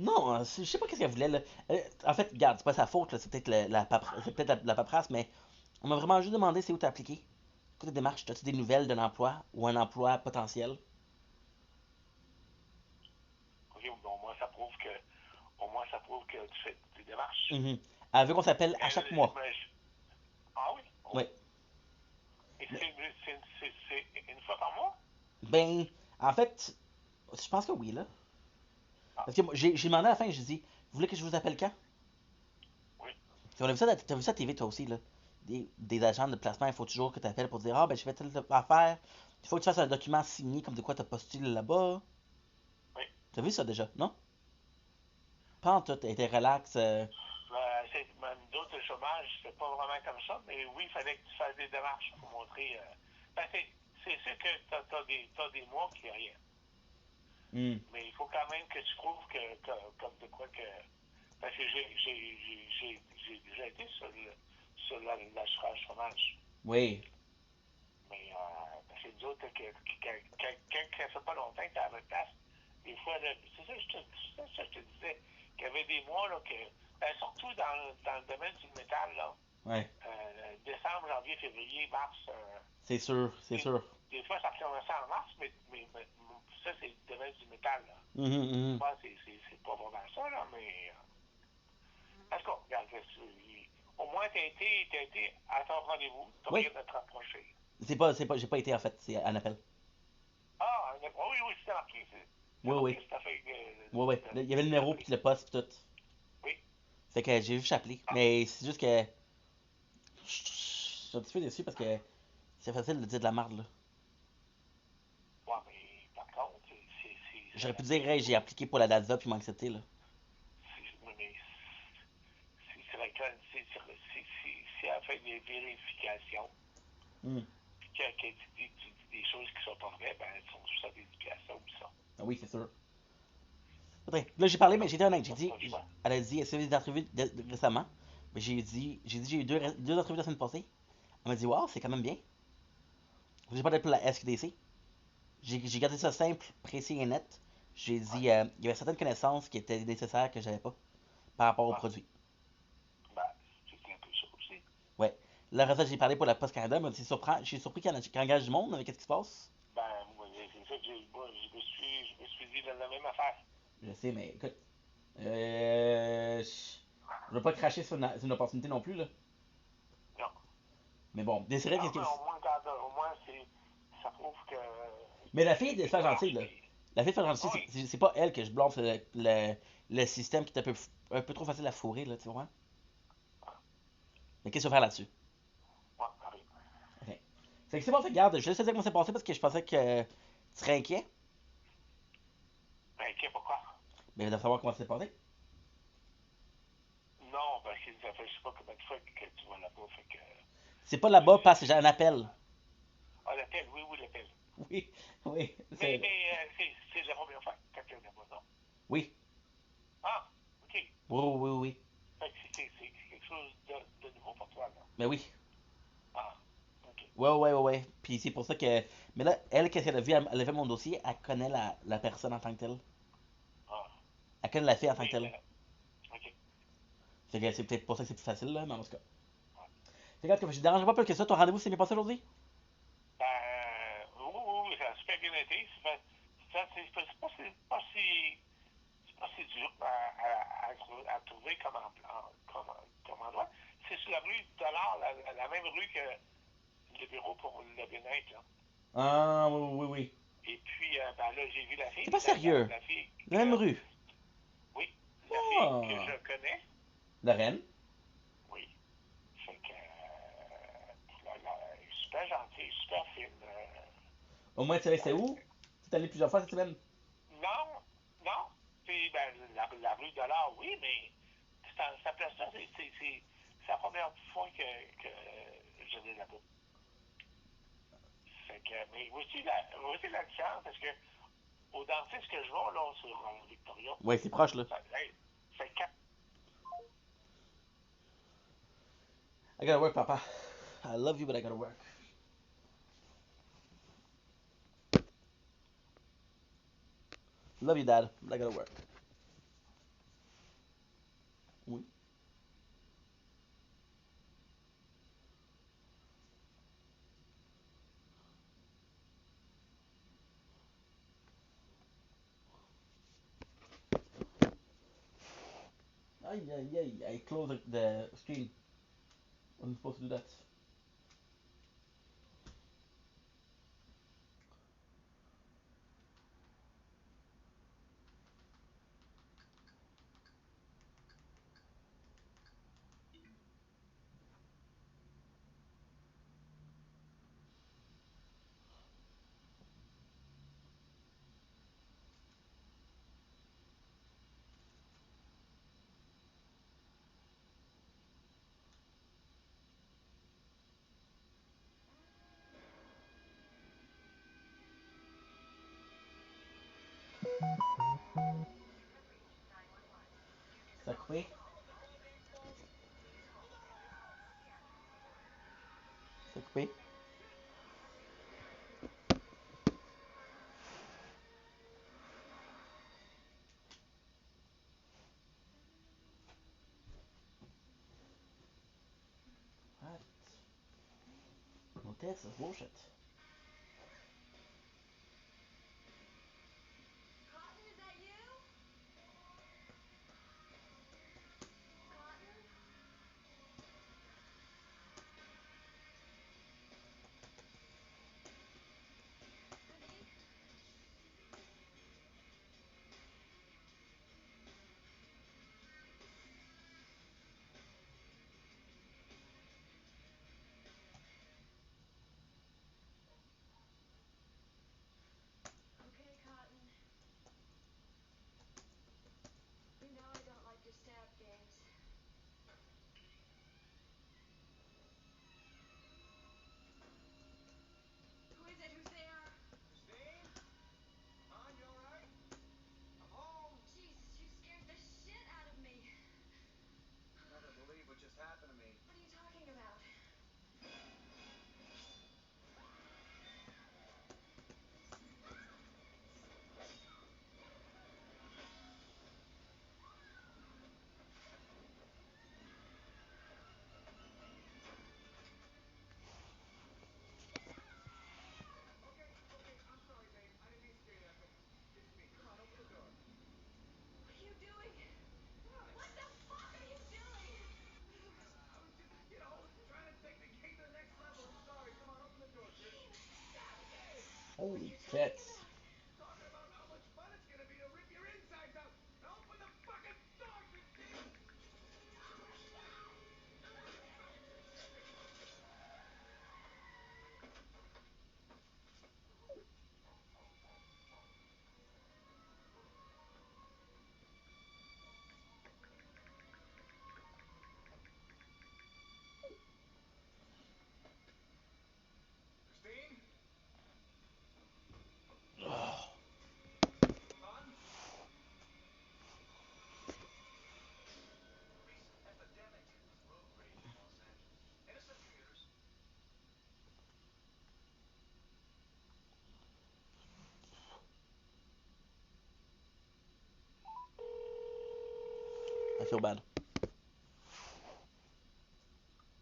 Non, je sais pas qu'est-ce qu'elle voulait, là. En fait, regarde, c'est pas sa faute, là. C'est peut-être la paperasse, mais on m'a vraiment juste demandé c'est où t'as appliqué. C'est quoi tes démarches? As-tu des nouvelles d'un emploi ou un emploi potentiel? Ok, bon, au moins ça prouve que tu fais des démarches. Elle veut qu'on s'appelle à chaque mois. Ah oui? Oui. Et c'est une fois par mois? Ben, en fait, je pense que oui, là. Parce que j'ai demandé à la fin, j'ai dit, vous voulez que je vous appelle quand? Oui. T'as vu ça à TV, toi aussi, là? Des agents de placement, il faut toujours que tu appelles pour dire, ah, ben, je fais telle affaire. Il faut que tu fasses un document signé comme de quoi t'as postulé là-bas. Oui. T'as vu ça déjà, non? Pas en tout, elle était relax. Même d'autres, le chômage, c'est pas vraiment comme ça, mais oui, il fallait que tu fasses des démarches pour montrer. c'est sûr que t'as des mois qui rien. Mm. Mais il faut quand même que tu prouves comme de quoi que. Parce que j'ai déjà été sur l'assurance chômage. Oui. Mais parce que nous autres, quand ça fait pas longtemps que t'es à votre place, des fois, là, c'est ça que je te disais, qu'il y avait des mois là, que. Surtout dans le domaine du métal, là. Ouais. Décembre, janvier, février, mars. C'est sûr, c'est sûr. Des fois, ça commençait en mars, mais ça, c'est le domaine du métal. Là. Mm-hmm. C'est pas vraiment ça, là, mais. En tout cas, regarde, au moins, t'as été à ton rendez-vous, t'as Oui. rien de te rapprocher. J'ai pas été en fait, c'est un appel. Ah, oui, c'est marqué. C'est Oui, marqué, oui. c'est affaire Oui, oui. Il y avait le numéro, puis le poste, puis tout. Oui. Fait que j'ai vu appeler. Mais c'est juste que. Je suis un petit peu déçu parce que c'est facile de dire de la merde, là. Ouais, mais par contre, J'aurais pu dire, hey, j'ai appliqué pour la DADA, puis ils m'ont accepté, là. Mais c'est laquelle, c'est à faire des vérifications. Mm. Puis quand tu dis des choses qui sont pas vraies, ben, elles sont sous sa vérification ou ça. Ah oui, c'est sûr. Là, j'ai parlé, mais j'étais honnête. J'ai dit, elle a dit, est-ce que vous avez des entrevues récemment? Mais j'ai eu deux entrevues la semaine passée. Elle m'a dit, wow, c'est quand même bien. J'ai parlé pour la SQDC. J'ai gardé ça simple, précis et net. J'ai dit, il y avait certaines connaissances qui étaient nécessaires que j'avais pas par rapport au produit. Ben, c'est un peu ça aussi. Ouais. Là, après ça, j'ai parlé pour la Poste Canada, mais je suis surpris qu'il engage du monde, mais qu'est-ce qui se passe? Ben, moi, c'est ça que je me suis dit dans la même affaire. Je sais, mais écoute, je veux pas cracher sur une opportunité non plus, là. Non. Mais bon, c'est vrai Non, que. mais au moins ça prouve que. Mais la fille est super gentille, là. La fille est super gentille, Oui. c'est pas elle que je blâme, c'est le système qui est un peu trop facile à fourrer, là, tu vois. Mais qu'est-ce qu'on va faire là-dessus? Ouais, pareil. Ok. Fait que c'est bon, fait, regarde, je vais laisser dire comment c'est passé parce que je pensais que tu serais inquiet. Inquiet pourquoi? Mais de savoir comment c'est passé. Non, parce que ça fait je sais pas combien de fois que tu vas là-bas, fait que. C'est pas là-bas parce que j'ai un appel. Ah, l'appel, oui, l'appel. Oui, oui. Mais c'est la première fois que quelqu'un là-bas, non? Oui. Ah, ok. Oui. Fait que c'est quelque chose de nouveau pour toi, là. Mais oui. Ah, ok. Ouais. Puis c'est pour ça que. Mais là, elle, qu'est-ce qu'elle a vu? Elle a fait mon dossier, elle connaît la personne en tant que telle. Ah. Elle connaît la fille en tant que Oui, telle. ok. Fait que c'est peut-être pour ça que c'est plus facile, là, mais en tout cas. Fait que, je te dérange pas plus que ça, ton rendez-vous s'est bien passé aujourd'hui? Ben, oui, ça a super bien été. C'est pas si dur à trouver comme endroit. C'est sur la rue Dollard, la même rue que le bureau pour le bien-être, là. Ah, oui. Et puis, ben là, j'ai vu la fille. T'es pas sérieux? La fille La même rue? oui, la fille que Ah. je connais. La reine? Oui. Fait que, elle est super gentille, super fine. Au moins, tu savais c'était où? Tu es allé plusieurs fois cette semaine? Non. Puis, ben, la rue de l'Or, oui, mais cette place-là, c'est la première fois que je vais là-bas. Fait que, mais voici la différence, parce que au dentiste que je vais, là, sur Victoria, Ouais, c'est proche, là. c'est 4. I gotta work, papa. I love you, but I gotta work. Love you, dad, but I gotta work. Oui. Aïe. I closed the screen. Wasn't supposed to do that. coupé? C'est coupé? What? No, this is bullshit. Cotton, is that you? Cotton? Honey? Okay, Cotton. You know I don't like your stab games. Who is it? Who's there? Christine? Hon, you alright? I'm home. Jesus, you scared the shit out of me. You'll never believe what just happened to me. What are you talking about? Okay, I'm sorry, babe. I didn't mean to scare you that bad. It's me. Come on, open the door. What are you doing? What? What the fuck are you doing? I was just, trying to take the game to the next level. I'm sorry. Come on, open the door, Chris. Kane! Stab game! What are Holy you talking tits. about? Talking about how much fun it's gonna be to rip your insides out. Now open the fucking door, Christine! Christine? Hon? Recent epidemic of road rage in Los Angeles. Innocent commuters. I feel bad.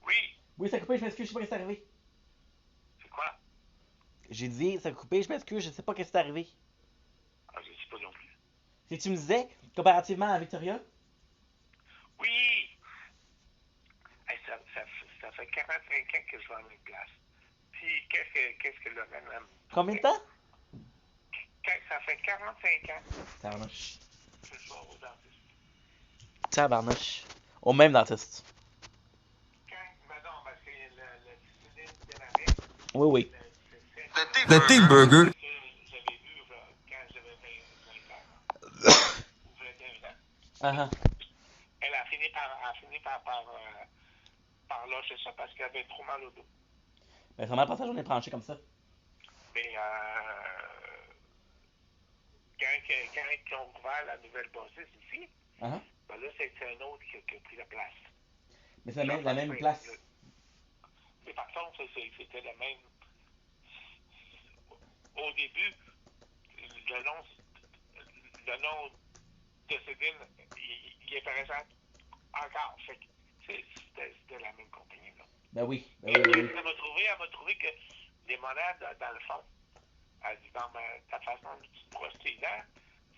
Oui, Oui, ça a coupé, je m'excuse, je sais pas ce qui est arrivé. c'est quoi? J'ai dit, ça a coupé, je m'excuse, je sais pas ce qui est arrivé. Ah, je ne sais pas non plus. Si tu me disais, comparativement à Victoria, Oui! Hey, ça fait 45 ans que je vais en une place. Puis, qu'est-ce que Lorraine aime? combien de temps? Ça fait 45 ans Tabarnouche. que je vais au dentiste. Tabarnouche. Au même dentiste. Ben non, parce que le discipline démarrait. Oui, oui. The Thick Burger. J'avais vu quand j'avais 20 ans, ou 21 ans. Uh-huh. Elle a fini par lâcher ça parce qu'elle avait trop mal au dos. Ben, vraiment, pas sa journée branchée comme ça. Mais quand ils ont ouvert la nouvelle bâtisse ici, Uh-huh. ben là, c'est un autre qui a pris la place. Mais c'est la même place. Mais par contre, c'était le même. Au début, le nom de Céline, il est intéressant encore. C'était la même compagnie. Là. Ben oui. Ben Et oui, oui, oui. elle m'a trouvé que les monades, dans le fond, elle dit, dans ta façon de te brosser les dents,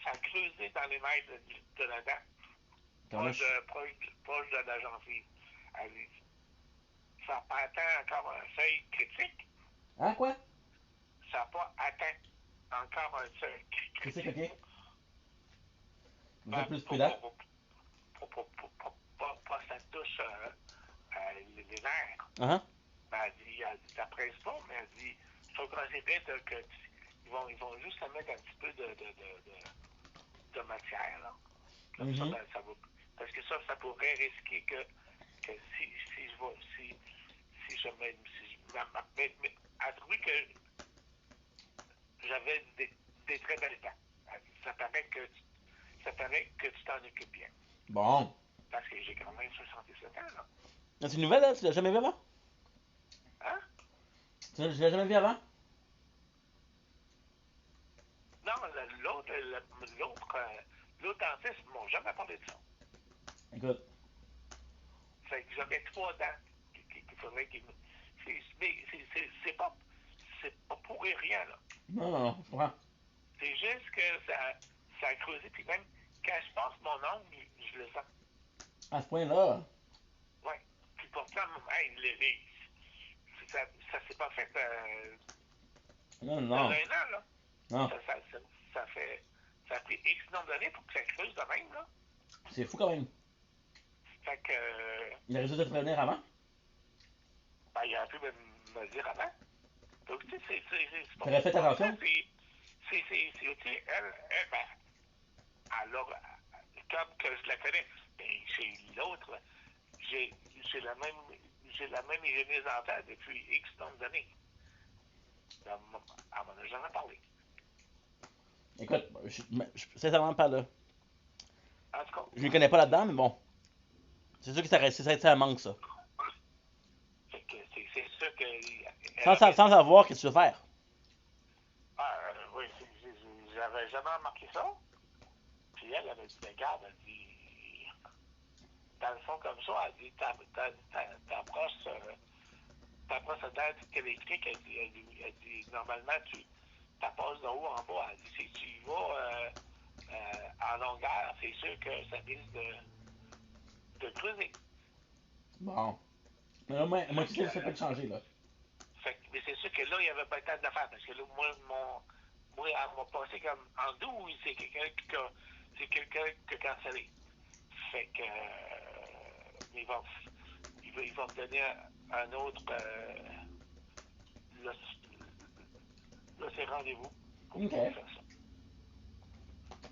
ça a creusé dans les mailles de la dent, proche de la gencive. Elle dit, ça n'a pas atteint encore un seuil critique. Hein, quoi? Ça n'a pas atteint encore un seuil critique. Critique, ok. Vous êtes plus prudent? Pas ça touche les nerfs. Uh-huh. Ben, elle dit, ça presse pas, mais elle dit, il faut considérer qu'ils vont juste mettre un petit peu de matière, là. Comme ça, ben, ça va. Parce que ça pourrait risquer que si je mets. Mais elle trouvait que j'avais des très belles dents. Elle dit, ça paraît que tu t'en occupes bien. Bon. Parce que j'ai quand même 67 ans, là. C'est une nouvelle, là? Tu l'as jamais vu avant? Hein? Tu l'as jamais vu avant? Non, l'autre dentiste ne m'ont jamais parlé de ça. Écoute. Fait que j'avais 3 dents qu'il faudrait qu'il me... C'est pas pour rien, là. Non, je comprends. C'est juste que ça a creusé, puis même quand je passe mon ongle, je le sens. À ce point-là. Ouais. Puis pourtant, hey, ça s'est pas fait Non, dans non. un an, là. Non. Ça a pris X nombre d'années pour que ça creuse de même, là. C'est fou quand même. Fait que... Il a réussi à te prévenir avant? Ben, il aurait pu me dire avant. Donc, tu sais, c'est pas... T'aurais fait attention? Tu sais, elle, ben, alors, comme que je la connais, mais chez l'autre, j'ai la même hygiéniste dentaire depuis X nombre d'années. Elle m'en a jamais parlé. Écoute, je suis sincèrement pas là. En tout cas. Je ne connais pas là-dedans, mais bon. C'est sûr que ça manque, ça. Fait que c'est sûr que... Sans savoir qu'est-ce que tu veux faire. Oui, j'avais jamais remarqué ça. Puis elle avait dit, regarde, elle dit, dans le fond comme ça, elle dit, ta brosse à dents électrique, elle dit, normalement, tu passes de haut en bas. Elle dit, si tu y vas en longueur, c'est sûr que ça risque de creuser. Bon. Mais là, moi, tu sais, ça peut te changer, là. Mais c'est sûr que là, il n'y avait pas le temps de le faire, parce que là, moi, elle m'a passé comme en douce, c'est quelqu'un qui a cancellé. Fait que il va me donner un autre là, c'est rendez-vous pour pouvoir faire ça.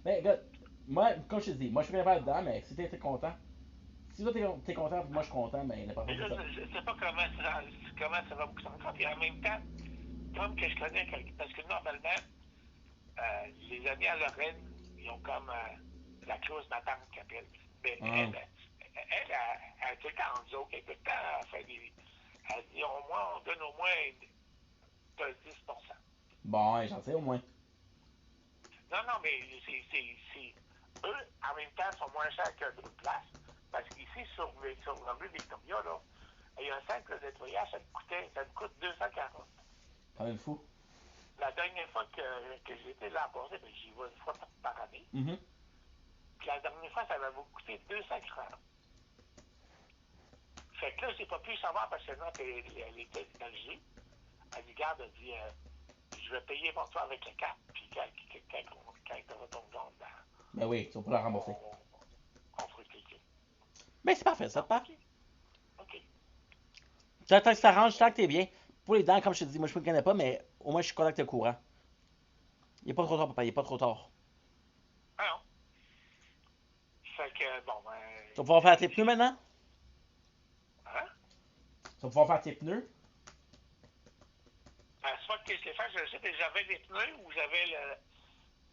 Mais écoute, moi, comme je te dis, moi je suis bien faire dedans, mais si t'es content, si toi t'es content, moi je suis content, mais n'importe Mais là, quoi. je sais pas comment ça va vous encore, puis en même temps, comme que je connais quelqu'un, parce que normalement, les amis à Lorraine, ils ont comme la clause d'attente qu'ils appellent. Mais elle a tout le temps en joke, elle tout le temps, elle dit au moins, on donne au moins 10%. Bon, j'en sais au moins. Non, mais c'est eux, en même temps, sont moins chers que d'autres places. Parce qu'ici, sur le rue Victoria, là, il y a un simple nettoyage, ça me coûte 240. Quand même fou. La dernière fois que j'ai été l'an passé, ben, j'y vais une fois par année. Mm-hmm. Puis la dernière fois, ça m'avait coûté 240. Fait que là, j'ai pas pu savoir parce que non, elle était dans le jeu. Elle dit, garde, elle dit, je vais payer pour toi avec la carte. Puis quand on retourne dans ben oui, tu vas pas la rembourser. On fera cliquer. Ben c'est parfait, ça te part. OK. Tant que ça arrange, tant que t'es bien. Pour les dents, comme je te dis, moi je me connais pas, mais au moins je suis content que t'es au courant. Il est pas trop tard, papa, il est pas trop tard. Ah non. Fait que, bon, ben... Tu vas pouvoir faire tes pneus maintenant? Hein? Tu vas pouvoir faire tes pneus? Soit que je l'ai fait, je sais que j'avais des pneus ou j'avais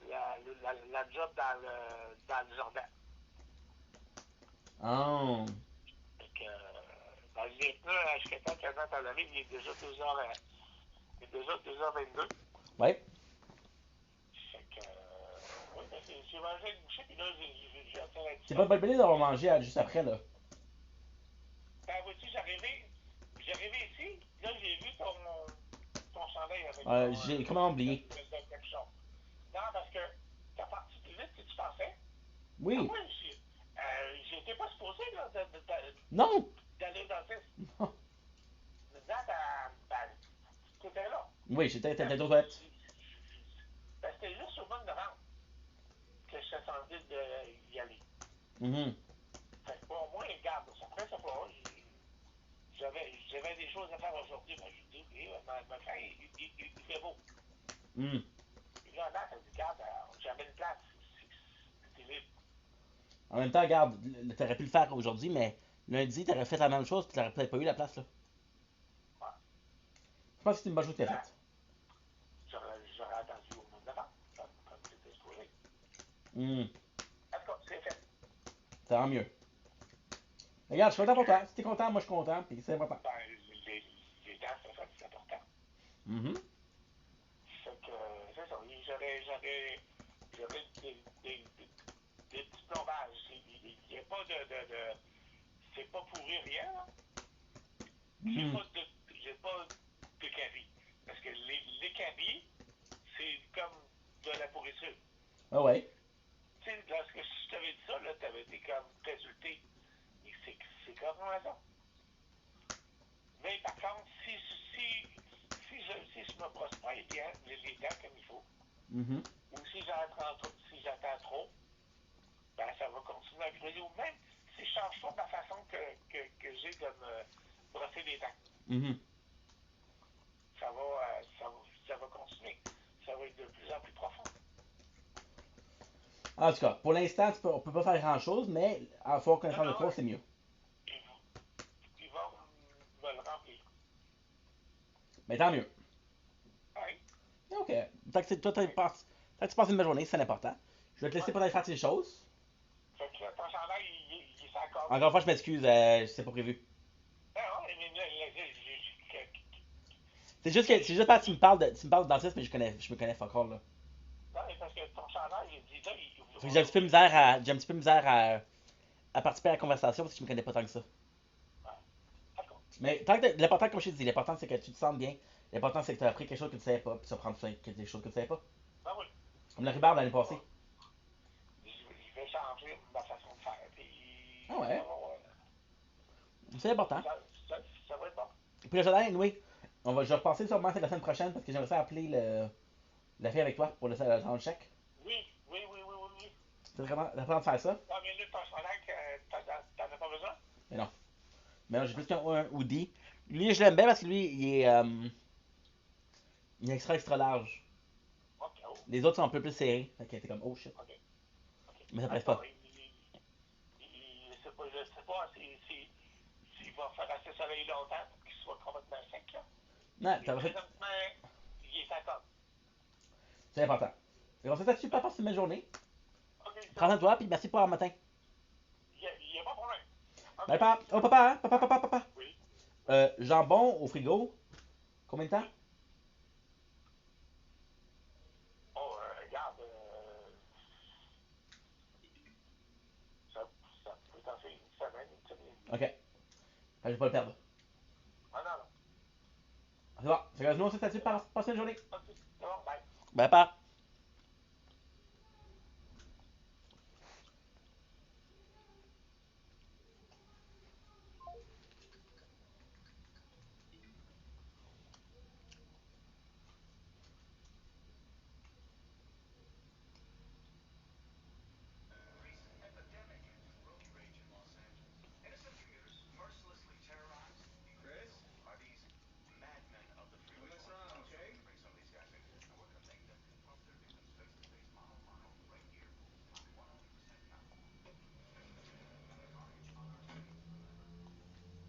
la job dans le jardin. Oh. Fait que, ben, les pneus, jusqu'à temps que Nat en arrive, il est déjà 2h22. Ouais. Fait que, oui, ben, j'ai mangé une bouchée, puis là, j'ai atteint la C'est pas de bonne idée d'avoir mangé juste après, là. Ben, vois-tu, j'arrivais ici, là, j'ai vu ton chandail avec j'ai comment oublié. Non, parce que t'as parti plus vite que tu pensais. Oui. Moi, j'étais pas supposé, là, non. D'aller dans le test. Non. T'étais là. Oui, t'étais aux toilettes. Ben, c'était juste au mois de novembre que je suis censé d'y aller. Mm-hmm. Fait que, bon, au moins, regarde, ça ferait ça pas. J'avais des choses à faire aujourd'hui. Moi, je dis, ma frère, il fait beau. Mm. Puis là, ça dit, regarde, j'avais une place. C'est libre. En même temps, regarde, t'aurais pu le faire aujourd'hui, mais lundi, t'aurais fait la même chose, puis t'aurais peut-être pas eu la place, là. Ouais. Je pense que c'est une bonne chose que t'as faite. J'aurais attendu au mois de novembre, comme c'était supposé. Mm. En tout cas, c'est fait. Tant mieux. Regarde, je suis content pour toi. Si t'es content, moi je suis content, puis c'est important. Ben, les dents, c'est important. Mhm. Fait que, c'est ça. J'aurais des petits plombages. Il n'y a pas de c'est pas pourri rien, là. J'ai Mhm. pas de caries. Parce que les caries, c'est comme de la pourriture. Ah ouais. Tu sais, lorsque je t'avais dit ça, là, t'avais été comme résulté. Et c'est carrément ça. Mais par contre, si je me brosse pas les dents comme il faut, Mhm. ou si j'attends trop, ben ça va continuer à griller. Ou même si je change pas ma façon que j'ai de me brosser les dents, Mhm. ça va continuer. Ça va être de plus en plus profond. En tout cas, pour l'instant, on peut pas faire grand chose, mais à force qu'on Non, de trop, non, c'est mieux. ils vont me le remplir. Mais tant mieux. Oui. Ok. Tant que, toi, tant que tu passes une belle journée, c'est important. Je vais te laisser Ouais. pour aller faire tes choses. Fait que là, ton chandail, il s'est accordé. Encore une fois, je m'excuse, c'est pas prévu. Non, C'est juste parce que tu me parles de dentiste, mais je me connais fuck all, là. non, mais parce que ton chandail, il dit là, Fait que j'ai un petit peu misère à participer à la conversation parce que je me connais pas tant que ça. D'accord. Mais tant que l'important, comme je te dis, l'important c'est que tu te sens bien. L'important c'est que tu as appris quelque chose que tu savais pas, puis tu vas prendre quelque chose que tu savais pas. Ben oui. Comme le rhubarbe l'année passée. Je vais changer ma façon de faire. Puis, Ah ouais. C'est ça, important. ça va être bon. Puis le jardin, oui. Je vais repasser sûrement la semaine prochaine parce que j'aimerais ça appeler la fille avec toi pour le chèque. Oui, oui, oui, oui, oui, oui. C'est vraiment important de faire ça. Ah, mais là, ton chandail, t'en as pas besoin? Mais non. Mais non, j'ai plus qu'un hoodie. Lui, je l'aime bien parce que lui, il est extra large. Ok, oh, Les autres sont un peu plus serrés. Fait que t'es comme, oh shit. ok, ok. Mais ça presse D'accord. pas. Je sais pas s'il va faire assez soleil longtemps pour qu'il soit complètement sec, là. Non, Mais t'as fait. présentement, il est encore. C'est important. Et on se fait super passe une belle journée. Ok, Prends soin de toi, puis merci pour le matin. il y a pas de problème. Ok. Bye, papa. Oh, papa, hein? Papa. Oui, Jambon au frigo. Combien de temps? oui. Oh, regarde, ça, ça peut t'en faire une semaine, une semaine. Ok. Je vais pas le perdre. Ah non, non. C'est bon. C'est que nous, on se fait là-dessus. C'est bon. Passe une journée. Ok, c'est bon, bye. Bye, papa. Recent epidemic road rage in Los Angeles. Innocent commuters mercilessly terrorized. Chris? Are these madmen of the freeway? Don't mess around, okay? We can bring some of these guys in here, and we're gonna make them confront their victims face to face, mile to mile, right here on 100% California. And the carnage on our streets will never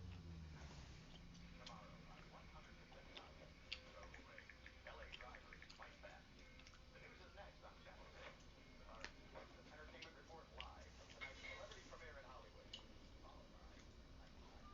leave the capital. Tomorrow on 100% California. Road rage. LA drivers fight back. The news is next on Channel 6. Our exclusive entertainment report live from tonight's celebrity premiere in Hollywood. Followed by Nightlife Live.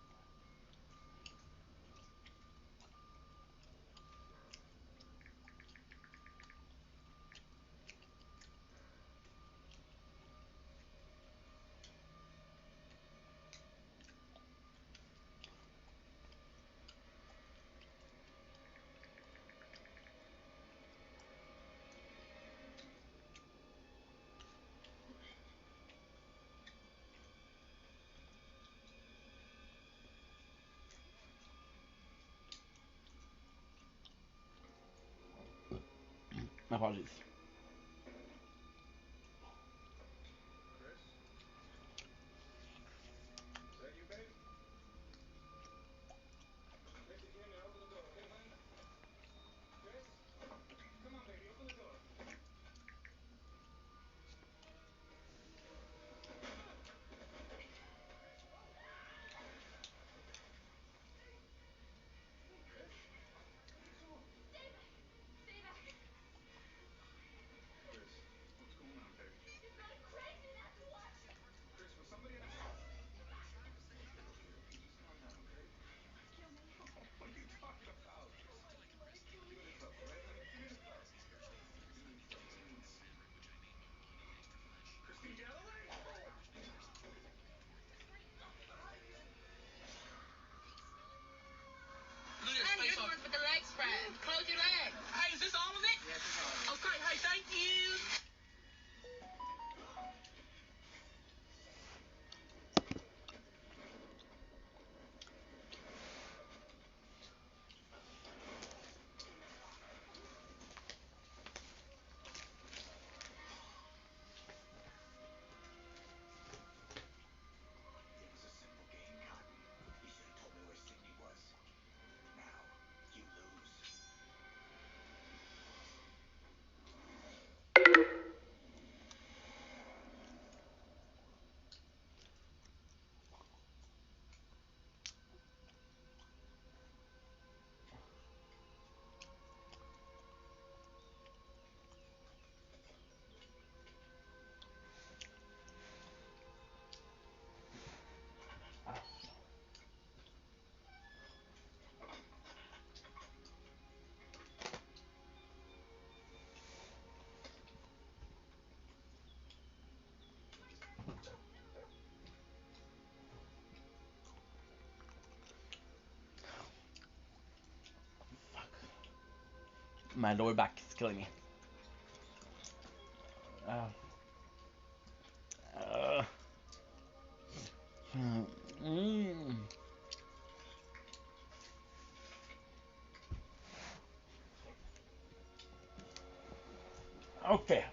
Apologies. Chris? Is that you, babe? Take the key and open the door, okay, honey? Chris? Come on, baby, open the door. Hey, Chris? What are you doing? Stay back! Stay back! My lower back is killing me. Uh, uh, mm. Okay,